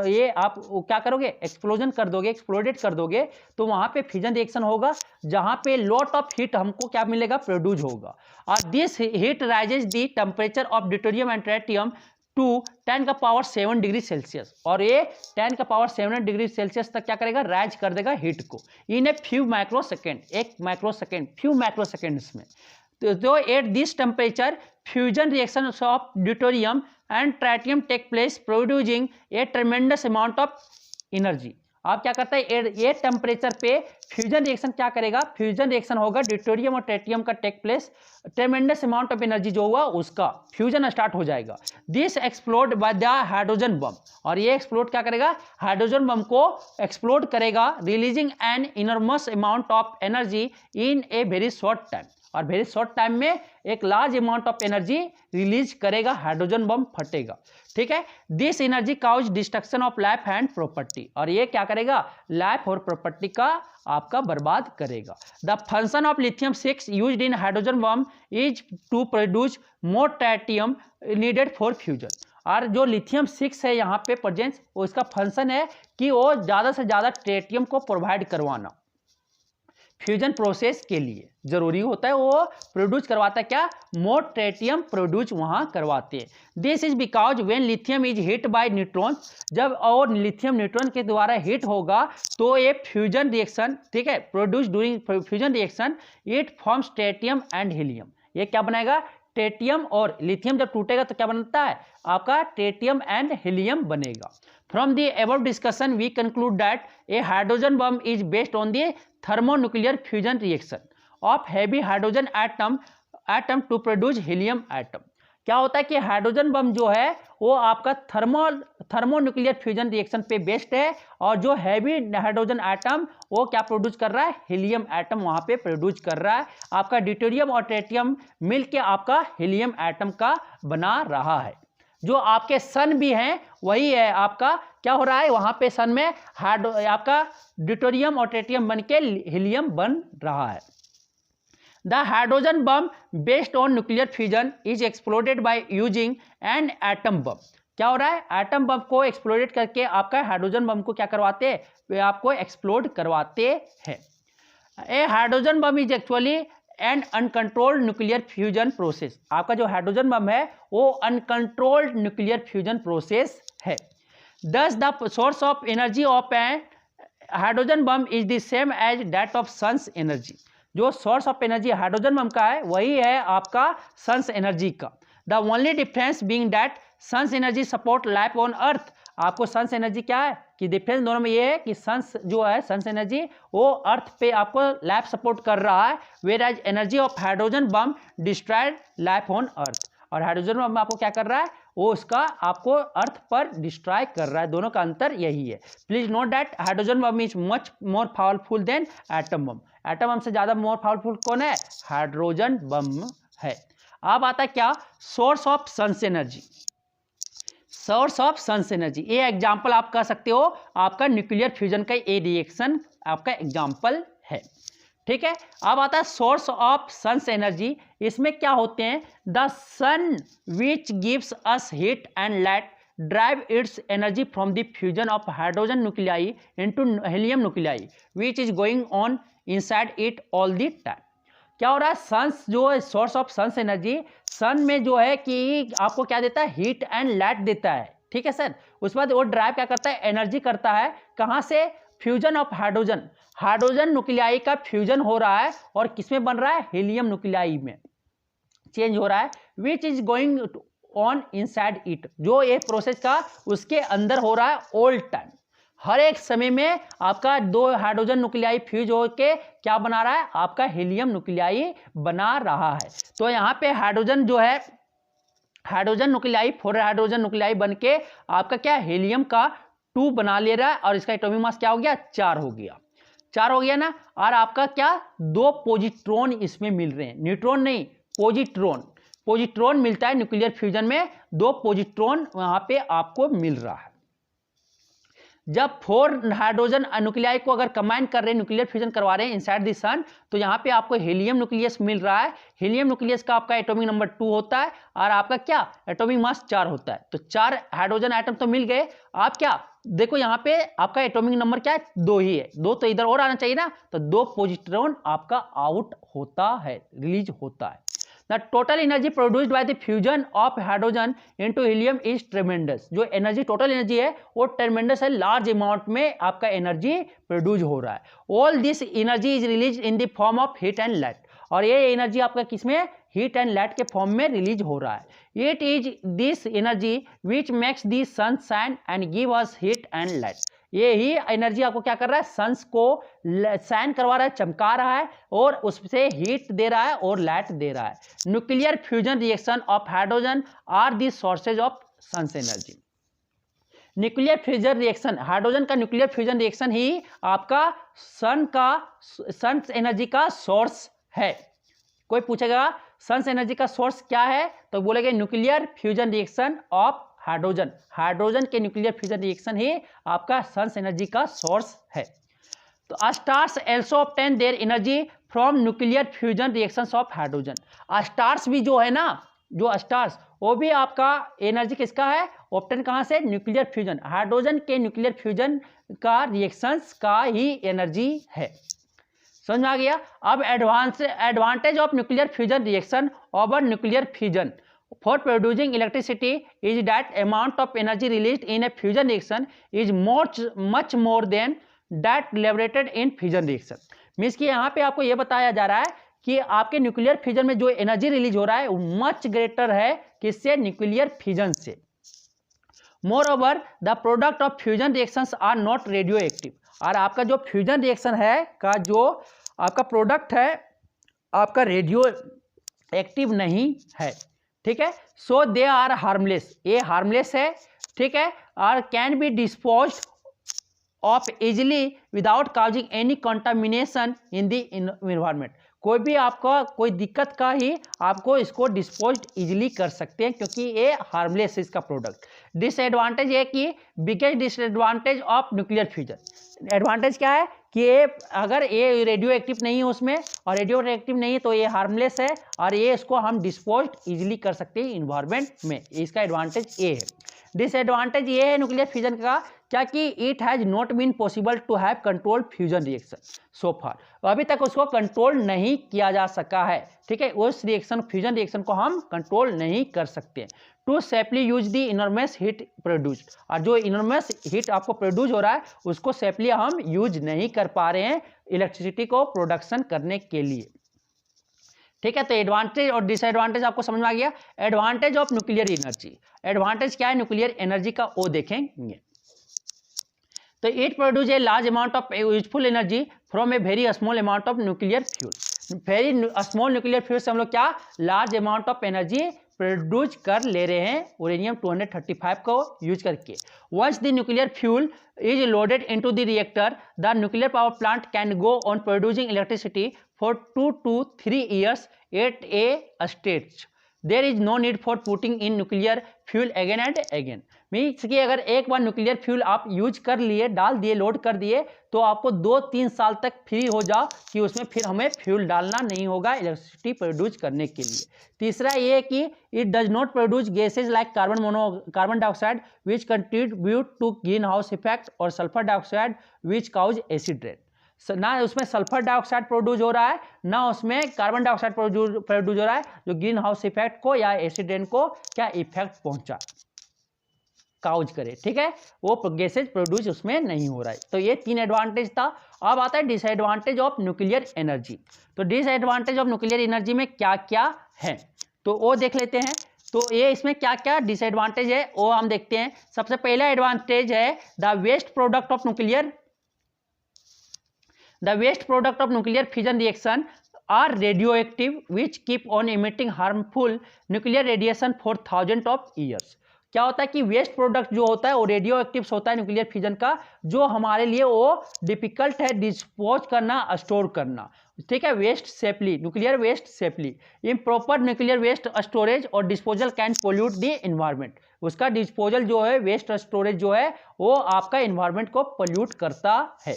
A: ये आप क्या करोगे, एक्सप्लोजन कर दोगे, एक्सप्लोडेड कर दोगे तो वहां पे फ्यूजन रिएक्शन होगा जहां पे लॉट ऑफ हीट हमको क्या मिलेगा, प्रोड्यूस होगा। और this heat raises the temperature of deuterium and tritium to 10⁻7 degree Celsius, और ये 10⁻7 डिग्री सेल्सियस तक क्या करेगा, राइज कर देगा हीट को इन ए फ्यू माइक्रोसेकेंड, एक माइक्रोसेकेंड, फ्यू माइक्रोसेकेंड्स में। तो at this temperature fusion reaction of deuterium and tritium take place producing a tremendous amount of energy. आप क्या करता है, ये टेम्परेचर पे फ्यूजन रिएक्शन क्या करेगा, फ्यूजन रिएक्शन होगा ड्यूटेरियम और ट्रिटियम का take place, tremendous amount of energy जो हुआ उसका फ्यूजन स्टार्ट हो जाएगा। This explode by the hydrogen bomb, और ये एक्सप्लोड क्या करेगा, हाइड्रोजन बम को एक्सप्लोड करेगा, releasing an enormous amount of energy in a very short time, और वेरी शॉर्ट टाइम में एक large amount of energy release करेगा, हाइड्रोजन बम फटेगा। ठीक है, this energy cause destruction of life and property, और ये क्या करेगा, लाइफ और प्रॉपर्टी का आपका बर्बाद करेगा। The function of lithium 6 used in hydrogen bomb is to produce more tritium needed for fusion, और जो लिथियम 6 है यहाँ पे प्रेजेंस, उसका फंक्शन है कि वो ज़्यादा से ज़्यादा ट्रिटियम को प्रोवाइड करवाना फ्यूजन प्रोसेस के लिए जरूरी होता है, वो प्रोड्यूस करवाता है क्या, मोर ट्रिटियम प्रोड्यूस वहां करवाते हैं। This is because when lithium is hit by neutron, जब और लिथियम न्यूट्रॉन के द्वारा हिट होगा तो ये फ्यूजन रिएक्शन, ठीक है, produce during fusion reaction it forms tritium and helium. ये क्या बनाएगा, ट्रिटियम और लिथियम जब टूटेगा तो क्या बनता है, आपका ट्रिटियम एंड हीलियम बनेगा। From the above discussion, we conclude that a hydrogen bomb is based on the thermonuclear fusion reaction of heavy hydrogen atom to produce helium atom। क्या होता है कि हाइड्रोजन बम जो है वो आपका थर्मोन्यूक्लियर फ्यूजन रिएक्शन पे बेस्ड है, और जो हैवी हाइड्रोजन एटम वो क्या प्रोड्यूस कर रहा है, हीलियम एटम वहां पे प्रोड्यूस कर रहा है। आपका ड्यूटेरियम और ट्रिटियम मिलके आपका हीलियम एटम का बना रहा है। जो आपके सन भी हैं वही है, आपका क्या हो रहा है वहां पे सन में आपका ड्यूटेरियम और ट्रिटियम बन के हीलियम बन रहा है। The hydrogen bomb based on nuclear fusion is exploded bye using an atom बम। क्या हो रहा है, एटम बम को एक्सप्लोडेड करके आपका हाइड्रोजन बम को क्या करवाते हैं, वे आपको एक्सप्लोड करवाते हैं। A hydrogen bomb is actually and uncontrolled nuclear fusion process. आपका जो हाइड्रोजन बम है वो अनकंट्रोल्ड न्यूक्लियर फ्यूजन प्रोसेस है। Thus the source of energy of an hydrogen bomb is the same as that of sun's energy. जो source of energy hydrogen bomb का है वही है आपका सन्स एनर्जी का। The only difference being that sun's energy support life on earth. आपको sun's energy क्या है कि डिफरेंस दोनों में ये है कि सन्स जो है सन्स एनर्जी वो अर्थ पे आपको लाइफ सपोर्ट कर रहा है, whereas energy of hydrogen bomb destroyed life on earth. और हाइड्रोजन बम आपको क्या कर रहा है, वो उसका आपको अर्थ पर डिस्ट्रॉय कर रहा है। दोनों का अंतर यही है। Please note that hydrogen bomb is much more powerful than atom bomb. Atom bomb से ज्यादा मोर पावरफुल कौन है, हाइड्रोजन बम है। अब आता है क्या, source of sun's energy. Source of sun's energy ये एग्जाम्पल आप कह सकते हो, आपका न्यूक्लियर फ्यूजन का ये रिएक्शन आपका एग्जाम्पल है। ठीक है। अब आता है सोर्स ऑफ सन्स एनर्जी। इसमें क्या होते हैं, the sun which gives us heat and light drive its energy from the fusion of hydrogen nuclei into helium nuclei which is going on inside it all the time. क्या हो रहा है, sun's जो है source of sun's energy, sun में जो है कि आपको क्या देता है, हीट एंड लाइट देता है, ठीक है सर। उसके बाद वो ड्राइव क्या करता है, एनर्जी करता है, कहाँ से, fusion of hydrogen, hydrogen nuclei का फ्यूजन हो रहा है और किसमें बन रहा है, हीलियम न्यूक्लियाई में चेंज हो रहा है, विच is going on inside it, जो ये प्रोसेस का उसके अंदर हो रहा है ऑल टाइम, हर एक समय में आपका दो हाइड्रोजन न्यूक्लियाई फ्यूज होके क्या बना रहा है, आपका हीलियम न्यूक्लियाई बना रहा है। तो यहाँ पे हाइड्रोजन जो है, हाइड्रोजन न्यूक्लियाई 4 हाइड्रोजन न्यूक्लियाई बनके आपका क्या हीलियम का 2 बना ले रहा है और इसका एटॉमिक मास क्या हो गया, 4 हो गया, 4 हो गया ना। और आपका क्या 2 पॉजिट्रॉन इसमें मिल रहे हैं, न्यूट्रॉन नहीं, पॉजिट्रॉन, पॉजिट्रॉन मिलता है न्यूक्लियर फ्यूजन में, 2 पॉजिट्रॉन वहां पे आपको मिल रहा है। जब 4 हाइड्रोजन न्यूक्लियाई को अगर कंबाइन कर रहे हैं, न्यूक्लियर फ्यूजन करवा रहे हैं इनसाइड द सन, तो यहाँ पे आपको हीलियम न्यूक्लियस मिल रहा है। हीलियम न्यूक्लियस का आपका एटॉमिक नंबर 2 होता है और आपका क्या एटॉमिक मास 4 होता है। तो 4 हाइड्रोजन आइटम तो मिल गए। आप क्या देखो यहाँ पे आपका एटॉमिक नंबर क्या है, 2 ही है, 2 तो इधर और आना चाहिए ना, तो 2 पॉजिट्रॉन आपका आउट होता है, रिलीज होता है। The total energy produced by the fusion of hydrogen into helium is tremendous। जो एनर्जी टोटल एनर्जी है वो ट्रेमेंडस है, लार्ज अमाउंट में आपका एनर्जी प्रोड्यूस हो रहा है। All this energy is release in the form of heat and light, और ये एनर्जी आपका किसमें, हीट एंड लाइट के फॉर्म में रिलीज हो रहा है। It is this energy which makes the sun shine and give us heat and light. ये ही एनर्जी आपको क्या कर रहा है, सन्स को शाइन करवा रहा है, चमका रहा है और उससे हीट दे रहा है और लाइट दे रहा है। Nuclear fusion reaction of hydrogen are the sources of sun's energy. Nuclear fusion reaction, hydrogen का न्यूक्लियर फ्यूजन रिएक्शन ही आपका सन्स एनर्जी का सोर्स है। कोई पूछेगा सन्स एनर्जी का सोर्स क्या है, तो बोलेंगे nuclear fusion reaction of hydrogen, hydrogen के न्यूक्लियर फ्यूजन रिएक्शन ही आपका सन्स एनर्जी का सोर्स है। तो stars also obtain their energy from nuclear fusion reactions of hydrogen. Stars भी जो है ना, जो स्टार्स, वो भी आपका एनर्जी किसका है, ऑब्टेन कहाँ से, न्यूक्लियर फ्यूजन, हाइड्रोजन के न्यूक्लियर फ्यूजन का रिएक्शंस का ही एनर्जी है। समझ में आ गया। अब advantage of nuclear fusion reaction over nuclear fusion for producing electricity is that amount of energy released in a fusion reaction is much more than that liberated in fusion reaction। Means कि यहाँ पे आपको ये बताया जा रहा है कि आपके न्यूक्लियर फ्यूजन में जो एनर्जी रिलीज हो रहा है वो मच ग्रेटर है किससे, न्यूक्लियर फ्यूजन से। Moreover the product of fusion reactions are not radioactive, और आपका जो फ्यूजन रिएक्शन है का जो आपका प्रोडक्ट है आपका रेडियो एक्टिव नहीं है, ठीक है। सो दे आर हार्मलेस, ये हार्मलेस है, ठीक है, और can be disposed of easily without causing any contamination in the environment. कोई भी आपका कोई दिक्कत का ही आपको इसको डिस्पोज इजिली कर सकते हैं क्योंकि ये हार्मलेस है इसका प्रोडक्ट। डिसएडवांटेज है कि biggest disadvantage of nuclear fusion, advantage क्या है कि ये अगर ये रेडियो एक्टिव नहीं है उसमें, और रेडियो एक्टिव नहीं है तो ये हार्मलेस है और ये इसको हम डिस्पोज इजिली कर सकते हैं इन्वायरमेंट में, इसका एडवांटेज ये है। डिसएडवांटेज ये है न्यूक्लियर फ्यूजन का क्या कि it has not been possible to have control fusion reaction so far, अभी तक उसको कंट्रोल नहीं किया जा सका है, ठीक है, उस रिएक्शन फ्यूजन रिएक्शन को हम कंट्रोल नहीं कर सकते। To safely use the enormous heat produced, और जो इनॉर्मस हीट आपको प्रोड्यूस हो रहा है उसको सेफली हम यूज नहीं कर पा रहे हैं इलेक्ट्रिसिटी को प्रोडक्शन करने के लिए, ठीक है। तो एडवांटेज और डिसएडवांटेज आपको समझ में आ गया। Advantage of nuclear energy, advantage क्या है न्यूक्लियर एनर्जी का वो देखेंगे। तो it produce a large amount of useful energy from a very small amount of nuclear fuel. Very small nuclear fuel से हम लोग क्या large amount of energy produce कर ले रहे हैं यूरेनियम 235 को यूज करके। Once the nuclear fuel is loaded into the reactor, the nuclear power plant can go on producing electricity for 2 to 3 years at a stage. There is no need for putting in nuclear fuel again and again. Means कि अगर एक बार nuclear fuel आप use कर लिए, डाल दिए, load कर दिए, तो आपको 2-3 साल तक फ्री हो जाओ कि उसमें फिर हमें फ्यूल डालना नहीं होगा इलेक्ट्रिसिटी प्रोड्यूस करने के लिए। तीसरा ये कि it does not produce gases like carbon dioxide which contribute to green house effect और sulphur dioxide which cause acid rain. ना उसमें सल्फर डाइऑक्साइड प्रोड्यूस हो रहा है, ना उसमें कार्बन डाइऑक्साइड प्रोड्यूस हो रहा है जो ग्रीन हाउस इफेक्ट को या एसिड रेन को क्या इफेक्ट पहुंचा काउज करे। ठीक है, वो गैसेज प्रोड्यूस उसमें नहीं हो रहा है। तो ये 3 एडवांटेज था। अब आता है डिसएडवांटेज ऑफ न्यूक्लियर एनर्जी। तो डिसएडवांटेज ऑफ न्यूक्लियर एनर्जी में क्या क्या है तो वो देख लेते हैं। तो ये इसमें क्या क्या डिसएडवांटेज है वो हम देखते हैं। सबसे पहला एडवांटेज है the waste product of nuclear fission reaction are radioactive which keep on emitting harmful nuclear radiation for thousands of years। क्या होता है कि वेस्ट प्रोडक्ट जो होता है वो रेडियो एक्टिव होता है न्यूक्लियर फिजन का, जो हमारे लिए वो डिफिकल्ट है डिस्पोज करना, स्टोर करना। ठीक है, waste safely, nuclear waste safely. Improper nuclear waste storage और disposal can pollute the environment. उसका डिस्पोजल जो है, वेस्ट स्टोरेज जो है, वो आपका एनवायरनमेंट को पोल्यूट करता है।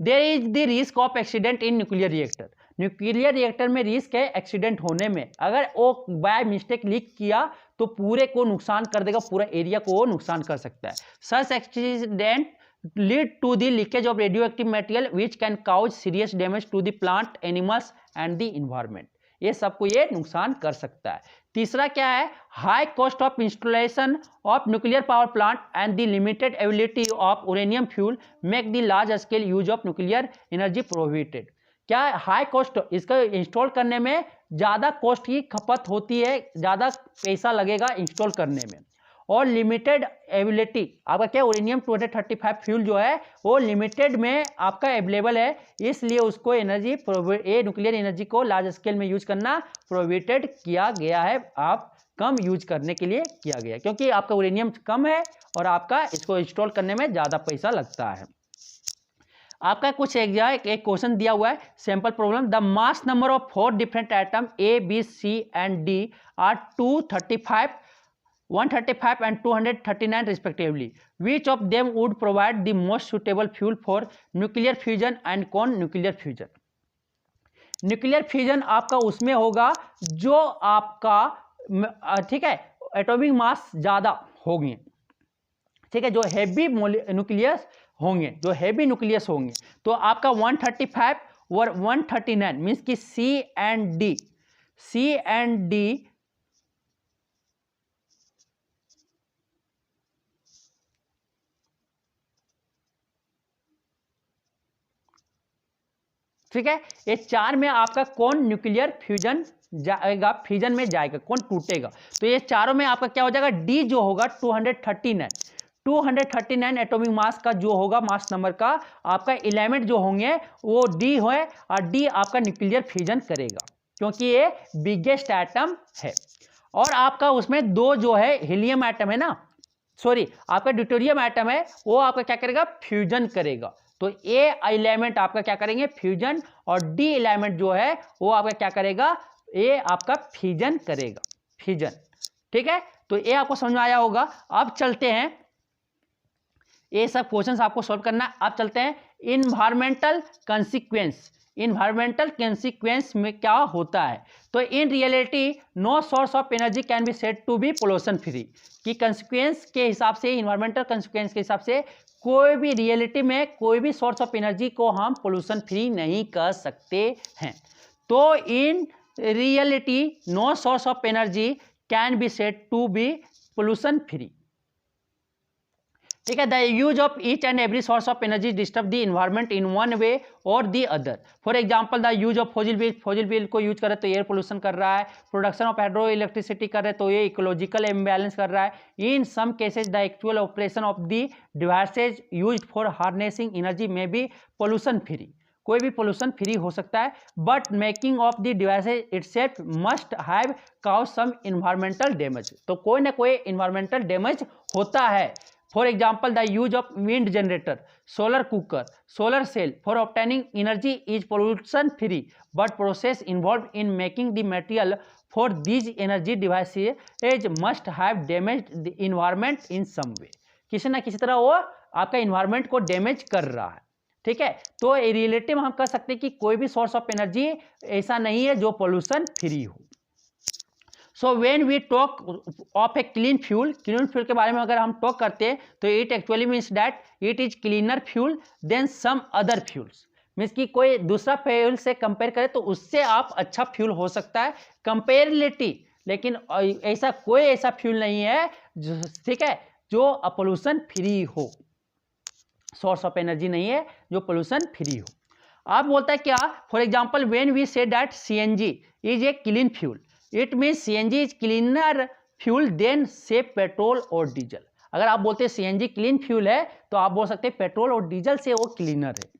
A: There is the risk of accident in nuclear reactor. Nuclear reactor में रिस्क है एक्सीडेंट होने में। अगर वो बाय मिस्टेक लीक किया तो पूरे को नुकसान कर देगा, पूरा एरिया को वो नुकसान कर सकता है। Such accident lead to the leakage of radioactive material which can cause serious damage to the plant, animals and the environment. ये सबको ये नुकसान कर सकता है। तीसरा क्या है, high cost of installation of nuclear power plant and the limited ability of uranium fuel make the large scale use of nuclear energy prohibited. क्या हाई कॉस्ट, इसका इंस्टॉल करने में ज़्यादा कॉस्ट की खपत होती है, ज़्यादा पैसा लगेगा इंस्टॉल करने में। और लिमिटेड एबिलिटी, आपका क्या यूरेनियम 235 फ्यूल जो है वो लिमिटेड में आपका अवेलेबल है, इसलिए उसको एनर्जी न्यूक्लियर एनर्जी को लार्ज स्केल में यूज करना प्रोहिबिटेड किया गया है। आप कम यूज करने के लिए किया गया, क्योंकि आपका यूरेनियम कम है और आपका इसको इंस्टॉल करने में ज़्यादा पैसा लगता है। आपका कुछ एक क्वेश्चन दिया हुआ है, sample problem. The mass number of 4 different atom A, B, C and D are 235, 135 and 239 respectively. Which of them would provide the most suitable fuel for nuclear fusion and non-nuclear fusion? Nuclear fusion आपका उसमें होगा जो आपका, ठीक है, atomic mass ज़्यादा होंगे। ठीक है, जो हैवी न्यूक्लियस होंगे, जो हैवी न्यूक्लियस होंगे, तो आपका 135 और 139 मीन्स कि सी एंड डी ठीक है, ये 4 में आपका कौन न्यूक्लियर फ्यूजन जाएगा, फ्यूजन में जाएगा, कौन टूटेगा। तो ये चारों में आपका क्या हो जाएगा, डी जो होगा 239 एटॉमिक मास का जो होगा, मास नंबर का आपका एलिमेंट जो होंगे वो डी है, और डी आपका न्यूक्लियर फ्यूजन करेगा क्योंकि ये बिगेस्ट एटम है। और आपका उसमें 2 जो है हीलियम एटम है ना, सॉरी आपका ड्यूटेरियम एटम है, वो आपका क्या करेगा, फ्यूजन करेगा। तो ए एलिमेंट आपका क्या करेंगे, फ्यूजन, और डी एलिमेंट जो है वो आपका क्या करेगा, ए आपका फ्यूजन करेगा, फ्यूजन। ठीक है, तो ये आपको समझ में आया होगा। अब चलते हैं, ये सब क्वेश्चंस आपको सॉल्व करना है। अब चलते हैं इन्वायरमेंटल कंसिक्वेंस। इन्वायरमेंटल कंसिक्वेंस में क्या होता है, तो in reality no source of energy can be said to be pollution free. कि कंसिक्वेंस के हिसाब से, इन्वायरमेंटल कंसिक्वेंस के हिसाब से कोई भी रियलिटी में कोई भी सोर्स ऑफ एनर्जी को हम पोल्यूशन फ्री नहीं कर सकते हैं। तो in reality no source of energy can be said to be pollution free. ठीक है, the use of each and every source of energy disturb the environment in one way और the other. For example the use of fossil fuel को use करे तो air pollution कर रहा है, production of hydro electricity कर रहे तो ये इकोलॉजिकल इम्बैलेंस कर रहा है। In some cases the actual operation of the devices used for harnessing energy may be pollution free. कोई भी पोल्यूशन फ्री हो सकता है, but making of the devices itself must have cause some environmental damage. तो कोई ना कोई environmental damage होता है। For example the use of wind generator, solar cooker, solar cell for obtaining energy is pollution free, but process involve in making the material for these energy devices must have damaged the environment in some way. किसी ना किसी तरह वो आपका environment को damage कर रहा है, ठीक है। तो रिलेटिव हम कह सकते हैं कि कोई भी सोर्स ऑफ एनर्जी ऐसा नहीं है जो पोल्यूशन फ्री हो। So when we talk of a clean fuel के बारे में अगर हम टॉक करते हैं तो it actually means that it is cleaner fuel than some other fuels. Means कि कोई दूसरा फ्यूल से कंपेयर करें तो उससे आप अच्छा फ्यूल हो सकता है कंपेरेबिलिटी, लेकिन ऐसा कोई ऐसा फ्यूल नहीं है जो, ठीक है, जो पोल्यूशन फ्री हो। सोर्स ऑफ एनर्जी नहीं है जो पोल्यूशन फ्री हो। आप बोलता है क्या, for example when we say that CNG is a clean fuel, it means CNG is cleaner fuel than say petrol और डीजल। अगर आप बोलते हैं CNG क्लीन फ्यूल है तो आप बोल सकते हैं पेट्रोल और डीजल से वो क्लीनर है।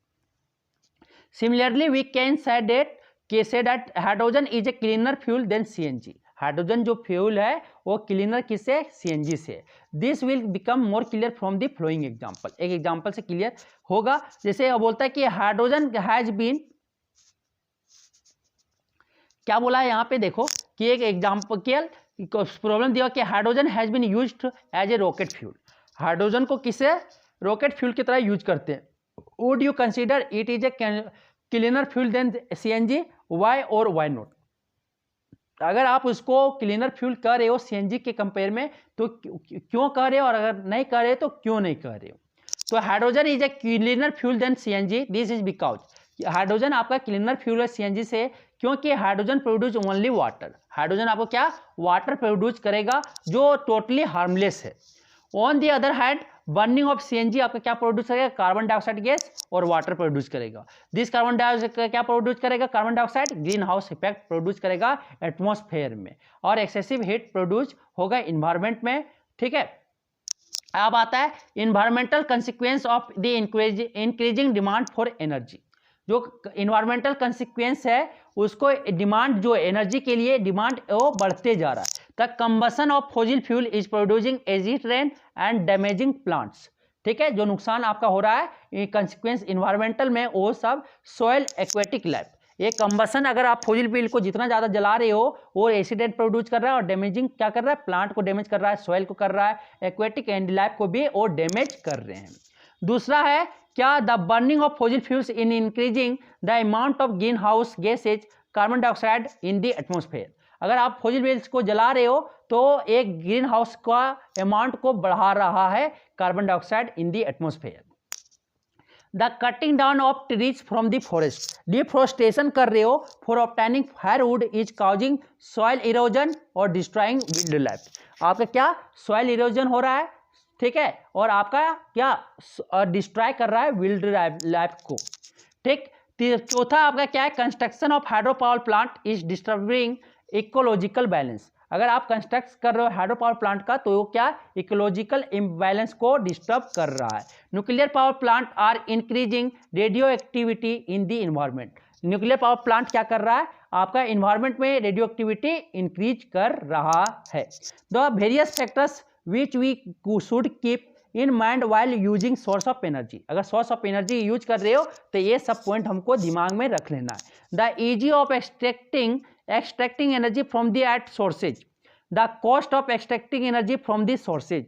A: Similarly we can say that hydrogen is a cleaner fuel than CNG। Hydrogen जो फ्यूल है वो क्लीनर किससे, CNG से। This will become more clear from the flowing example. एक एग्जाम्पल से क्लियर होगा। जैसे बोलता है कि हाइड्रोजन हैज बीन, क्या बोला है यहाँ पे देखो कि एक एग्जाम्पल प्रॉब्लम दिया कि hydrogen has been used as a rocket fuel. Hydrogen को किसे रॉकेट फ्यूल की तरह यूज करते हैं। Would you consider it is a cleaner fuel than CNG, why और वाई नॉट। अगर आप उसको क्लीनर फ्यूल कर रहे हो CNG के कंपेयर में तो क्यों कर रहे हो, और अगर नहीं कर रहे तो क्यों नहीं कर रहे हो। तो hydrogen is a cleaner fuel than CNG, this is because hydrogen आपका क्लीनर फ्यूल है CNG से, क्योंकि hydrogen produce only water. Hydrogen आपको क्या, वाटर प्रोड्यूस करेगा जो टोटली हार्मलेस है। On the other hand burning of CNG आपका क्या प्रोड्यूस करेगा, कार्बन डाइऑक्साइड गैस और वाटर प्रोड्यूस करेगा। दिस कार्बन डाइऑक्साइड क्या प्रोड्यूस करेगा, carbon dioxide green house effect produce करेगा एटमॉस्फेयर में, और एक्सेसिव हीट प्रोड्यूस होगा इन्वायरमेंट में, ठीक है। अब आता है environmental consequence of the increasing demand for energy. जो इन्वायरमेंटल कंसिक्वेंस है उसको डिमांड, जो एनर्जी के लिए डिमांड वो बढ़ते जा रहा है। The combustion of fossil fuel is producing acid rain and damaging plants, ठीक है। जो नुकसान आपका हो रहा है कंसिक्वेंस इन्वायरमेंटल में, वो सब सॉइल, एक्वेटिक लाइफ। ये कंबसन अगर आप फॉसिल फ्यूल को जितना ज़्यादा जला रहे हो वो एसिड रेन प्रोड्यूस कर रहा है और डैमेजिंग क्या कर रहा है, प्लांट को डैमेज कर रहा है, सॉइल को कर रहा है, एक्वेटिक एंड लाइफ को भी वो डैमेज कर रहे हैं। दूसरा है क्या, the burning of fossil fuels in increasing the amount of green house gases carbon dioxide in the atmosphere. अगर आप फॉसिल फ्यूल्स को जला रहे हो तो एक ग्रीन हाउस का अमाउंट को बढ़ा रहा है carbon dioxide in the atmosphere. The cutting down of trees from the forest, deforestation कर रहे हो for obtaining firewood is causing soil erosion और डिस्ट्रॉइंग वाइल्ड लाइफ। आपका क्या, सॉइल इरोजन हो रहा है, ठीक है, और आपका क्या डिस्ट्रॉय कर रहा है वाइल्ड लाइफ को, ठीक। चौथा आपका क्या है, construction of hydro power plant is disturbing ecological balance. अगर आप कंस्ट्रक्ट कर रहे हो हाइड्रो पावर प्लांट का तो वो क्या, इकोलॉजिकल इम्बैलेंस को डिस्टर्ब कर रहा है। Nuclear power plant are increasing radioactivity in the environment. Nuclear power plant क्या कर रहा है, आपका इन्वायरमेंट में रेडियो एक्टिविटी इंक्रीज कर रहा है। The various factors which we should keep in mind while using source of energy. अगर सोर्स ऑफ एनर्जी यूज कर रहे हो तो ये सब पॉइंट हमको दिमाग में रख लेना है। The easy of extracting energy from the at sources, the cost of extracting energy from the sources,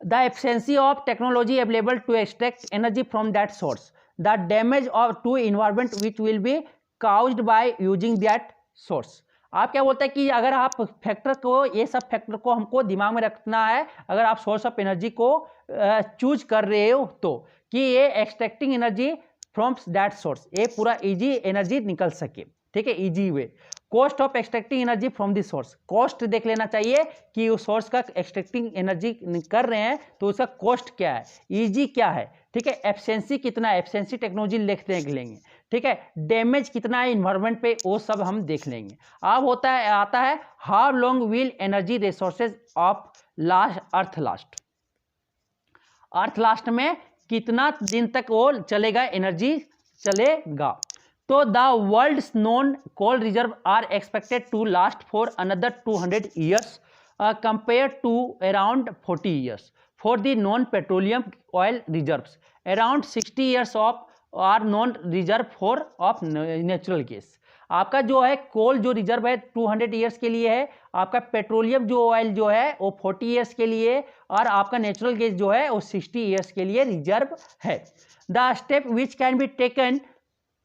A: the efficiency of technology available to extract energy from that source, the damage of to environment which will be caused by using that source। आप क्या बोलते हैं कि अगर आप factor को, ये सब फैक्टर को हमको दिमाग में रखना है अगर आप सोर्स ऑफ एनर्जी को चूज कर रहे हो तो, कि ये extracting energy from that source, ये पूरा इजी एनर्जी निकल सके, ठीक है, easy way. Cost of extracting energy from the source, cost देख लेना चाहिए कि उस सोर्स का एक्सट्रैक्टिंग एनर्जी कर रहे हैं तो उसका कॉस्ट क्या है, इजी क्या है, ठीक है, एफिशिएंसी कितना है, एफिशिएंसी टेक्नोलॉजी देखते लेंगे, ठीक है, डैमेज कितना है इन्वायरमेंट पे वो सब हम देख लेंगे। अब आता है how long will energy resources of earth last. Earth last में कितना दिन तक वो चलेगा, एनर्जी चलेगा। तो the world's known coal reserve are expected to last for another 200 years compare to around 40 years for the known petroleum oil reserves, around 60 years of our known reserve for of natural gas. आपका जो है कोल जो reserve है 200 years के लिए है, आपका petroleum जो ऑयल जो है वो 40 ईयर्स के लिए, और आपका नेचुरल गैस जो है वो 60 ईयर्स के लिए रिजर्व है। The step which can be taken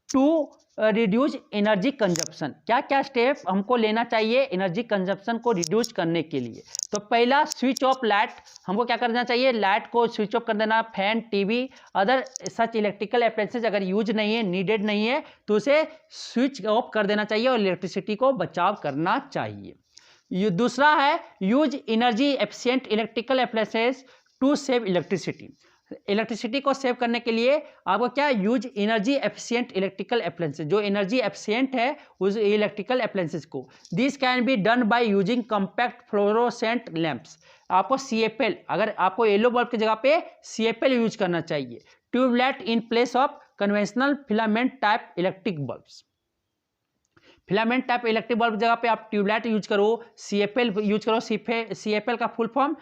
A: to reduce energy consumption, क्या क्या स्टेप हमको लेना चाहिए एनर्जी कंजप्शन को रिड्यूस करने के लिए। तो पहला, स्विच ऑफ लाइट, हमको क्या करना चाहिए, लाइट को स्विच ऑफ कर देना। Fan, TV, other such electrical appliances अगर यूज नहीं है, नीडेड नहीं है, तो उसे स्विच ऑफ कर देना चाहिए और इलेक्ट्रिसिटी को बचाव करना चाहिए। दूसरा है, use energy efficient electrical appliances to save electricity, electricity को सेव करने के लिए आपको क्या, use energy efficient electrical appliances, जो एनर्जी एफिशिएंट है उस इलेक्ट्रिकल अप्लायंसेज को। This can be done by using compact fluorescent lamps, आपको CFL, अगर आपको येलो बल्ब की जगह पे CFL यूज करना चाहिए। Tubelight in place of conventional filament type electric bulbs, filament type electric bulb की जगह पे आप ट्यूबलाइट यूज करो, CFL यूज करो। CFL का full form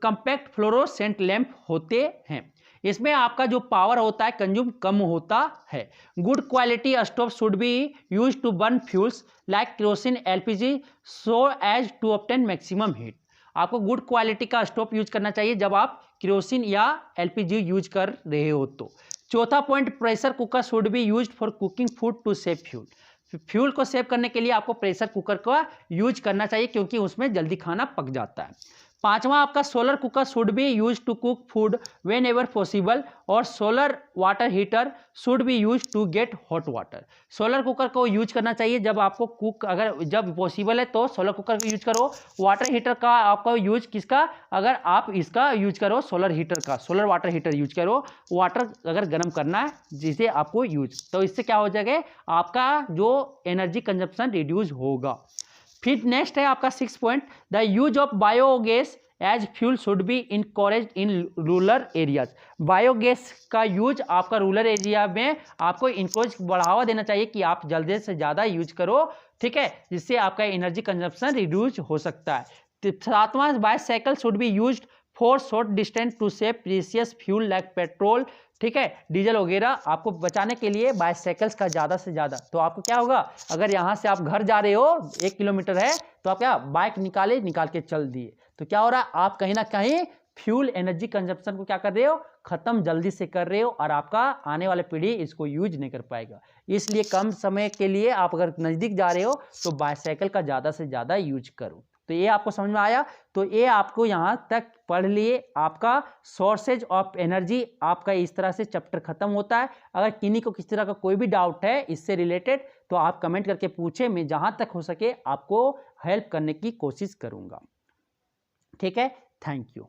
A: compact fluorescent lamp होते हैं। इसमें आपका जो पावर होता है कंज्यूम कम होता है। Good quality stove should be use to burn fuels like kerosene, LPG so as to obtain maximum heat, आपको गुड क्वालिटी का स्टोव यूज करना चाहिए जब आप केरोसिन या LPG यूज कर रहे हो तो। चौथा point, pressure cooker should be use for cooking food to save fuel, fuel को सेव करने के लिए आपको प्रेशर कुकर का यूज करना चाहिए क्योंकि उसमें जल्दी खाना पक जाता है। पांचवा, आपका solar cooker should be use to cook food whenever possible, और solar water heater should be use to get hot water, solar cooker को यूज करना चाहिए जब आपको कुक, अगर जब पॉसिबल है तो सोलर कुकर का यूज करो। वाटर हीटर का आपका यूज किसका, अगर आप इसका यूज करो सोलर हीटर का, सोलर वाटर हीटर यूज करो, वाटर अगर गर्म करना है जिसे आपको यूज, तो इससे क्या हो जाएगा, आपका जो एनर्जी कंजप्शन रिड्यूस होगा। फिर नेक्स्ट है आपका 6 point, the use of biogas as fuel should be encouraged in rural areas, biogas का यूज आपका रूरल एरिया में आपको इनकरेज, बढ़ावा देना चाहिए कि आप जल्दी से ज़्यादा यूज करो, ठीक है, जिससे आपका एनर्जी कंजप्शन रिड्यूस हो सकता है। सातवां, bicycle should be used for short distance to save precious fuel like petrol, ठीक है, डीजल वगैरह आपको बचाने के लिए बाईसाइकिल्स का ज़्यादा से ज़्यादा। तो आपको क्या होगा, अगर यहाँ से आप घर जा रहे हो 1 किलोमीटर है तो आप क्या बाइक निकाल के चल दिए, तो क्या हो रहा है, आप कहीं ना कहीं फ्यूल एनर्जी कंजप्शन को क्या कर रहे हो, खत्म जल्दी से कर रहे हो, और आपका आने वाले पीढ़ी इसको यूज नहीं कर पाएगा। इसलिए कम समय के लिए आप अगर नज़दीक जा रहे हो तो बाईसाइकिल का ज़्यादा से ज़्यादा यूज करो। तो ये आपको समझ में आया, तो ये आपको यहाँ तक पढ़ लिए, आपका सोर्सेज ऑफ एनर्जी आपका इस तरह से चैप्टर खत्म होता है। अगर किन्हीं को किसी तरह का कोई भी डाउट है इससे रिलेटेड तो आप कमेंट करके पूछे, मैं जहाँ तक हो सके आपको हेल्प करने की कोशिश करूँगा। ठीक है, थैंक यू।